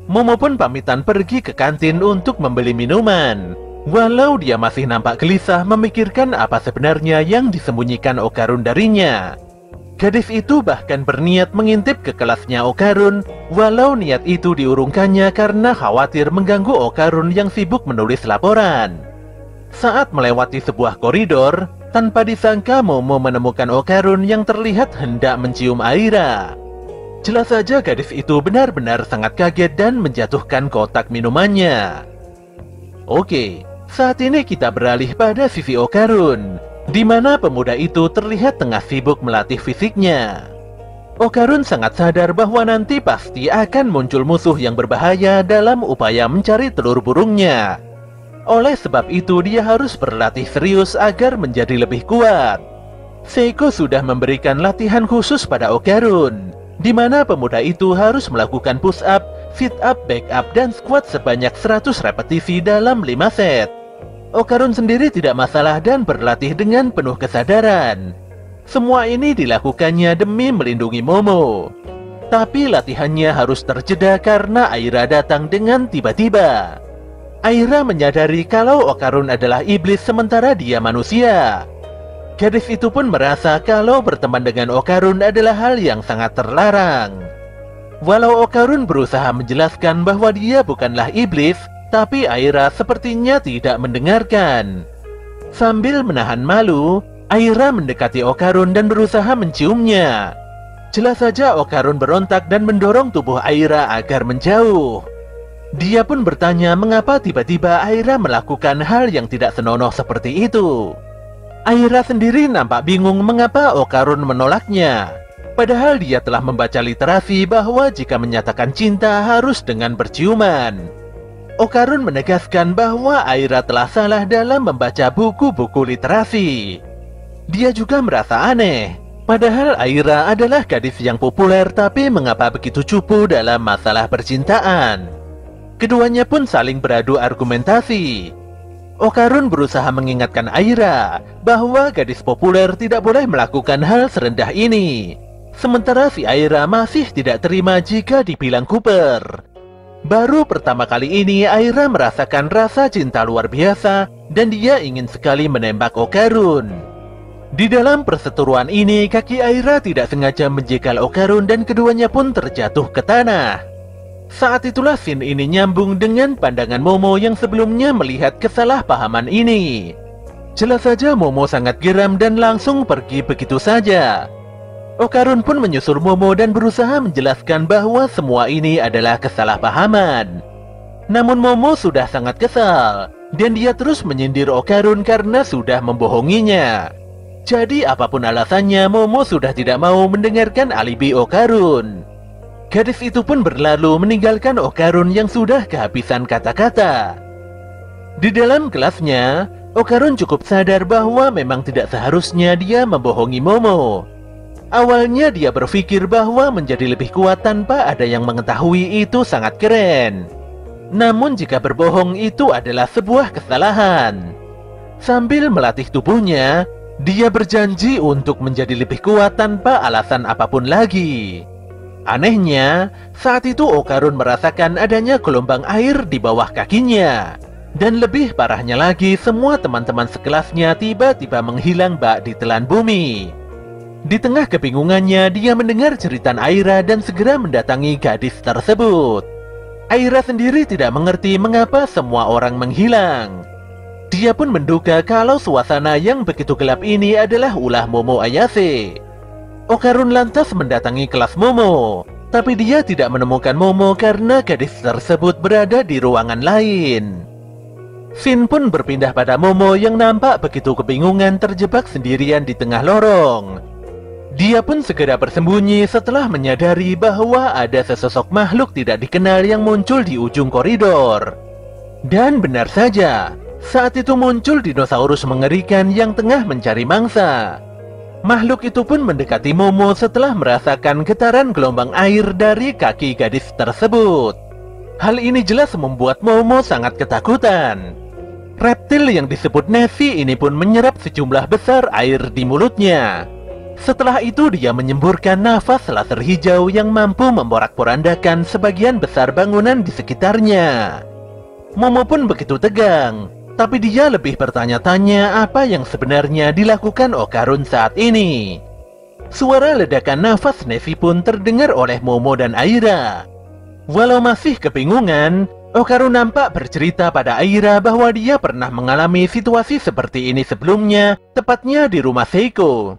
Momo pun pamitan pergi ke kantin untuk membeli minuman. Walau dia masih nampak gelisah memikirkan apa sebenarnya yang disembunyikan Okarun darinya. Gadis itu bahkan berniat mengintip ke kelasnya Okarun, walau niat itu diurungkannya karena khawatir mengganggu Okarun yang sibuk menulis laporan. Saat melewati sebuah koridor, tanpa disangka Momo menemukan Okarun yang terlihat hendak mencium Aira. Jelas saja gadis itu benar-benar sangat kaget dan menjatuhkan kotak minumannya. Oke, saat ini kita beralih pada sisi Okarun. di mana pemuda itu terlihat tengah sibuk melatih fisiknya. Okarun sangat sadar bahwa nanti pasti akan muncul musuh yang berbahaya dalam upaya mencari telur burungnya. Oleh sebab itu dia harus berlatih serius agar menjadi lebih kuat. Seiko sudah memberikan latihan khusus pada Okarun, di mana pemuda itu harus melakukan push up, sit up, back up, dan squat sebanyak 100 repetisi dalam 5 set. Okarun sendiri tidak masalah dan berlatih dengan penuh kesadaran. Semua ini dilakukannya demi melindungi Momo. Tapi latihannya harus terjeda karena Aira datang dengan tiba-tiba. Aira menyadari kalau Okarun adalah iblis sementara dia manusia. Gadis itu pun merasa kalau berteman dengan Okarun adalah hal yang sangat terlarang. Walau Okarun berusaha menjelaskan bahwa dia bukanlah iblis, tapi Aira sepertinya tidak mendengarkan. Sambil menahan malu, Aira mendekati Okarun dan berusaha menciumnya. Jelas saja Okarun berontak dan mendorong tubuh Aira agar menjauh. Dia pun bertanya mengapa tiba-tiba Aira melakukan hal yang tidak senonoh seperti itu. Aira sendiri nampak bingung mengapa Okarun menolaknya. Padahal dia telah membaca literasi bahwa jika menyatakan cinta harus dengan berciuman. Okarun menegaskan bahwa Aira telah salah dalam membaca buku-buku literasi. Dia juga merasa aneh. Padahal Aira adalah gadis yang populer, tapi mengapa begitu cupu dalam masalah percintaan? Keduanya pun saling beradu argumentasi. Okarun berusaha mengingatkan Aira bahwa gadis populer tidak boleh melakukan hal serendah ini. Sementara si Aira masih tidak terima jika dibilang Cooper. Baru pertama kali ini Aira merasakan rasa cinta luar biasa dan dia ingin sekali menembak Okarun. Di dalam perseteruan ini kaki Aira tidak sengaja menjegal Okarun dan keduanya pun terjatuh ke tanah. Saat itulah scene ini nyambung dengan pandangan Momo yang sebelumnya melihat kesalahpahaman ini. Jelas saja Momo sangat geram dan langsung pergi begitu saja. Okarun pun menyusul Momo dan berusaha menjelaskan bahwa semua ini adalah kesalahpahaman. Namun Momo sudah sangat kesal, dan dia terus menyindir Okarun karena sudah membohonginya. Jadi apapun alasannya, Momo sudah tidak mau mendengarkan alibi Okarun. Gadis itu pun berlalu meninggalkan Okarun yang sudah kehabisan kata-kata. Di dalam kelasnya, Okarun cukup sadar bahwa memang tidak seharusnya dia membohongi Momo. Awalnya dia berpikir bahwa menjadi lebih kuat tanpa ada yang mengetahui itu sangat keren. Namun jika berbohong itu adalah sebuah kesalahan. Sambil melatih tubuhnya, dia berjanji untuk menjadi lebih kuat tanpa alasan apapun lagi. Anehnya, saat itu Okarun merasakan adanya gelombang air di bawah kakinya. Dan lebih parahnya lagi, semua teman-teman sekelasnya tiba-tiba menghilang bak di telan bumi. Di tengah kebingungannya, dia mendengar cerita Aira dan segera mendatangi gadis tersebut. Aira sendiri tidak mengerti mengapa semua orang menghilang. Dia pun menduga kalau suasana yang begitu gelap ini adalah ulah Momo Ayase. Okarun lantas mendatangi kelas Momo, tapi dia tidak menemukan Momo karena gadis tersebut berada di ruangan lain. Shin pun berpindah pada Momo yang nampak begitu kebingungan terjebak sendirian di tengah lorong. Dia pun segera bersembunyi setelah menyadari bahwa ada sesosok makhluk tidak dikenal yang muncul di ujung koridor. Dan benar saja, saat itu muncul dinosaurus mengerikan yang tengah mencari mangsa. Makhluk itu pun mendekati Momo setelah merasakan getaran gelombang air dari kaki gadis tersebut. Hal ini jelas membuat Momo sangat ketakutan. Reptil yang disebut Nessie ini pun menyerap sejumlah besar air di mulutnya. Setelah itu dia menyemburkan nafas laser hijau yang mampu memporak-porandakan sebagian besar bangunan di sekitarnya. Momo pun begitu tegang. Tapi dia lebih bertanya-tanya apa yang sebenarnya dilakukan Okarun saat ini. Suara ledakan nafas Nessie pun terdengar oleh Momo dan Aira. Walau masih kebingungan, Okarun nampak bercerita pada Aira bahwa dia pernah mengalami situasi seperti ini sebelumnya, tepatnya di rumah Seiko.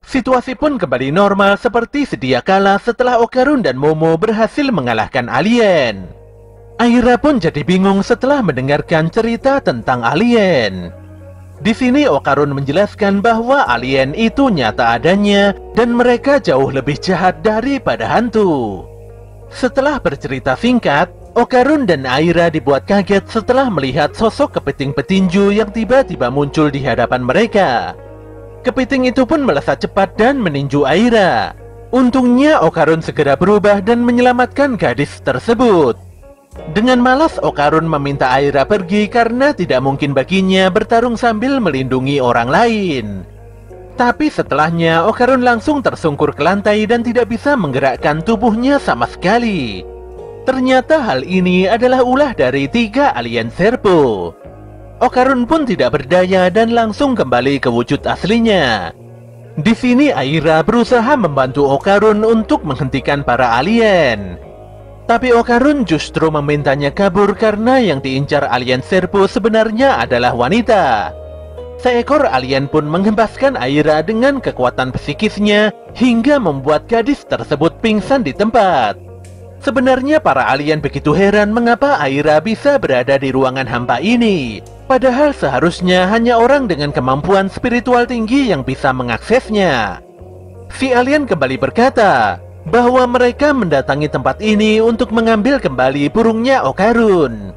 Situasi pun kembali normal seperti sedia kala setelah Okarun dan Momo berhasil mengalahkan alien. Aira pun jadi bingung setelah mendengarkan cerita tentang alien. Di sini Okarun menjelaskan bahwa alien itu nyata adanya dan mereka jauh lebih jahat daripada hantu. Setelah bercerita singkat, Okarun dan Aira dibuat kaget setelah melihat sosok kepiting petinju yang tiba-tiba muncul di hadapan mereka. Kepiting itu pun melesat cepat dan meninju Aira. Untungnya Okarun segera berubah dan menyelamatkan gadis tersebut. Dengan malas Okarun meminta Aira pergi karena tidak mungkin baginya bertarung sambil melindungi orang lain. Tapi setelahnya Okarun langsung tersungkur ke lantai dan tidak bisa menggerakkan tubuhnya sama sekali. Ternyata hal ini adalah ulah dari 3 alien serpo. Okarun pun tidak berdaya dan langsung kembali ke wujud aslinya. Di sini Aira berusaha membantu Okarun untuk menghentikan para alien. Tapi Okarun justru memintanya kabur karena yang diincar alien serpo sebenarnya adalah wanita. Seekor alien pun menghempaskan Aira dengan kekuatan psikisnya hingga membuat gadis tersebut pingsan di tempat. Sebenarnya para alien begitu heran mengapa Aira bisa berada di ruangan hampa ini. Padahal seharusnya hanya orang dengan kemampuan spiritual tinggi yang bisa mengaksesnya. Si alien kembali berkata bahwa mereka mendatangi tempat ini untuk mengambil kembali burungnya Okarun.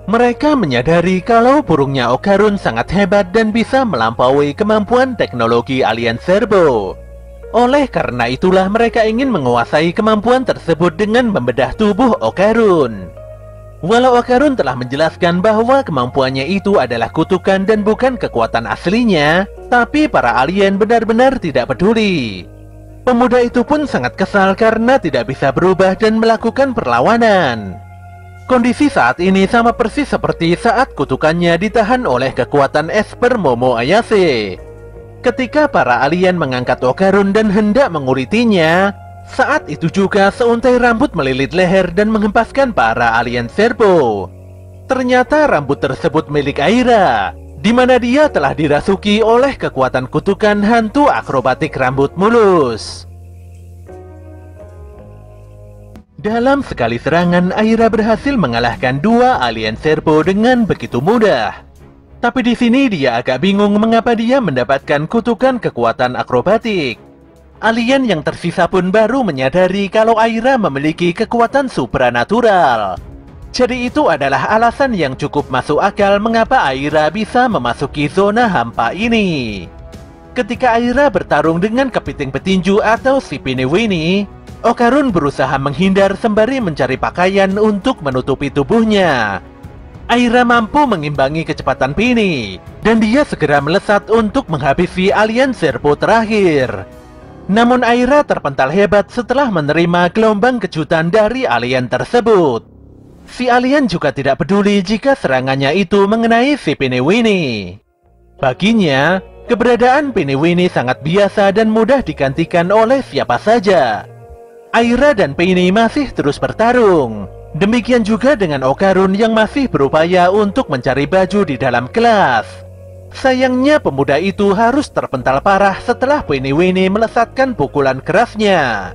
Mereka menyadari kalau burungnya Okarun sangat hebat dan bisa melampaui kemampuan teknologi alien serpo. Oleh karena itulah mereka ingin menguasai kemampuan tersebut dengan membedah tubuh Okarun. Walau Okarun telah menjelaskan bahwa kemampuannya itu adalah kutukan dan bukan kekuatan aslinya, tapi para alien benar-benar tidak peduli. Pemuda itu pun sangat kesal karena tidak bisa berubah dan melakukan perlawanan. Kondisi saat ini sama persis seperti saat kutukannya ditahan oleh kekuatan Esper Momo Ayase. Ketika para alien mengangkat Okarun dan hendak mengulitinya, saat itu juga seuntai rambut melilit leher dan menghempaskan para alien serpo. Ternyata rambut tersebut milik Aira, di mana dia telah dirasuki oleh kekuatan kutukan hantu akrobatik rambut mulus. Dalam sekali serangan, Aira berhasil mengalahkan 2 alien serpo dengan begitu mudah. Tapi di sini dia agak bingung mengapa dia mendapatkan kutukan kekuatan akrobatik. Alien yang tersisa pun baru menyadari kalau Aira memiliki kekuatan supranatural. Jadi itu adalah alasan yang cukup masuk akal mengapa Aira bisa memasuki zona hampa ini. Ketika Aira bertarung dengan kepiting petinju atau si Pinewini, Okarun berusaha menghindar sembari mencari pakaian untuk menutupi tubuhnya. Aira mampu mengimbangi kecepatan Pini, dan dia segera melesat untuk menghabisi alien serpo terakhir. Namun Aira terpental hebat setelah menerima gelombang kejutan dari alien tersebut. Si alien juga tidak peduli jika serangannya itu mengenai si Pinewini. Baginya, keberadaan Pinewini sangat biasa dan mudah digantikan oleh siapa saja. Aira dan Pini masih terus bertarung. Demikian juga dengan Okarun yang masih berupaya untuk mencari baju di dalam kelas. Sayangnya pemuda itu harus terpental parah setelah Pinewini melesatkan pukulan kerasnya.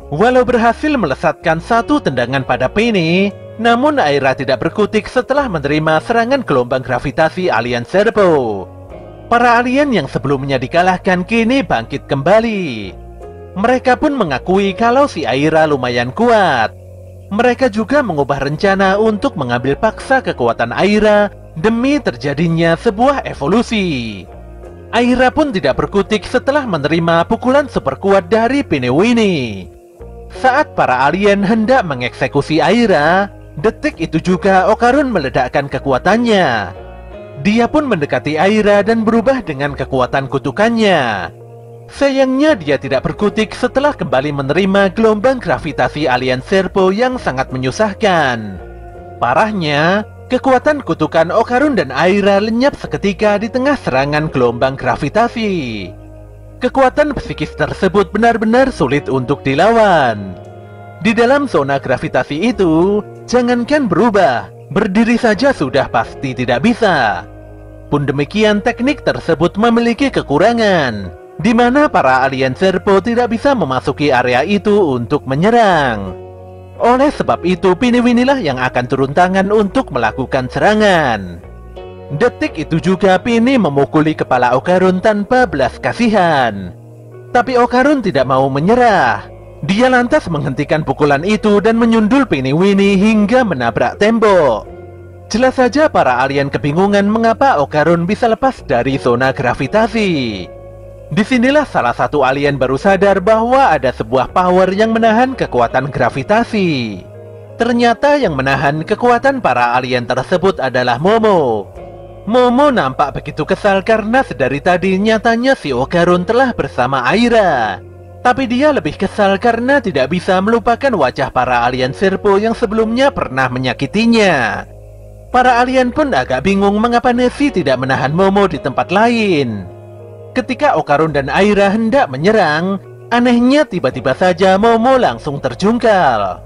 Walau berhasil melesatkan 1 tendangan pada Pini, namun Aira tidak berkutik setelah menerima serangan gelombang gravitasi alien serpo. Para alien yang sebelumnya dikalahkan kini bangkit kembali. Mereka pun mengakui kalau si Aira lumayan kuat. Mereka juga mengubah rencana untuk mengambil paksa kekuatan Aira demi terjadinya sebuah evolusi. Aira pun tidak berkutik setelah menerima pukulan super kuat dari Pinewini. Saat para alien hendak mengeksekusi Aira, detik itu juga Okarun meledakkan kekuatannya. Dia pun mendekati Aira dan berubah dengan kekuatan kutukannya. Sayangnya dia tidak berkutik setelah kembali menerima gelombang gravitasi alien serpo yang sangat menyusahkan. Parahnya, kekuatan kutukan Okarun dan Aira lenyap seketika di tengah serangan gelombang gravitasi. Kekuatan psikis tersebut benar-benar sulit untuk dilawan. Di dalam zona gravitasi itu, jangankan berubah, berdiri saja sudah pasti tidak bisa. Pun demikian, teknik tersebut memiliki kekurangan, di mana para alien serpo tidak bisa memasuki area itu untuk menyerang. Oleh sebab itu, Pinewinilah yang akan turun tangan untuk melakukan serangan. Detik itu juga Pini memukuli kepala Okarun tanpa belas kasihan. Tapi Okarun tidak mau menyerah. Dia lantas menghentikan pukulan itu dan menyundul Piniwini hingga menabrak tembok. Jelas saja para alien kebingungan mengapa Okarun bisa lepas dari zona gravitasi. Disinilah salah satu alien baru sadar bahwa ada sebuah power yang menahan kekuatan gravitasi. Ternyata yang menahan kekuatan para alien tersebut adalah Momo. Momo nampak begitu kesal karena sedari tadi nyatanya si Okarun telah bersama Aira. Tapi dia lebih kesal karena tidak bisa melupakan wajah para alien Serpo yang sebelumnya pernah menyakitinya. Para alien pun agak bingung mengapa Nefi tidak menahan Momo di tempat lain. Ketika Okarun dan Aira hendak menyerang, anehnya tiba-tiba saja Momo langsung terjungkal.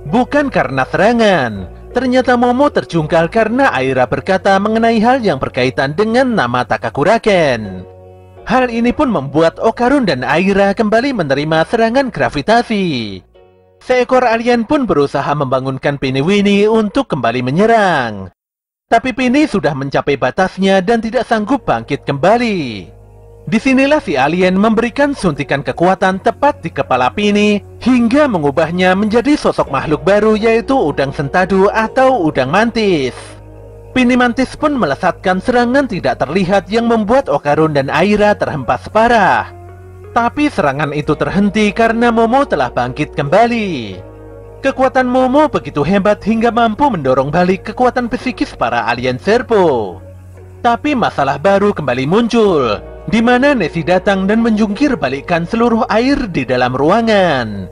Bukan karena serangan, ternyata Momo terjungkal karena Aira berkata mengenai hal yang berkaitan dengan nama Takakuraken. Hal ini pun membuat Okarun dan Aira kembali menerima serangan gravitasi. Seekor alien pun berusaha membangunkan Piniwini untuk kembali menyerang. Tapi Pini sudah mencapai batasnya dan tidak sanggup bangkit kembali. Disinilah si alien memberikan suntikan kekuatan tepat di kepala Pini hingga mengubahnya menjadi sosok makhluk baru yaitu udang sentadu atau udang mantis. Pini mantis pun melesatkan serangan tidak terlihat yang membuat Okarun dan Aira terhempas parah. Tapi serangan itu terhenti karena Momo telah bangkit kembali. Kekuatan Momo begitu hebat hingga mampu mendorong balik kekuatan psikis para alien Serpo. Tapi masalah baru kembali muncul, di mana Nefi datang dan menjungkir balikkan seluruh air di dalam ruangan.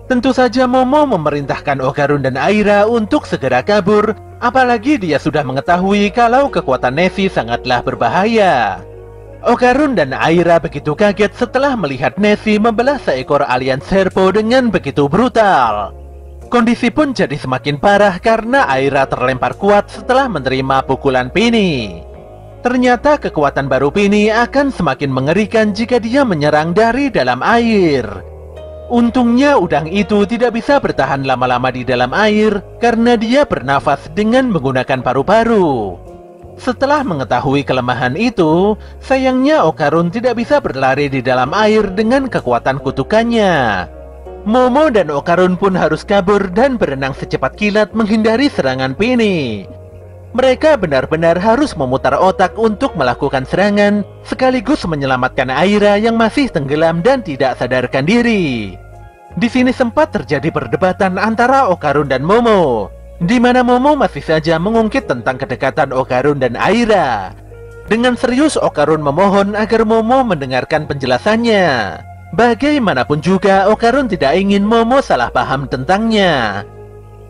Tentu saja Momo memerintahkan Okarun dan Aira untuk segera kabur, apalagi dia sudah mengetahui kalau kekuatan Nefi sangatlah berbahaya. Okarun dan Aira begitu kaget setelah melihat Nefi membelah seekor alien Serpo dengan begitu brutal. Kondisi pun jadi semakin parah karena Aira terlempar kuat setelah menerima pukulan Pini. Ternyata kekuatan baru Pini akan semakin mengerikan jika dia menyerang dari dalam air. Untungnya udang itu tidak bisa bertahan lama-lama di dalam air karena dia bernafas dengan menggunakan paru-paru. Setelah mengetahui kelemahan itu, sayangnya Okarun tidak bisa berlari di dalam air dengan kekuatan kutukannya. Momo dan Okarun pun harus kabur dan berenang secepat kilat menghindari serangan Pini. Mereka benar-benar harus memutar otak untuk melakukan serangan, sekaligus menyelamatkan Aira yang masih tenggelam dan tidak sadarkan diri. Di sini sempat terjadi perdebatan antara Okarun dan Momo, di mana Momo masih saja mengungkit tentang kedekatan Okarun dan Aira. Dengan serius Okarun memohon agar Momo mendengarkan penjelasannya. Bagaimanapun juga Okarun tidak ingin Momo salah paham tentangnya.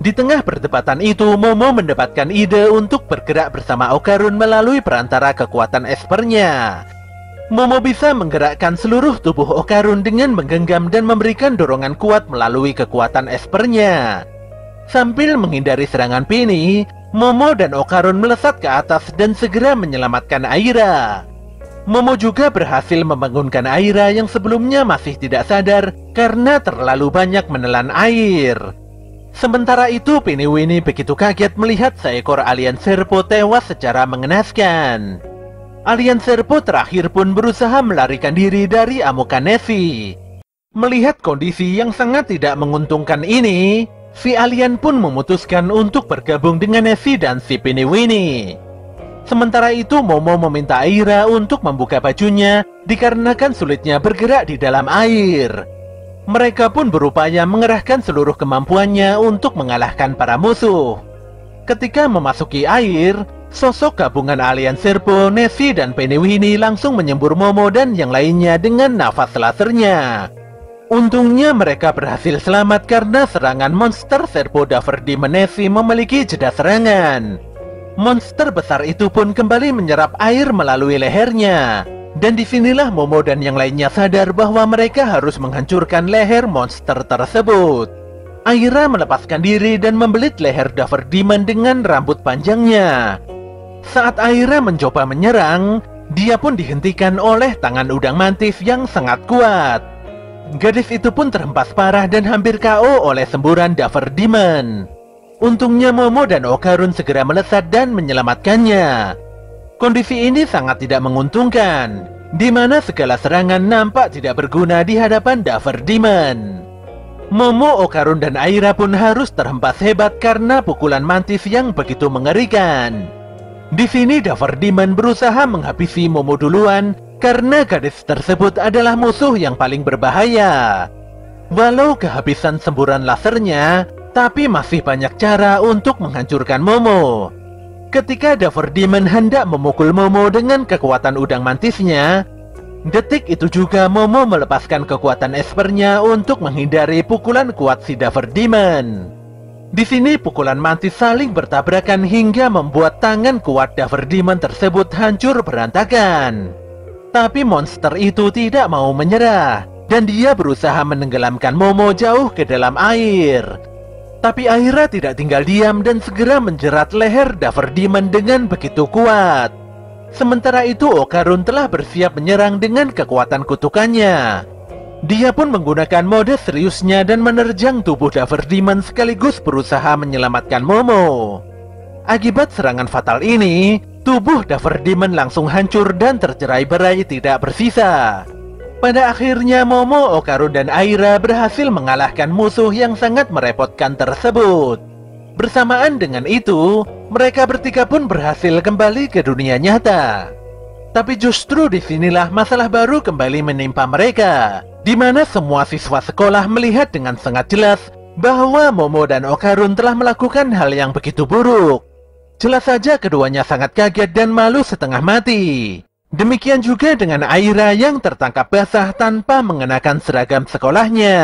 Di tengah perdebatan itu, Momo mendapatkan ide untuk bergerak bersama Okarun melalui perantara kekuatan espernya. Momo bisa menggerakkan seluruh tubuh Okarun dengan menggenggam dan memberikan dorongan kuat melalui kekuatan espernya. Sambil menghindari serangan Pini, Momo dan Okarun melesat ke atas dan segera menyelamatkan Aira. Momo juga berhasil membangunkan Aira yang sebelumnya masih tidak sadar karena terlalu banyak menelan air. Sementara itu, Piniwini begitu kaget melihat seekor alien Serpo tewas secara mengenaskan. Alien Serpo terakhir pun berusaha melarikan diri dari amukan Nefi. Melihat kondisi yang sangat tidak menguntungkan ini, si alien pun memutuskan untuk bergabung dengan Nefi dan si Piniwini. Sementara itu, Momo meminta Aira untuk membuka bajunya dikarenakan sulitnya bergerak di dalam air. Mereka pun berupaya mengerahkan seluruh kemampuannya untuk mengalahkan para musuh. Ketika memasuki air, sosok gabungan alien Serpo, Nefi, dan Piniwini langsung menyembur Momo dan yang lainnya dengan nafas lasernya. Untungnya mereka berhasil selamat karena serangan monster Serpo Daverdemon Nefi memiliki jeda serangan. Monster besar itu pun kembali menyerap air melalui lehernya. Dan disinilah Momo dan yang lainnya sadar bahwa mereka harus menghancurkan leher monster tersebut. Aira melepaskan diri dan membelit leher Daverdemon dengan rambut panjangnya. Saat Aira mencoba menyerang, dia pun dihentikan oleh tangan udang mantis yang sangat kuat. Gadis itu pun terhempas parah dan hampir KO oleh semburan Daverdemon. Untungnya Momo dan Okarun segera melesat dan menyelamatkannya. Kondisi ini sangat tidak menguntungkan, di mana segala serangan nampak tidak berguna di hadapan Dapher Demon. Momo, Okarun, dan Aira pun harus terhempas hebat karena pukulan mantis yang begitu mengerikan. Di sini Dapher Demon berusaha menghabisi Momo duluan karena gadis tersebut adalah musuh yang paling berbahaya. Walau kehabisan semburan lasernya, tapi masih banyak cara untuk menghancurkan Momo. Ketika Dapher Demon hendak memukul Momo dengan kekuatan udang mantisnya, detik itu juga Momo melepaskan kekuatan espernya untuk menghindari pukulan kuat si Dapher Demon. Di sini pukulan mantis saling bertabrakan hingga membuat tangan kuat Dapher Demon tersebut hancur berantakan. Tapi monster itu tidak mau menyerah, dan dia berusaha menenggelamkan Momo jauh ke dalam air. Tapi Aira tidak tinggal diam dan segera menjerat leher Dapher Demon dengan begitu kuat. Sementara itu Okarun telah bersiap menyerang dengan kekuatan kutukannya. Dia pun menggunakan mode seriusnya dan menerjang tubuh Dapher Demon sekaligus berusaha menyelamatkan Momo. Akibat serangan fatal ini, tubuh Dapher Demon langsung hancur dan tercerai-berai tidak bersisa. Pada akhirnya Momo, Okarun, dan Aira berhasil mengalahkan musuh yang sangat merepotkan tersebut. Bersamaan dengan itu, mereka bertiga pun berhasil kembali ke dunia nyata. Tapi justru disinilah masalah baru kembali menimpa mereka, di mana semua siswa sekolah melihat dengan sangat jelas bahwa Momo dan Okarun telah melakukan hal yang begitu buruk. Jelas saja keduanya sangat kaget dan malu setengah mati. Demikian juga dengan Aira yang tertangkap basah tanpa mengenakan seragam sekolahnya.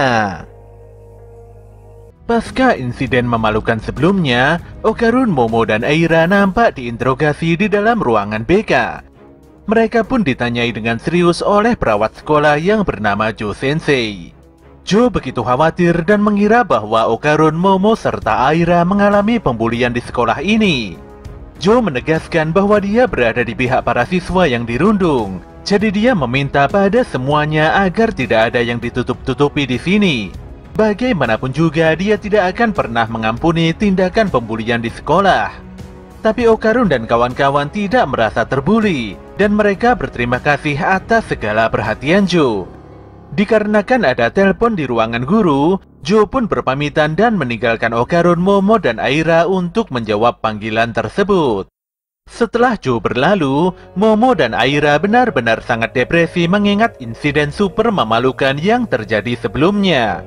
Pasca insiden memalukan sebelumnya, Okarun, Momo, dan Aira nampak diinterogasi di dalam ruangan BK. Mereka pun ditanyai dengan serius oleh perawat sekolah yang bernama Jo Sensei. Jo begitu khawatir dan mengira bahwa Okarun, Momo, serta Aira mengalami pembulian di sekolah ini. Jo menegaskan bahwa dia berada di pihak para siswa yang dirundung. Jadi dia meminta pada semuanya agar tidak ada yang ditutup-tutupi di sini. Bagaimanapun juga dia tidak akan pernah mengampuni tindakan pembulian di sekolah. Tapi Okarun dan kawan-kawan tidak merasa terbuli, dan mereka berterima kasih atas segala perhatian Jo. Dikarenakan ada telepon di ruangan guru, Jo pun berpamitan dan meninggalkan Okarun, Momo, dan Aira untuk menjawab panggilan tersebut. Setelah Jo berlalu, Momo dan Aira benar-benar sangat depresi mengingat insiden super memalukan yang terjadi sebelumnya.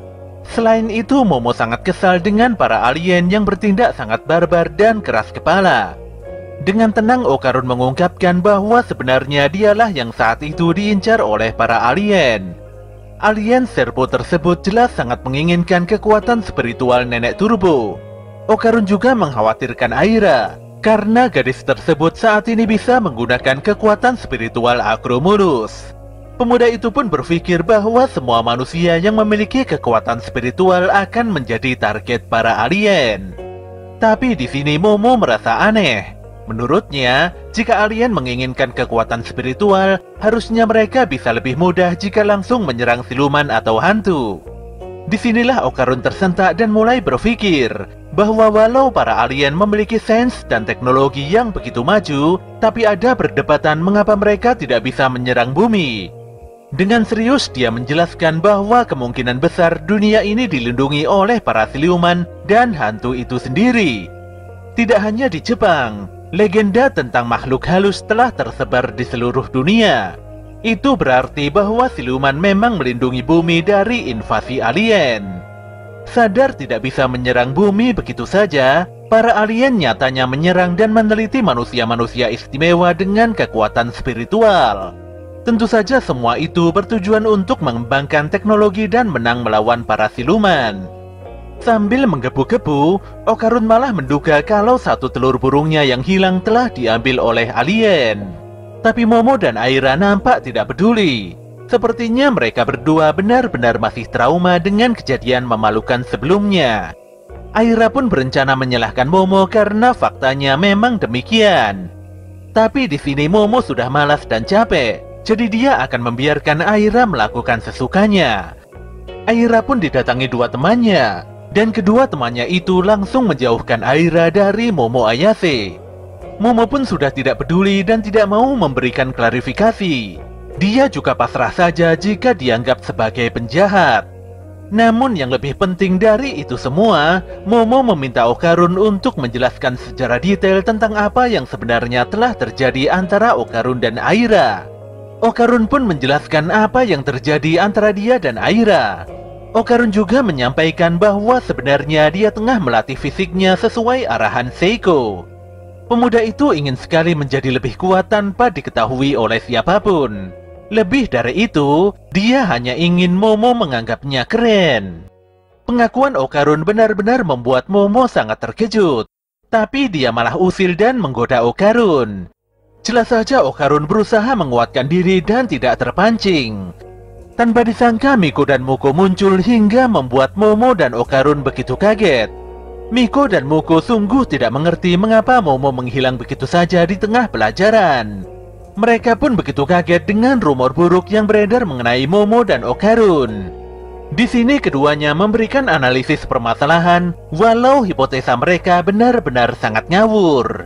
Selain itu, Momo sangat kesal dengan para alien yang bertindak sangat barbar dan keras kepala. Dengan tenang, Okarun mengungkapkan bahwa sebenarnya dialah yang saat itu diincar oleh para alien. Alien Serpo tersebut jelas sangat menginginkan kekuatan spiritual nenek turbo. Okarun juga mengkhawatirkan Aira, karena gadis tersebut saat ini bisa menggunakan kekuatan spiritual Acromulus. Pemuda itu pun berpikir bahwa semua manusia yang memiliki kekuatan spiritual akan menjadi target para alien. Tapi di sini Momo merasa aneh. Menurutnya, jika alien menginginkan kekuatan spiritual, harusnya mereka bisa lebih mudah jika langsung menyerang siluman atau hantu. Disinilah Okarun tersentak dan mulai berpikir bahwa walau para alien memiliki sains dan teknologi yang begitu maju, tapi ada perdebatan mengapa mereka tidak bisa menyerang bumi. Dengan serius dia menjelaskan bahwa kemungkinan besar dunia ini dilindungi oleh para siluman dan hantu itu sendiri. Tidak hanya di Jepang, legenda tentang makhluk halus telah tersebar di seluruh dunia. Itu berarti bahwa siluman memang melindungi bumi dari invasi alien. Sadar tidak bisa menyerang bumi begitu saja, para alien nyatanya menyerang dan meneliti manusia-manusia istimewa dengan kekuatan spiritual. Tentu saja semua itu bertujuan untuk mengembangkan teknologi dan menang melawan para siluman. Sambil menggebu-gebu, Okarun malah menduga kalau satu telur burungnya yang hilang telah diambil oleh alien. Tapi Momo dan Aira nampak tidak peduli. Sepertinya mereka berdua benar-benar masih trauma dengan kejadian memalukan sebelumnya. Aira pun berencana menyalahkan Momo karena faktanya memang demikian. Tapi di sini Momo sudah malas dan capek, jadi dia akan membiarkan Aira melakukan sesukanya. Aira pun didatangi dua temannya, dan kedua temannya itu langsung menjauhkan Aira dari Momo Ayase. Momo pun sudah tidak peduli dan tidak mau memberikan klarifikasi. Dia juga pasrah saja jika dianggap sebagai penjahat. Namun yang lebih penting dari itu semua, Momo meminta Okarun untuk menjelaskan secara detail tentang apa yang sebenarnya telah terjadi antara Okarun dan Aira. Okarun pun menjelaskan apa yang terjadi antara dia dan Aira. Okarun juga menyampaikan bahwa sebenarnya dia tengah melatih fisiknya sesuai arahan Seiko. Pemuda itu ingin sekali menjadi lebih kuat tanpa diketahui oleh siapapun. Lebih dari itu, dia hanya ingin Momo menganggapnya keren. Pengakuan Okarun benar-benar membuat Momo sangat terkejut. Tapi dia malah usil dan menggoda Okarun. Jelas saja Okarun berusaha menguatkan diri dan tidak terpancing. Tanpa disangka Miko dan Muko muncul hingga membuat Momo dan Okarun begitu kaget. Miko dan Muko sungguh tidak mengerti mengapa Momo menghilang begitu saja di tengah pelajaran. Mereka pun begitu kaget dengan rumor buruk yang beredar mengenai Momo dan Okarun. Di sini keduanya memberikan analisis permasalahan, walau hipotesa mereka benar-benar sangat ngawur.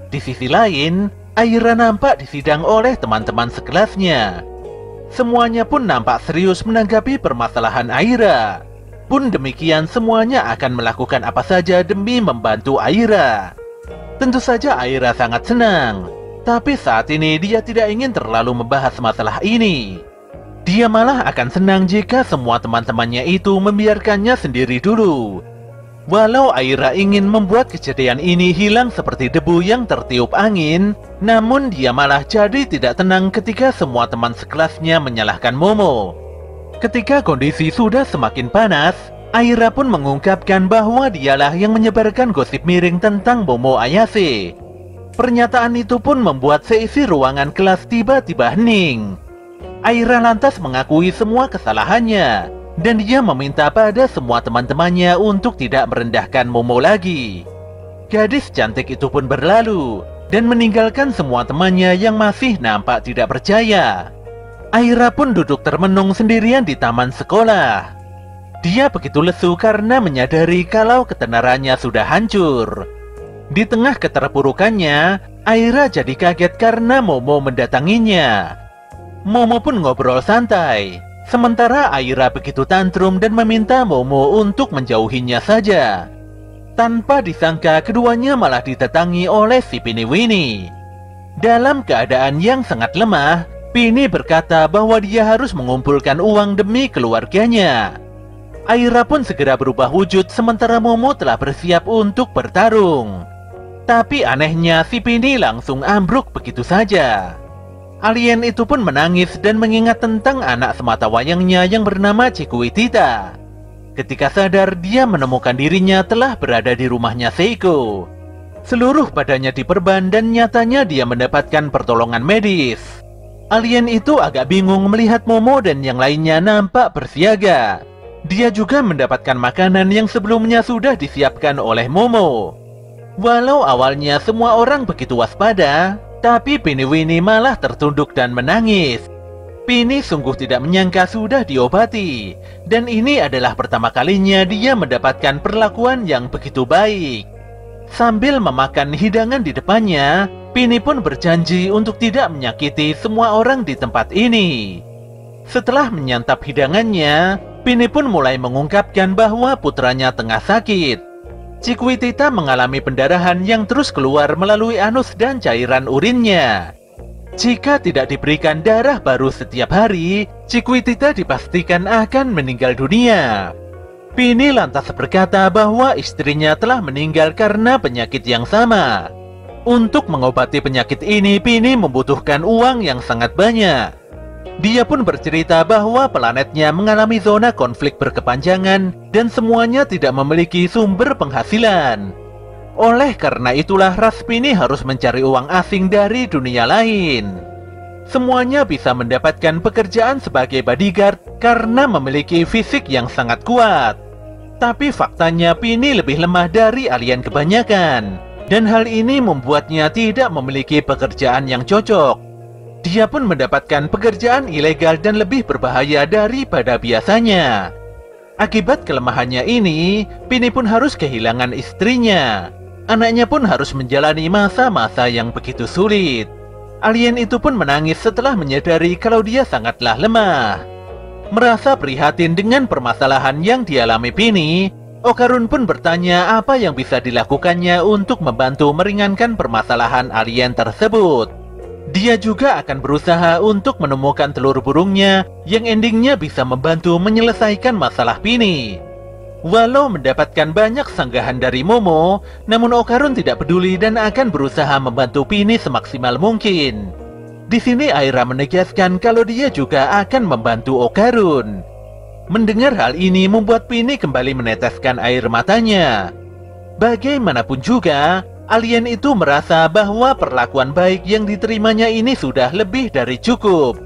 Di sisi lain, Aira nampak disidang oleh teman-teman sekelasnya. Semuanya pun nampak serius menanggapi permasalahan Aira. Pun demikian, semuanya akan melakukan apa saja demi membantu Aira. Tentu saja Aira sangat senang. Tapi saat ini dia tidak ingin terlalu membahas masalah ini. Dia malah akan senang jika semua teman-temannya itu membiarkannya sendiri dulu. Walau Aira ingin membuat kejadian ini hilang seperti debu yang tertiup angin, namun dia malah jadi tidak tenang ketika semua teman sekelasnya menyalahkan Momo. Ketika kondisi sudah semakin panas, Aira pun mengungkapkan bahwa dialah yang menyebarkan gosip miring tentang Momo Ayase. Pernyataan itu pun membuat seisi ruangan kelas tiba-tiba hening. Aira lantas mengakui semua kesalahannya, dan dia meminta pada semua teman-temannya untuk tidak merendahkan Momo lagi. Gadis cantik itu pun berlalu, dan meninggalkan semua temannya yang masih nampak tidak percaya. Aira pun duduk termenung sendirian di taman sekolah. Dia begitu lesu karena menyadari kalau ketenarannya sudah hancur. Di tengah keterpurukannya, Aira jadi kaget karena Momo mendatanginya. Momo pun ngobrol santai, sementara Aira begitu tantrum dan meminta Momo untuk menjauhinya saja. Tanpa disangka keduanya malah didatangi oleh si Piniwini. Dalam keadaan yang sangat lemah, Pini berkata bahwa dia harus mengumpulkan uang demi keluarganya. Aira pun segera berubah wujud sementara Momo telah bersiap untuk bertarung. Tapi anehnya si Pini langsung ambruk begitu saja. Alien itu pun menangis dan mengingat tentang anak sematawayangnya yang bernama Chikuitita. Ketika sadar, dia menemukan dirinya telah berada di rumahnya Seiko. Seluruh badannya diperban dan nyatanya dia mendapatkan pertolongan medis. Alien itu agak bingung melihat Momo dan yang lainnya nampak bersiaga. Dia juga mendapatkan makanan yang sebelumnya sudah disiapkan oleh Momo. Walau awalnya semua orang begitu waspada, tapi Piniwini malah tertunduk dan menangis. Pini sungguh tidak menyangka sudah diobati, dan ini adalah pertama kalinya dia mendapatkan perlakuan yang begitu baik. Sambil memakan hidangan di depannya, Pini pun berjanji untuk tidak menyakiti semua orang di tempat ini. Setelah menyantap hidangannya, Pini pun mulai mengungkapkan bahwa putranya tengah sakit. Chikuitita mengalami pendarahan yang terus keluar melalui anus dan cairan urinnya. Jika tidak diberikan darah baru setiap hari, Chikuitita dipastikan akan meninggal dunia. Pini lantas berkata bahwa istrinya telah meninggal karena penyakit yang sama. Untuk mengobati penyakit ini, Pini membutuhkan uang yang sangat banyak. Dia pun bercerita bahwa planetnya mengalami zona konflik berkepanjangan dan semuanya tidak memiliki sumber penghasilan. Oleh karena itulah ras Pini harus mencari uang asing dari dunia lain. Semuanya bisa mendapatkan pekerjaan sebagai bodyguard karena memiliki fisik yang sangat kuat. Tapi faktanya Pini lebih lemah dari alien kebanyakan, dan hal ini membuatnya tidak memiliki pekerjaan yang cocok. Dia pun mendapatkan pekerjaan ilegal dan lebih berbahaya daripada biasanya. Akibat kelemahannya ini, Pini pun harus kehilangan istrinya. Anaknya pun harus menjalani masa-masa yang begitu sulit. Alien itu pun menangis setelah menyadari kalau dia sangatlah lemah. Merasa prihatin dengan permasalahan yang dialami Pini, Okarun pun bertanya apa yang bisa dilakukannya untuk membantu meringankan permasalahan alien tersebut. Dia juga akan berusaha untuk menemukan telur burungnya yang endingnya bisa membantu menyelesaikan masalah Pini. Walau mendapatkan banyak sanggahan dari Momo, namun Okarun tidak peduli dan akan berusaha membantu Pini semaksimal mungkin. Di sini Aira menegaskan kalau dia juga akan membantu Okarun. Mendengar hal ini membuat Pini kembali meneteskan air matanya. Bagaimanapun juga, alien itu merasa bahwa perlakuan baik yang diterimanya ini sudah lebih dari cukup.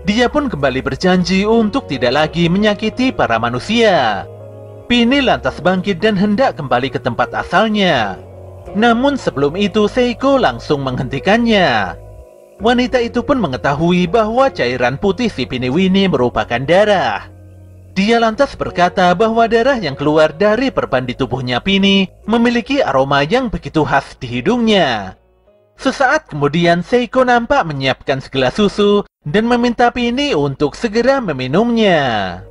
Dia pun kembali berjanji untuk tidak lagi menyakiti para manusia. Pini lantas bangkit dan hendak kembali ke tempat asalnya. Namun sebelum itu Seiko langsung menghentikannya. Wanita itu pun mengetahui bahwa cairan putih si Piniwini merupakan darah. Dia lantas berkata bahwa darah yang keluar dari perban di tubuhnya Pini memiliki aroma yang begitu khas di hidungnya. Sesaat kemudian Seiko nampak menyiapkan segelas susu dan meminta Pini untuk segera meminumnya.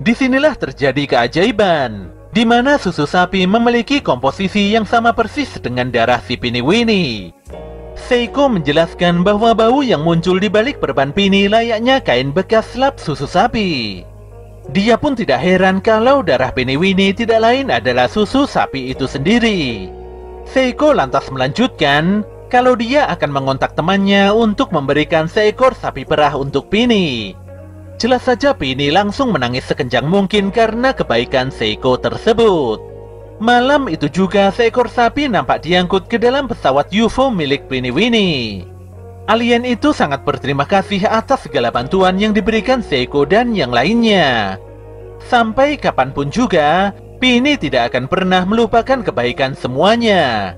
Disinilah terjadi keajaiban, di mana susu sapi memiliki komposisi yang sama persis dengan darah si Piniwini. Seiko menjelaskan bahwa bau yang muncul di balik perban Pini layaknya kain bekas lap susu sapi. Dia pun tidak heran kalau darah Piniwini tidak lain adalah susu sapi itu sendiri. Seiko lantas melanjutkan kalau dia akan mengontak temannya untuk memberikan seekor sapi perah untuk Pini. Jelas saja Pini langsung menangis sekencang mungkin karena kebaikan Seiko tersebut. Malam itu juga seekor sapi nampak diangkut ke dalam pesawat UFO milik Piniwini. Alien itu sangat berterima kasih atas segala bantuan yang diberikan Seiko dan yang lainnya. Sampai kapanpun juga, Pini tidak akan pernah melupakan kebaikan semuanya.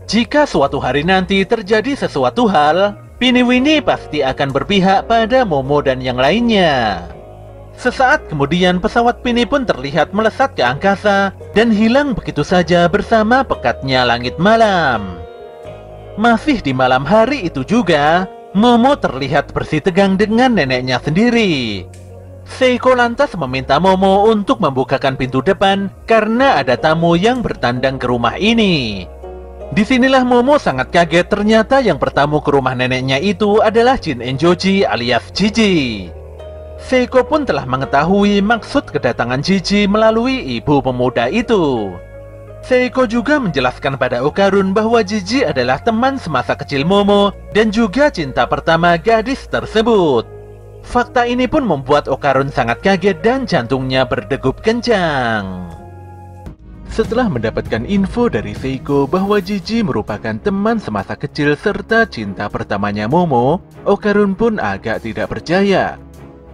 Jika suatu hari nanti terjadi sesuatu hal, Piniwini pasti akan berpihak pada Momo dan yang lainnya. Sesaat kemudian pesawat Pini pun terlihat melesat ke angkasa dan hilang begitu saja bersama pekatnya langit malam. Masih di malam hari itu juga, Momo terlihat bersitegang dengan neneknya sendiri. Seiko lantas meminta Momo untuk membukakan pintu depan karena ada tamu yang bertandang ke rumah ini. Disinilah Momo sangat kaget ternyata yang bertamu ke rumah neneknya itu adalah Jin Enjoji alias Jiji. Seiko pun telah mengetahui maksud kedatangan Jiji melalui ibu pemuda itu. Seiko juga menjelaskan pada Okarun bahwa Jiji adalah teman semasa kecil Momo dan juga cinta pertama gadis tersebut. Fakta ini pun membuat Okarun sangat kaget dan jantungnya berdegup kencang. Setelah mendapatkan info dari Seiko bahwa Jiji merupakan teman semasa kecil serta cinta pertamanya Momo, Okarun pun agak tidak percaya.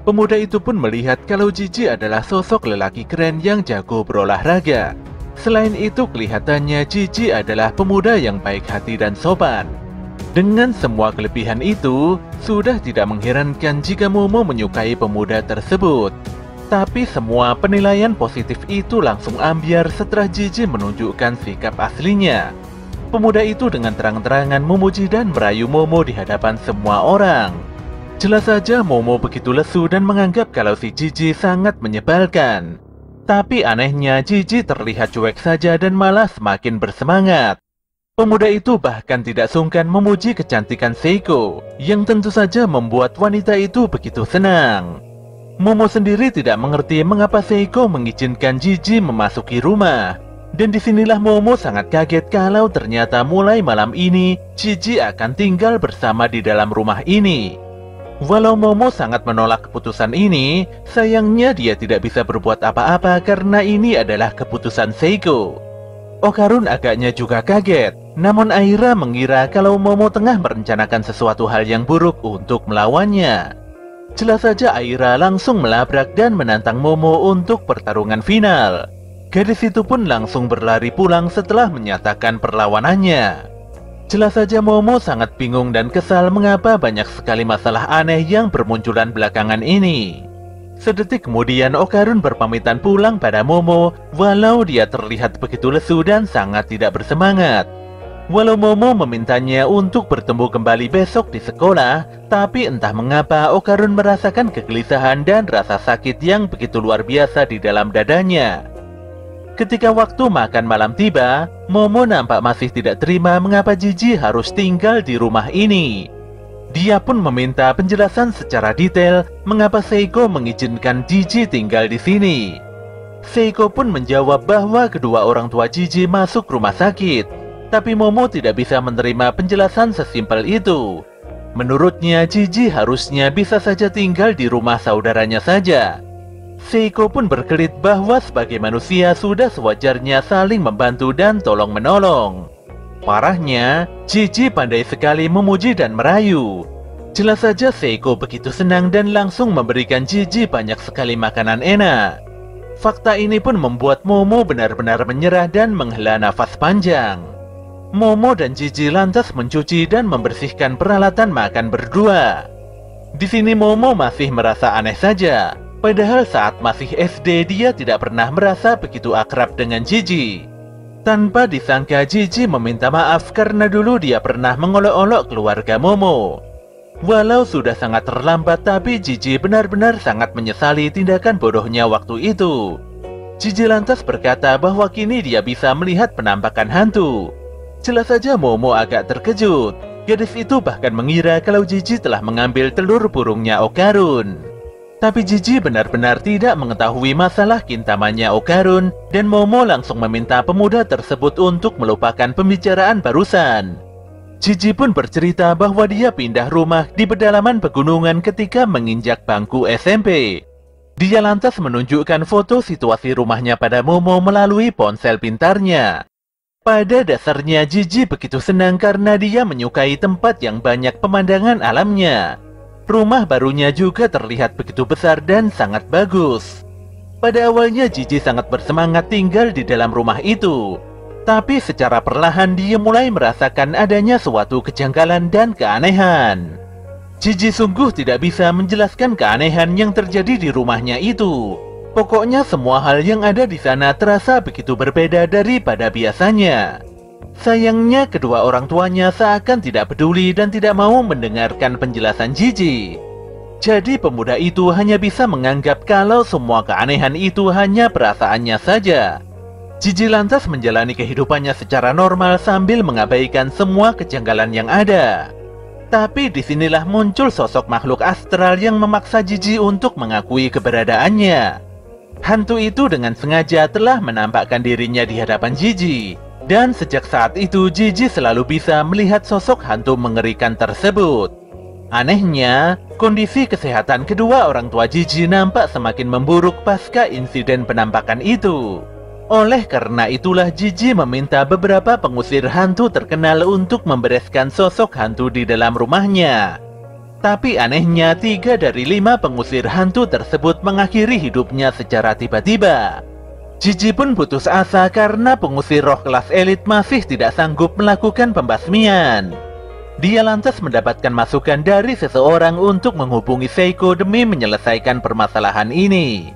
Pemuda itu pun melihat kalau Jiji adalah sosok lelaki keren yang jago berolahraga. Selain itu kelihatannya Jiji adalah pemuda yang baik hati dan sopan. Dengan semua kelebihan itu, sudah tidak mengherankan jika Momo menyukai pemuda tersebut. Tapi semua penilaian positif itu langsung ambiar setelah Jiji menunjukkan sikap aslinya. Pemuda itu dengan terang-terangan memuji dan merayu Momo di hadapan semua orang. Jelas saja Momo begitu lesu dan menganggap kalau si Jiji sangat menyebalkan. Tapi anehnya Jiji terlihat cuek saja dan malah semakin bersemangat. Pemuda itu bahkan tidak sungkan memuji kecantikan Seiko, yang tentu saja membuat wanita itu begitu senang. Momo sendiri tidak mengerti mengapa Seiko mengizinkan Jiji memasuki rumah. Dan disinilah Momo sangat kaget kalau ternyata mulai malam ini Jiji akan tinggal bersama di dalam rumah ini. Walau Momo sangat menolak keputusan ini, sayangnya dia tidak bisa berbuat apa-apa karena ini adalah keputusan Seiko. Okarun agaknya juga kaget, namun Aira mengira kalau Momo tengah merencanakan sesuatu hal yang buruk untuk melawannya. Jelas saja Aira langsung melabrak dan menantang Momo untuk pertarungan final. Gadis itu pun langsung berlari pulang setelah menyatakan perlawanannya. Jelas saja Momo sangat bingung dan kesal mengapa banyak sekali masalah aneh yang bermunculan belakangan ini. Sedetik kemudian Okarun berpamitan pulang pada Momo, walau dia terlihat begitu lesu dan sangat tidak bersemangat. Walau Momo memintanya untuk bertemu kembali besok di sekolah, tapi entah mengapa Okarun merasakan kegelisahan dan rasa sakit yang begitu luar biasa di dalam dadanya. Ketika waktu makan malam tiba, Momo nampak masih tidak terima mengapa Jiji harus tinggal di rumah ini. Dia pun meminta penjelasan secara detail mengapa Seiko mengizinkan Jiji tinggal di sini. Seiko pun menjawab bahwa kedua orang tua Jiji masuk rumah sakit, tapi Momo tidak bisa menerima penjelasan sesimpel itu. Menurutnya Jiji harusnya bisa saja tinggal di rumah saudaranya saja. Seiko pun berkelit bahwa sebagai manusia sudah sewajarnya saling membantu dan tolong-menolong. Parahnya, Jiji pandai sekali memuji dan merayu. Jelas saja Seiko begitu senang dan langsung memberikan Jiji banyak sekali makanan enak. Fakta ini pun membuat Momo benar-benar menyerah dan menghela nafas panjang. Momo dan Jiji lantas mencuci dan membersihkan peralatan makan berdua. Di sini Momo masih merasa aneh saja. Padahal saat masih SD dia tidak pernah merasa begitu akrab dengan Jiji. Tanpa disangka Jiji meminta maaf karena dulu dia pernah mengolok-olok keluarga Momo. Walau sudah sangat terlambat, tapi Jiji benar-benar sangat menyesali tindakan bodohnya waktu itu. Jiji lantas berkata bahwa kini dia bisa melihat penampakan hantu. Jelas saja Momo agak terkejut. Gadis itu bahkan mengira kalau Jiji telah mengambil telur burungnya Okarun. Tapi Jiji benar-benar tidak mengetahui masalah kintamannya Okarun, dan Momo langsung meminta pemuda tersebut untuk melupakan pembicaraan barusan. Jiji pun bercerita bahwa dia pindah rumah di pedalaman pegunungan ketika menginjak bangku SMP. Dia lantas menunjukkan foto situasi rumahnya pada Momo melalui ponsel pintarnya. Pada dasarnya Jiji begitu senang karena dia menyukai tempat yang banyak pemandangan alamnya. Rumah barunya juga terlihat begitu besar dan sangat bagus. Pada awalnya Jiji sangat bersemangat tinggal di dalam rumah itu. Tapi secara perlahan dia mulai merasakan adanya suatu kejanggalan dan keanehan. Jiji sungguh tidak bisa menjelaskan keanehan yang terjadi di rumahnya itu. Pokoknya semua hal yang ada di sana terasa begitu berbeda daripada biasanya. Sayangnya kedua orang tuanya seakan tidak peduli dan tidak mau mendengarkan penjelasan Jiji. Jadi pemuda itu hanya bisa menganggap kalau semua keanehan itu hanya perasaannya saja. Jiji lantas menjalani kehidupannya secara normal sambil mengabaikan semua kejanggalan yang ada. Tapi disinilah muncul sosok makhluk astral yang memaksa Jiji untuk mengakui keberadaannya. Hantu itu dengan sengaja telah menampakkan dirinya di hadapan Jiji. Dan sejak saat itu Jiji selalu bisa melihat sosok hantu mengerikan tersebut. Anehnya, kondisi kesehatan kedua orang tua Jiji nampak semakin memburuk pasca insiden penampakan itu. Oleh karena itulah Jiji meminta beberapa pengusir hantu terkenal untuk membereskan sosok hantu di dalam rumahnya. Tapi anehnya 3 dari 5 pengusir hantu tersebut mengakhiri hidupnya secara tiba-tiba. Jiji pun putus asa karena pengusir roh kelas elit masih tidak sanggup melakukan pembasmian. Dia lantas mendapatkan masukan dari seseorang untuk menghubungi Seiko demi menyelesaikan permasalahan ini.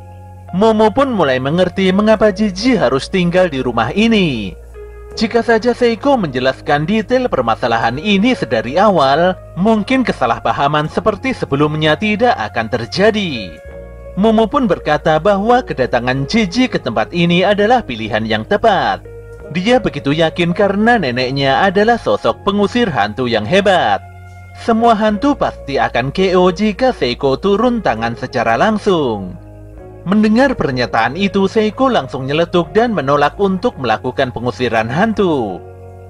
Momo pun mulai mengerti mengapa Jiji harus tinggal di rumah ini. Jika saja Seiko menjelaskan detail permasalahan ini sedari awal, mungkin kesalahpahaman seperti sebelumnya tidak akan terjadi. Momo pun berkata bahwa kedatangan Jiji ke tempat ini adalah pilihan yang tepat. Dia begitu yakin karena neneknya adalah sosok pengusir hantu yang hebat. Semua hantu pasti akan KO jika Seiko turun tangan secara langsung. Mendengar pernyataan itu, Seiko langsung nyeletuk dan menolak untuk melakukan pengusiran hantu.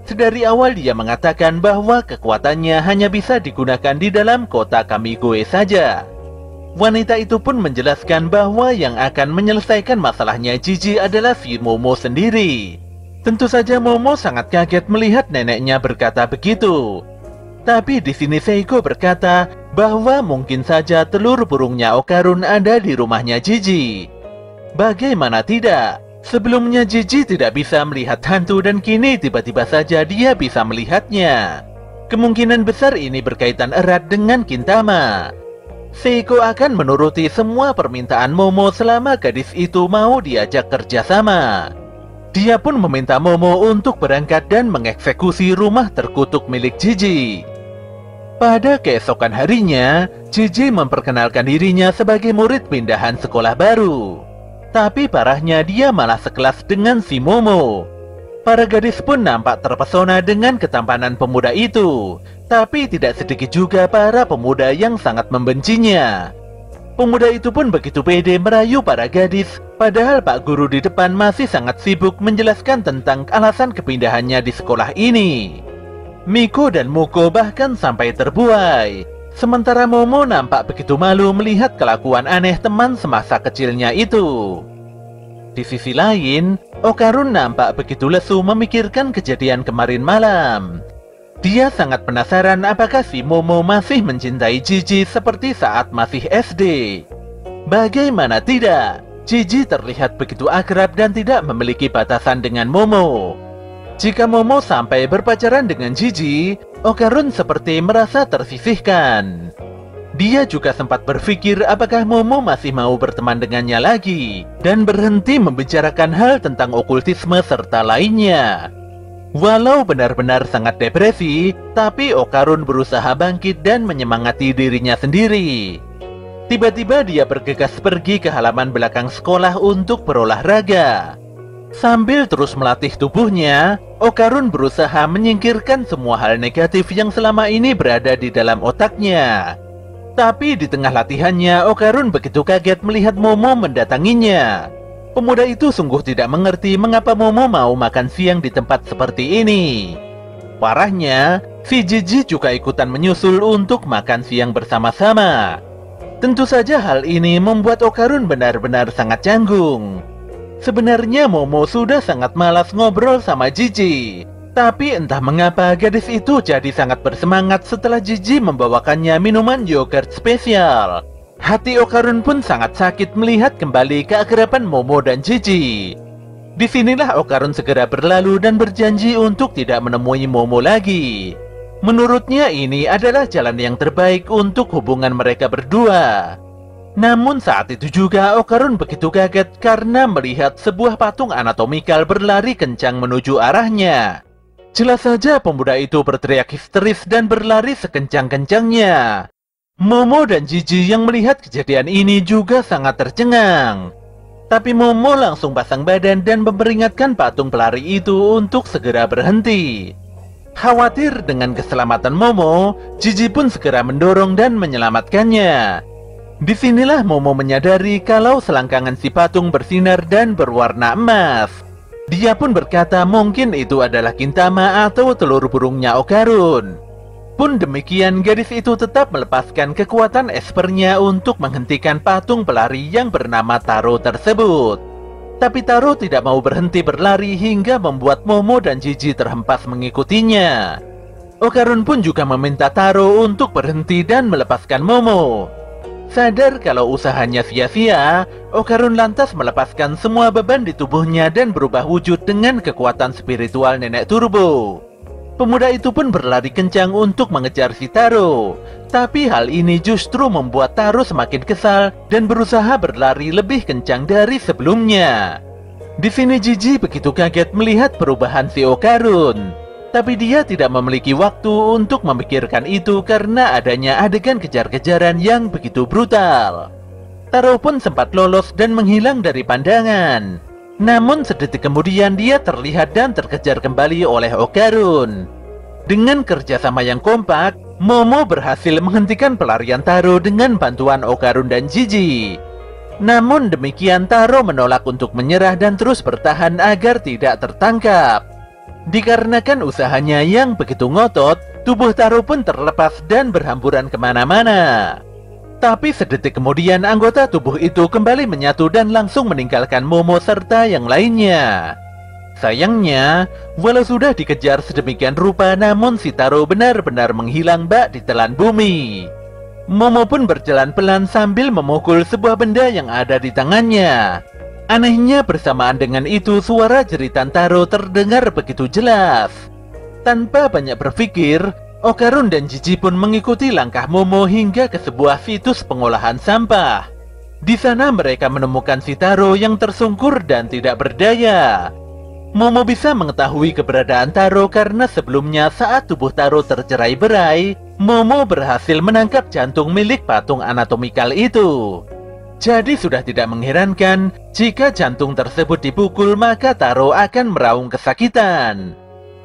Sedari awal dia mengatakan bahwa kekuatannya hanya bisa digunakan di dalam kota Kamigoe saja. Wanita itu pun menjelaskan bahwa yang akan menyelesaikan masalahnya Jiji adalah si Momo sendiri. Tentu saja Momo sangat kaget melihat neneknya berkata begitu. Tapi di sini Seiko berkata bahwa mungkin saja telur burungnya Okarun ada di rumahnya Jiji. Bagaimana tidak? Sebelumnya Jiji tidak bisa melihat hantu dan kini tiba-tiba saja dia bisa melihatnya. Kemungkinan besar ini berkaitan erat dengan Kintama. Seiko akan menuruti semua permintaan Momo selama gadis itu mau diajak kerjasama. Dia pun meminta Momo untuk berangkat dan mengeksekusi rumah terkutuk milik Jiji. Pada keesokan harinya, Jiji memperkenalkan dirinya sebagai murid pindahan sekolah baru. Tapi parahnya dia malah sekelas dengan si Momo. Para gadis pun nampak terpesona dengan ketampanan pemuda itu. Tapi tidak sedikit juga para pemuda yang sangat membencinya. Pemuda itu pun begitu pede merayu para gadis, padahal Pak Guru di depan masih sangat sibuk menjelaskan tentang alasan kepindahannya di sekolah ini. Miko dan Muko bahkan sampai terbuai. Sementara Momo nampak begitu malu melihat kelakuan aneh teman semasa kecilnya itu. Di sisi lain, Okarun nampak begitu lesu memikirkan kejadian kemarin malam. Dia sangat penasaran apakah si Momo masih mencintai Jiji seperti saat masih SD. Bagaimana tidak, Jiji terlihat begitu akrab dan tidak memiliki batasan dengan Momo. Jika Momo sampai berpacaran dengan Jiji, Okarun seperti merasa tersisihkan. Dia juga sempat berpikir apakah Momo masih mau berteman dengannya lagi, dan berhenti membicarakan hal tentang okultisme serta lainnya. Walau benar-benar sangat depresi, tapi Okarun berusaha bangkit dan menyemangati dirinya sendiri. Tiba-tiba dia bergegas pergi ke halaman belakang sekolah untuk berolahraga. Sambil terus melatih tubuhnya, Okarun berusaha menyingkirkan semua hal negatif yang selama ini berada di dalam otaknya. Tapi di tengah latihannya, Okarun begitu kaget melihat Momo mendatanginya. Pemuda itu sungguh tidak mengerti mengapa Momo mau makan siang di tempat seperti ini. Parahnya, si Jiji juga ikutan menyusul untuk makan siang bersama-sama. Tentu saja hal ini membuat Okarun benar-benar sangat canggung. Sebenarnya Momo sudah sangat malas ngobrol sama Jiji. Tapi entah mengapa gadis itu jadi sangat bersemangat setelah Jiji membawakannya minuman yogurt spesial. Hati Okarun pun sangat sakit melihat kembali keakraban Momo dan Jiji. Disinilah Okarun segera berlalu dan berjanji untuk tidak menemui Momo lagi. Menurutnya ini adalah jalan yang terbaik untuk hubungan mereka berdua. Namun saat itu juga Okarun begitu kaget karena melihat sebuah patung anatomikal berlari kencang menuju arahnya. Jelas saja pemuda itu berteriak histeris dan berlari sekencang-kencangnya. Momo dan Jiji yang melihat kejadian ini juga sangat tercengang. Tapi Momo langsung pasang badan dan memperingatkan patung pelari itu untuk segera berhenti. Khawatir dengan keselamatan Momo, Jiji pun segera mendorong dan menyelamatkannya. Disinilah Momo menyadari kalau selangkangan si patung bersinar dan berwarna emas. Dia pun berkata mungkin itu adalah Gintama atau telur burungnya Okarun. Pun demikian, gadis itu tetap melepaskan kekuatan espernya untuk menghentikan patung pelari yang bernama Taro tersebut. Tapi Taro tidak mau berhenti berlari hingga membuat Momo dan Jiji terhempas mengikutinya. Okarun pun juga meminta Taro untuk berhenti dan melepaskan Momo. Sadar kalau usahanya sia-sia, Okarun lantas melepaskan semua beban di tubuhnya dan berubah wujud dengan kekuatan spiritual nenek turbo. Pemuda itu pun berlari kencang untuk mengejar si Taro. Tapi hal ini justru membuat Taro semakin kesal dan berusaha berlari lebih kencang dari sebelumnya. Di sini Jiji begitu kaget melihat perubahan si Okarun. Tapi dia tidak memiliki waktu untuk memikirkan itu karena adanya adegan kejar-kejaran yang begitu brutal. Taro pun sempat lolos dan menghilang dari pandangan. Namun sedetik kemudian dia terlihat dan terkejar kembali oleh Okarun. Dengan kerjasama yang kompak, Momo berhasil menghentikan pelarian Taro dengan bantuan Okarun dan Jiji. Namun demikian Taro menolak untuk menyerah dan terus bertahan agar tidak tertangkap. Dikarenakan usahanya yang begitu ngotot, tubuh Taro pun terlepas dan berhamburan kemana-mana. Tapi sedetik kemudian anggota tubuh itu kembali menyatu dan langsung meninggalkan Momo serta yang lainnya. Sayangnya, walau sudah dikejar sedemikian rupa, namun si Taro benar-benar menghilang bak ditelan bumi. Momo pun berjalan pelan sambil memukul sebuah benda yang ada di tangannya. Anehnya bersamaan dengan itu suara jeritan Taro terdengar begitu jelas. Tanpa banyak berpikir, Okarun dan Jiji pun mengikuti langkah Momo hingga ke sebuah situs pengolahan sampah. Di sana mereka menemukan si Taro yang tersungkur dan tidak berdaya. Momo bisa mengetahui keberadaan Taro karena sebelumnya saat tubuh Taro tercerai-berai, Momo berhasil menangkap jantung milik patung anatomikal itu. Jadi sudah tidak mengherankan jika jantung tersebut dipukul maka Taro akan meraung kesakitan.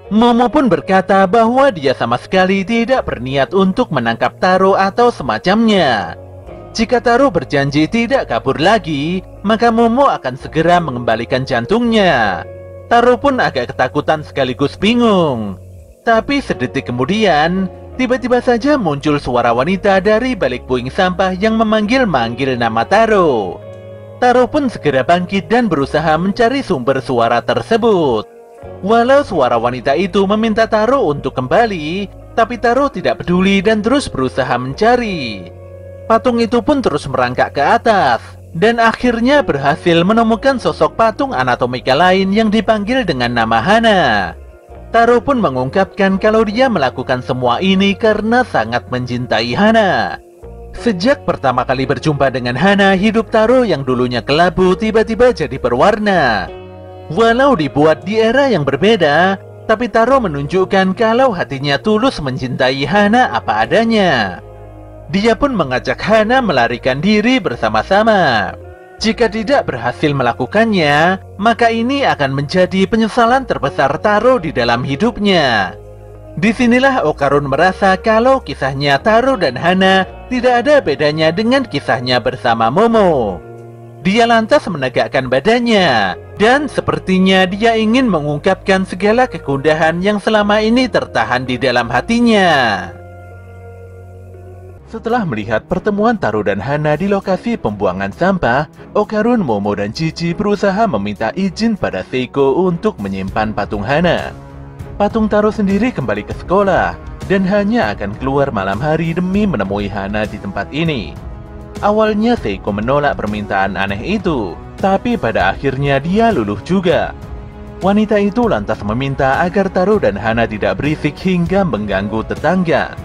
Momo pun berkata bahwa dia sama sekali tidak berniat untuk menangkap Taro atau semacamnya. Jika Taro berjanji tidak kabur lagi, maka Momo akan segera mengembalikan jantungnya. Taro pun agak ketakutan sekaligus bingung. Tapi sedetik kemudian, tiba-tiba saja muncul suara wanita dari balik puing sampah yang memanggil-manggil nama Taro. Taro pun segera bangkit dan berusaha mencari sumber suara tersebut. Walau suara wanita itu meminta Taro untuk kembali, tapi Taro tidak peduli dan terus berusaha mencari. Patung itu pun terus merangkak ke atas, dan akhirnya berhasil menemukan sosok patung anatomikal lain yang dipanggil dengan nama Hana. Taro pun mengungkapkan kalau dia melakukan semua ini karena sangat mencintai Hana. Sejak pertama kali berjumpa dengan Hana, hidup Taro yang dulunya kelabu tiba-tiba jadi berwarna. Walau dibuat di era yang berbeda, tapi Taro menunjukkan kalau hatinya tulus mencintai Hana apa adanya. Dia pun mengajak Hana melarikan diri bersama-sama. Jika tidak berhasil melakukannya, maka ini akan menjadi penyesalan terbesar Taro di dalam hidupnya. Disinilah Okarun merasa kalau kisahnya Taro dan Hana tidak ada bedanya dengan kisahnya bersama Momo. Dia lantas menegakkan badannya, dan sepertinya dia ingin mengungkapkan segala kegundahan yang selama ini tertahan di dalam hatinya. Setelah melihat pertemuan Taro dan Hana di lokasi pembuangan sampah, Okarun, Momo, dan Jiji berusaha meminta izin pada Seiko untuk menyimpan patung Hana. Patung Taro sendiri kembali ke sekolah, dan hanya akan keluar malam hari demi menemui Hana di tempat ini. Awalnya Seiko menolak permintaan aneh itu, tapi pada akhirnya dia luluh juga. Wanita itu lantas meminta agar Taro dan Hana tidak berisik hingga mengganggu tetangga.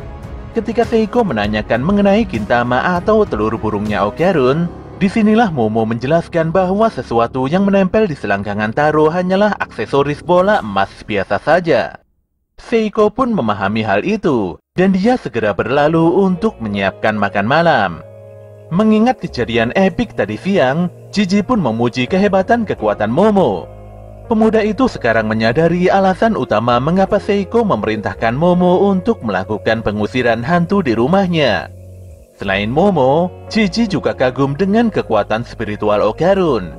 Ketika Seiko menanyakan mengenai Gintama atau telur burungnya Okarun, disinilah Momo menjelaskan bahwa sesuatu yang menempel di selangkangan Taro hanyalah aksesoris bola emas biasa saja. Seiko pun memahami hal itu, dan dia segera berlalu untuk menyiapkan makan malam. Mengingat kejadian epik tadi siang, Jiji pun memuji kehebatan kekuatan Momo. Pemuda itu sekarang menyadari alasan utama mengapa Seiko memerintahkan Momo untuk melakukan pengusiran hantu di rumahnya. Selain Momo, Jiji juga kagum dengan kekuatan spiritual Okarun.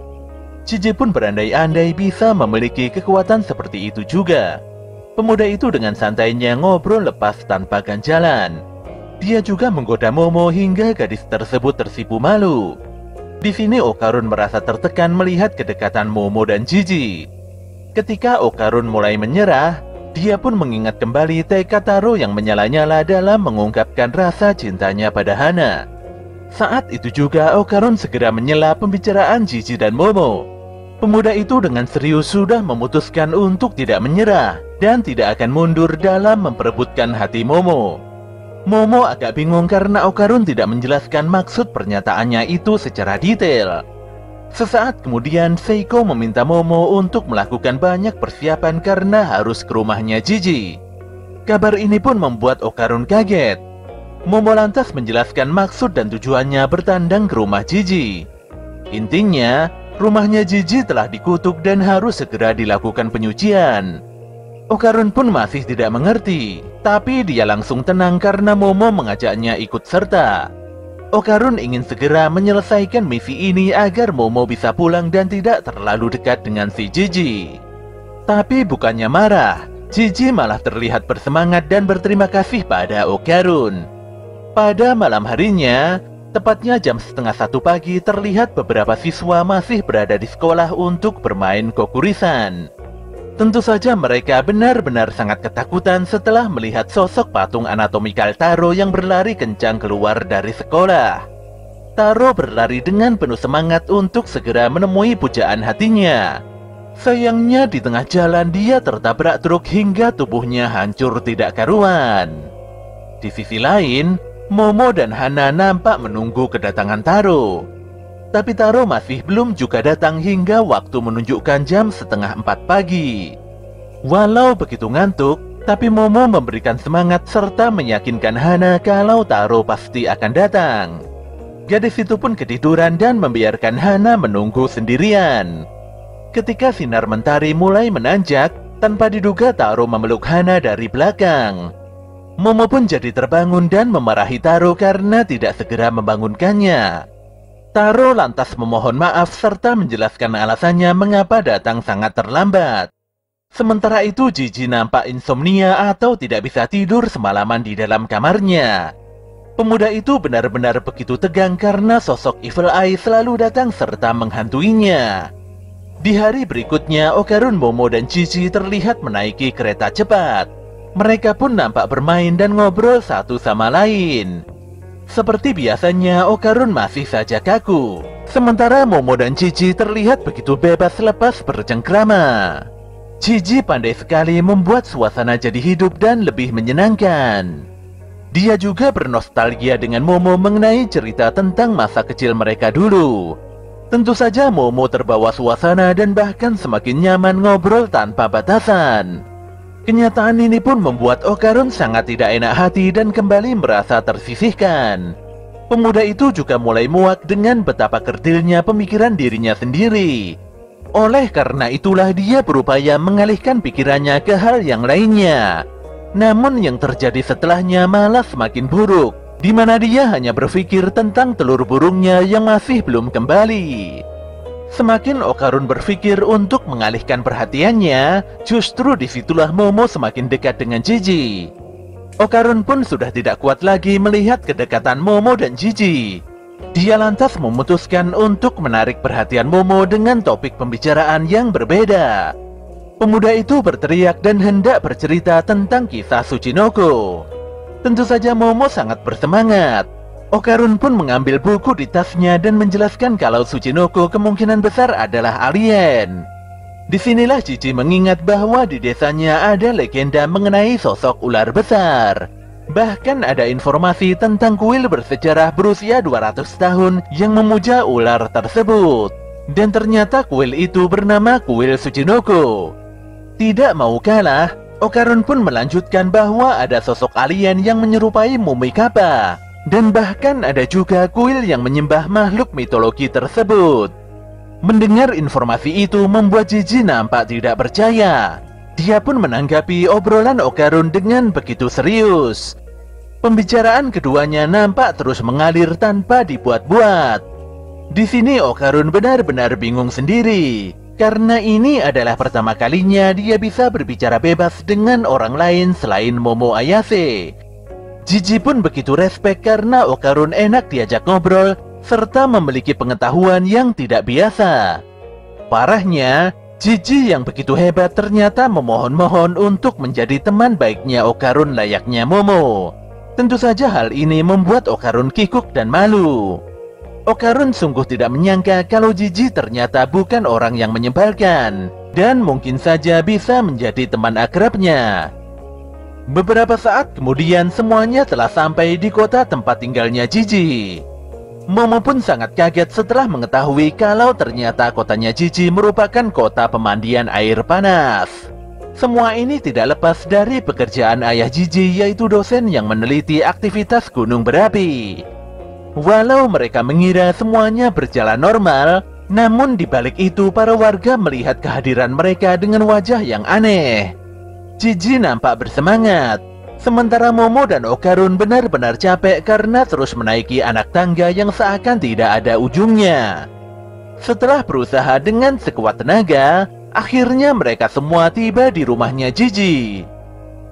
Jiji pun berandai-andai bisa memiliki kekuatan seperti itu juga. Pemuda itu dengan santainya ngobrol lepas tanpa ganjalan. Dia juga menggoda Momo hingga gadis tersebut tersipu malu. Di sini Okarun merasa tertekan melihat kedekatan Momo dan Jiji. Ketika Okarun mulai menyerah, dia pun mengingat kembali tekad Taro yang menyala-nyala dalam mengungkapkan rasa cintanya pada Hana. Saat itu juga Okarun segera menyela pembicaraan Jiji dan Momo. Pemuda itu dengan serius sudah memutuskan untuk tidak menyerah dan tidak akan mundur dalam memperebutkan hati Momo. Momo agak bingung karena Okarun tidak menjelaskan maksud pernyataannya itu secara detail. Sesaat kemudian Seiko meminta Momo untuk melakukan banyak persiapan karena harus ke rumahnya Jiji. Kabar ini pun membuat Okarun kaget. Momo lantas menjelaskan maksud dan tujuannya bertandang ke rumah Jiji. Intinya, rumahnya Jiji telah dikutuk dan harus segera dilakukan penyucian. Okarun pun masih tidak mengerti, tapi dia langsung tenang karena Momo mengajaknya ikut serta. Okarun ingin segera menyelesaikan misi ini agar Momo bisa pulang dan tidak terlalu dekat dengan si Jiji. Tapi bukannya marah, Jiji malah terlihat bersemangat dan berterima kasih pada Okarun. Pada malam harinya, tepatnya jam 12:30 pagi, terlihat beberapa siswa masih berada di sekolah untuk bermain kokurisan. Tentu saja mereka benar-benar sangat ketakutan setelah melihat sosok patung anatomikal Taro yang berlari kencang keluar dari sekolah. Taro berlari dengan penuh semangat untuk segera menemui pujaan hatinya. Sayangnya di tengah jalan dia tertabrak truk hingga tubuhnya hancur tidak karuan. Di sisi lain, Momo dan Hana nampak menunggu kedatangan Taro. Tapi Taro masih belum juga datang hingga waktu menunjukkan jam 3:30 pagi. Walau begitu ngantuk, tapi Momo memberikan semangat serta meyakinkan Hana kalau Taro pasti akan datang. Gadis itu pun ketiduran dan membiarkan Hana menunggu sendirian. Ketika sinar mentari mulai menanjak, tanpa diduga Taro memeluk Hana dari belakang. Momo pun jadi terbangun dan memarahi Taro karena tidak segera membangunkannya. Taro lantas memohon maaf serta menjelaskan alasannya mengapa datang sangat terlambat. Sementara itu Gigi nampak insomnia atau tidak bisa tidur semalaman di dalam kamarnya. Pemuda itu benar-benar begitu tegang karena sosok Evil Eye selalu datang serta menghantuinya. Di hari berikutnya, Okarun, Momo, dan Gigi terlihat menaiki kereta cepat. Mereka pun nampak bermain dan ngobrol satu sama lain. Seperti biasanya, Okarun masih saja kaku. Sementara Momo dan Gigi terlihat begitu bebas lepas bercengkrama. Gigi pandai sekali membuat suasana jadi hidup dan lebih menyenangkan. Dia juga bernostalgia dengan Momo mengenai cerita tentang masa kecil mereka dulu. Tentu saja Momo terbawa suasana dan bahkan semakin nyaman ngobrol tanpa batasan. Kenyataan ini pun membuat Okarun sangat tidak enak hati dan kembali merasa tersisihkan. Pemuda itu juga mulai muak dengan betapa kerdilnya pemikiran dirinya sendiri. Oleh karena itulah dia berupaya mengalihkan pikirannya ke hal yang lainnya. Namun yang terjadi setelahnya malah semakin buruk, di mana dia hanya berpikir tentang telur burungnya yang masih belum kembali. Semakin Okarun berpikir untuk mengalihkan perhatiannya, justru disitulah Momo semakin dekat dengan Gigi. Okarun pun sudah tidak kuat lagi melihat kedekatan Momo dan Gigi. Dia lantas memutuskan untuk menarik perhatian Momo dengan topik pembicaraan yang berbeda. Pemuda itu berteriak dan hendak bercerita tentang kisah Tsuchinoko. Tentu saja Momo sangat bersemangat. Okarun pun mengambil buku di tasnya dan menjelaskan kalau Tsuchinoko kemungkinan besar adalah alien. Disinilah Gigi mengingat bahwa di desanya ada legenda mengenai sosok ular besar. Bahkan ada informasi tentang kuil bersejarah berusia 200 tahun yang memuja ular tersebut. Dan ternyata kuil itu bernama Kuil Tsuchinoko. Tidak mau kalah, Okarun pun melanjutkan bahwa ada sosok alien yang menyerupai mumi kapal. Dan bahkan ada juga kuil yang menyembah makhluk mitologi tersebut. Mendengar informasi itu membuat Gigi nampak tidak percaya. Dia pun menanggapi obrolan Okarun dengan begitu serius. Pembicaraan keduanya nampak terus mengalir tanpa dibuat-buat. Di sini Okarun benar-benar bingung sendiri, karena ini adalah pertama kalinya dia bisa berbicara bebas dengan orang lain selain Momo Ayase. Gigi pun begitu respek karena Okarun enak diajak ngobrol serta memiliki pengetahuan yang tidak biasa. Parahnya, Gigi yang begitu hebat ternyata memohon-mohon untuk menjadi teman baiknya Okarun layaknya Momo. Tentu saja hal ini membuat Okarun kikuk dan malu. Okarun sungguh tidak menyangka kalau Gigi ternyata bukan orang yang menyebalkan dan mungkin saja bisa menjadi teman akrabnya. Beberapa saat kemudian semuanya telah sampai di kota tempat tinggalnya Gigi. Momo pun sangat kaget setelah mengetahui kalau ternyata kotanya Gigi merupakan kota pemandian air panas. Semua ini tidak lepas dari pekerjaan ayah Gigi, yaitu dosen yang meneliti aktivitas gunung berapi. Walau mereka mengira semuanya berjalan normal, namun di balik itu para warga melihat kehadiran mereka dengan wajah yang aneh. Gigi nampak bersemangat, sementara Momo dan Okarun benar-benar capek karena terus menaiki anak tangga yang seakan tidak ada ujungnya. Setelah berusaha dengan sekuat tenaga, akhirnya mereka semua tiba di rumahnya Gigi.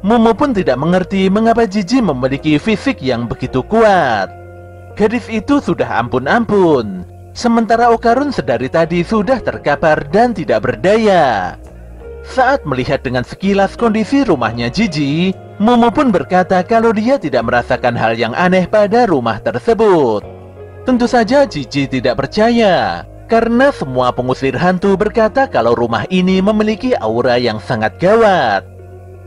Momo pun tidak mengerti mengapa Gigi memiliki fisik yang begitu kuat. Gadis itu sudah ampun-ampun, sementara Okarun sedari tadi sudah terkapar dan tidak berdaya. Saat melihat dengan sekilas kondisi rumahnya Gigi, Momo pun berkata kalau dia tidak merasakan hal yang aneh pada rumah tersebut. Tentu saja Gigi tidak percaya, karena semua pengusir hantu berkata kalau rumah ini memiliki aura yang sangat gawat.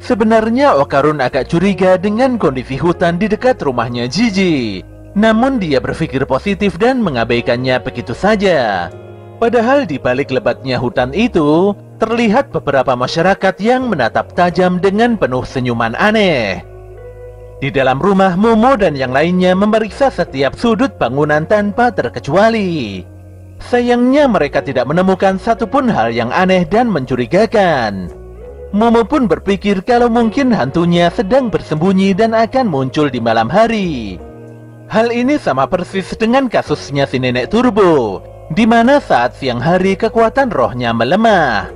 Sebenarnya Okarun agak curiga dengan kondisi hutan di dekat rumahnya Jiji. Namun dia berpikir positif dan mengabaikannya begitu saja. Padahal di balik lebatnya hutan itu, terlihat beberapa masyarakat yang menatap tajam dengan penuh senyuman aneh. Di dalam rumah, Momo dan yang lainnya memeriksa setiap sudut bangunan tanpa terkecuali. Sayangnya mereka tidak menemukan satupun hal yang aneh dan mencurigakan. Momo pun berpikir kalau mungkin hantunya sedang bersembunyi dan akan muncul di malam hari. Hal ini sama persis dengan kasusnya si nenek Turbo, di mana saat siang hari kekuatan rohnya melemah.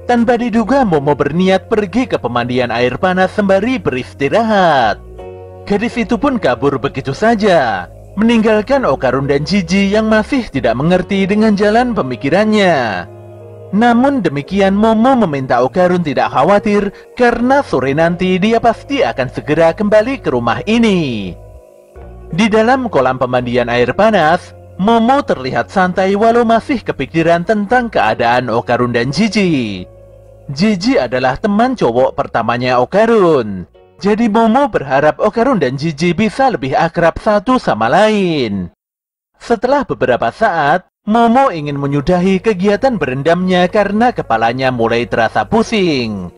Tanpa diduga, Momo berniat pergi ke pemandian air panas sembari beristirahat. Gadis itu pun kabur begitu saja, meninggalkan Okarun dan Jiji yang masih tidak mengerti dengan jalan pemikirannya. Namun demikian, Momo meminta Okarun tidak khawatir karena sore nanti dia pasti akan segera kembali ke rumah ini. Di dalam kolam pemandian air panas, Momo terlihat santai walau masih kepikiran tentang keadaan Okarun dan Jiji. Jiji adalah teman cowok pertamanya Okarun. Jadi Momo berharap Okarun dan Jiji bisa lebih akrab satu sama lain. Setelah beberapa saat, Momo ingin menyudahi kegiatan berendamnya karena kepalanya mulai terasa pusing.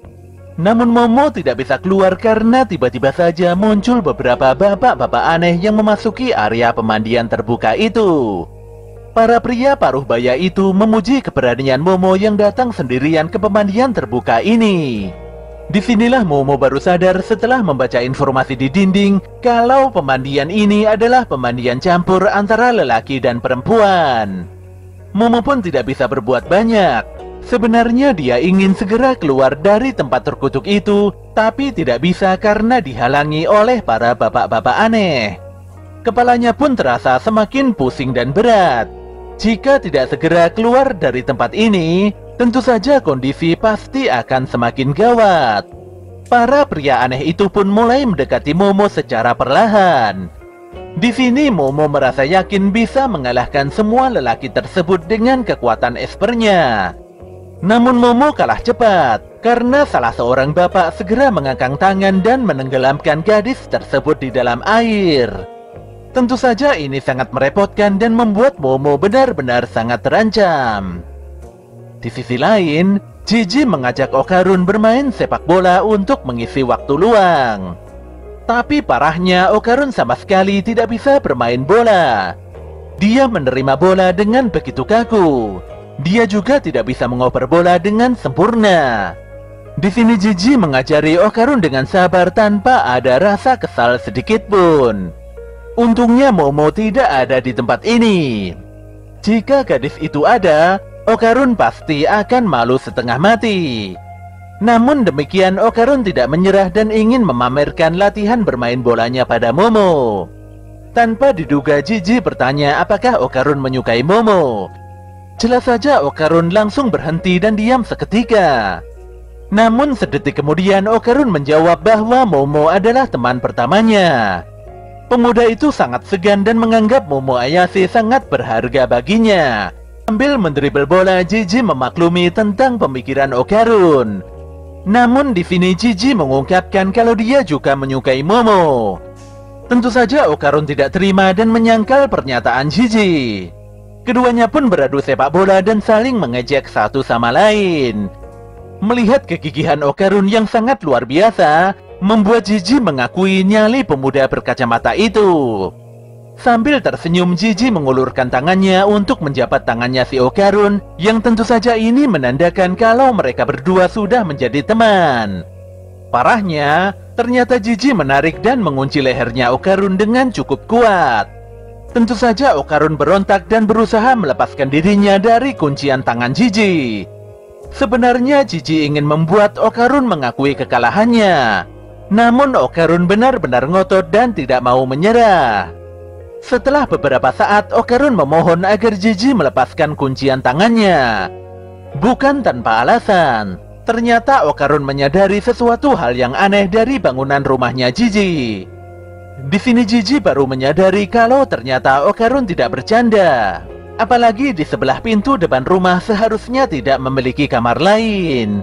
Namun Momo tidak bisa keluar karena tiba-tiba saja muncul beberapa bapak-bapak aneh yang memasuki area pemandian terbuka itu. Para pria paruh baya itu memuji keberanian Momo yang datang sendirian ke pemandian terbuka ini. Disinilah Momo baru sadar setelah membaca informasi di dinding kalau pemandian ini adalah pemandian campur antara lelaki dan perempuan. Momo pun tidak bisa berbuat banyak. Sebenarnya dia ingin segera keluar dari tempat terkutuk itu, tapi tidak bisa karena dihalangi oleh para bapak-bapak aneh. Kepalanya pun terasa semakin pusing dan berat. Jika tidak segera keluar dari tempat ini, tentu saja kondisi pasti akan semakin gawat. Para pria aneh itu pun mulai mendekati Momo secara perlahan. Di sini Momo merasa yakin bisa mengalahkan semua lelaki tersebut dengan kekuatan espernya. Namun Momo kalah cepat karena salah seorang bapak segera mengangkat tangan dan menenggelamkan gadis tersebut di dalam air. Tentu saja ini sangat merepotkan dan membuat Momo benar-benar sangat terancam. Di sisi lain, Jiji mengajak Okarun bermain sepak bola untuk mengisi waktu luang. Tapi parahnya, Okarun sama sekali tidak bisa bermain bola. Dia menerima bola dengan begitu kaku. Dia juga tidak bisa mengoper bola dengan sempurna. Di sini Jiji mengajari Okarun dengan sabar tanpa ada rasa kesal sedikit pun. Untungnya Momo tidak ada di tempat ini. Jika gadis itu ada, Okarun pasti akan malu setengah mati. Namun demikian, Okarun tidak menyerah dan ingin memamerkan latihan bermain bolanya pada Momo. Tanpa diduga, Jiji bertanya apakah Okarun menyukai Momo. Jelas saja Okarun langsung berhenti dan diam seketika. Namun sedetik kemudian Okarun menjawab bahwa Momo adalah teman pertamanya. Pemuda itu sangat segan dan menganggap Momo Ayase sangat berharga baginya. Sambil mendribel bola, Jiji memaklumi tentang pemikiran Okarun. Namun di sini Jiji mengungkapkan kalau dia juga menyukai Momo. Tentu saja Okarun tidak terima dan menyangkal pernyataan Jiji. Keduanya pun beradu sepak bola dan saling mengejek satu sama lain. Melihat kegigihan Okarun yang sangat luar biasa, membuat Jiji mengakui nyali pemuda berkacamata itu. Sambil tersenyum, Jiji mengulurkan tangannya untuk menjabat tangannya si Okarun, yang tentu saja ini menandakan kalau mereka berdua sudah menjadi teman. Parahnya, ternyata Jiji menarik dan mengunci lehernya Okarun dengan cukup kuat. Tentu saja Okarun berontak dan berusaha melepaskan dirinya dari kuncian tangan Jiji. Sebenarnya Jiji ingin membuat Okarun mengakui kekalahannya. Namun Okarun benar-benar ngotot dan tidak mau menyerah. Setelah beberapa saat, Okarun memohon agar Jiji melepaskan kuncian tangannya. Bukan tanpa alasan. Ternyata Okarun menyadari sesuatu hal yang aneh dari bangunan rumahnya Jiji. Di sini Jiji baru menyadari kalau ternyata Okarun tidak bercanda. Apalagi di sebelah pintu depan rumah seharusnya tidak memiliki kamar lain.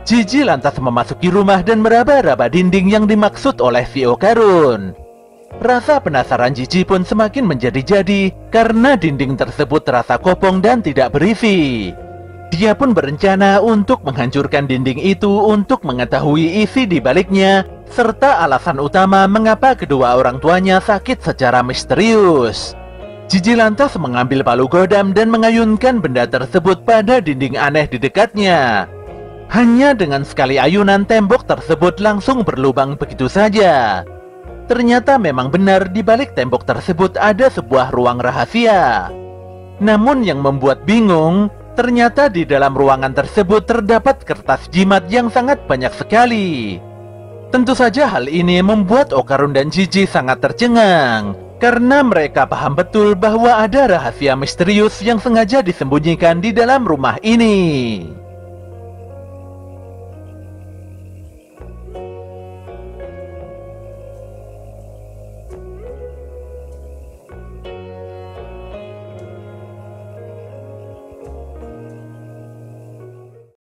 Jiji lantas memasuki rumah dan meraba-raba dinding yang dimaksud oleh si Okarun. Rasa penasaran Jiji pun semakin menjadi-jadi karena dinding tersebut terasa kopong dan tidak berisi. Dia pun berencana untuk menghancurkan dinding itu untuk mengetahui isi di baliknya, serta alasan utama mengapa kedua orang tuanya sakit secara misterius. Jiji lantas mengambil palu godam dan mengayunkan benda tersebut pada dinding aneh di dekatnya. Hanya dengan sekali ayunan, tembok tersebut langsung berlubang begitu saja. Ternyata memang benar di balik tembok tersebut ada sebuah ruang rahasia. Namun yang membuat bingung, ternyata di dalam ruangan tersebut terdapat kertas jimat yang sangat banyak sekali. Tentu saja hal ini membuat Okarun dan Jiji sangat tercengang, karena mereka paham betul bahwa ada rahasia misterius yang sengaja disembunyikan di dalam rumah ini.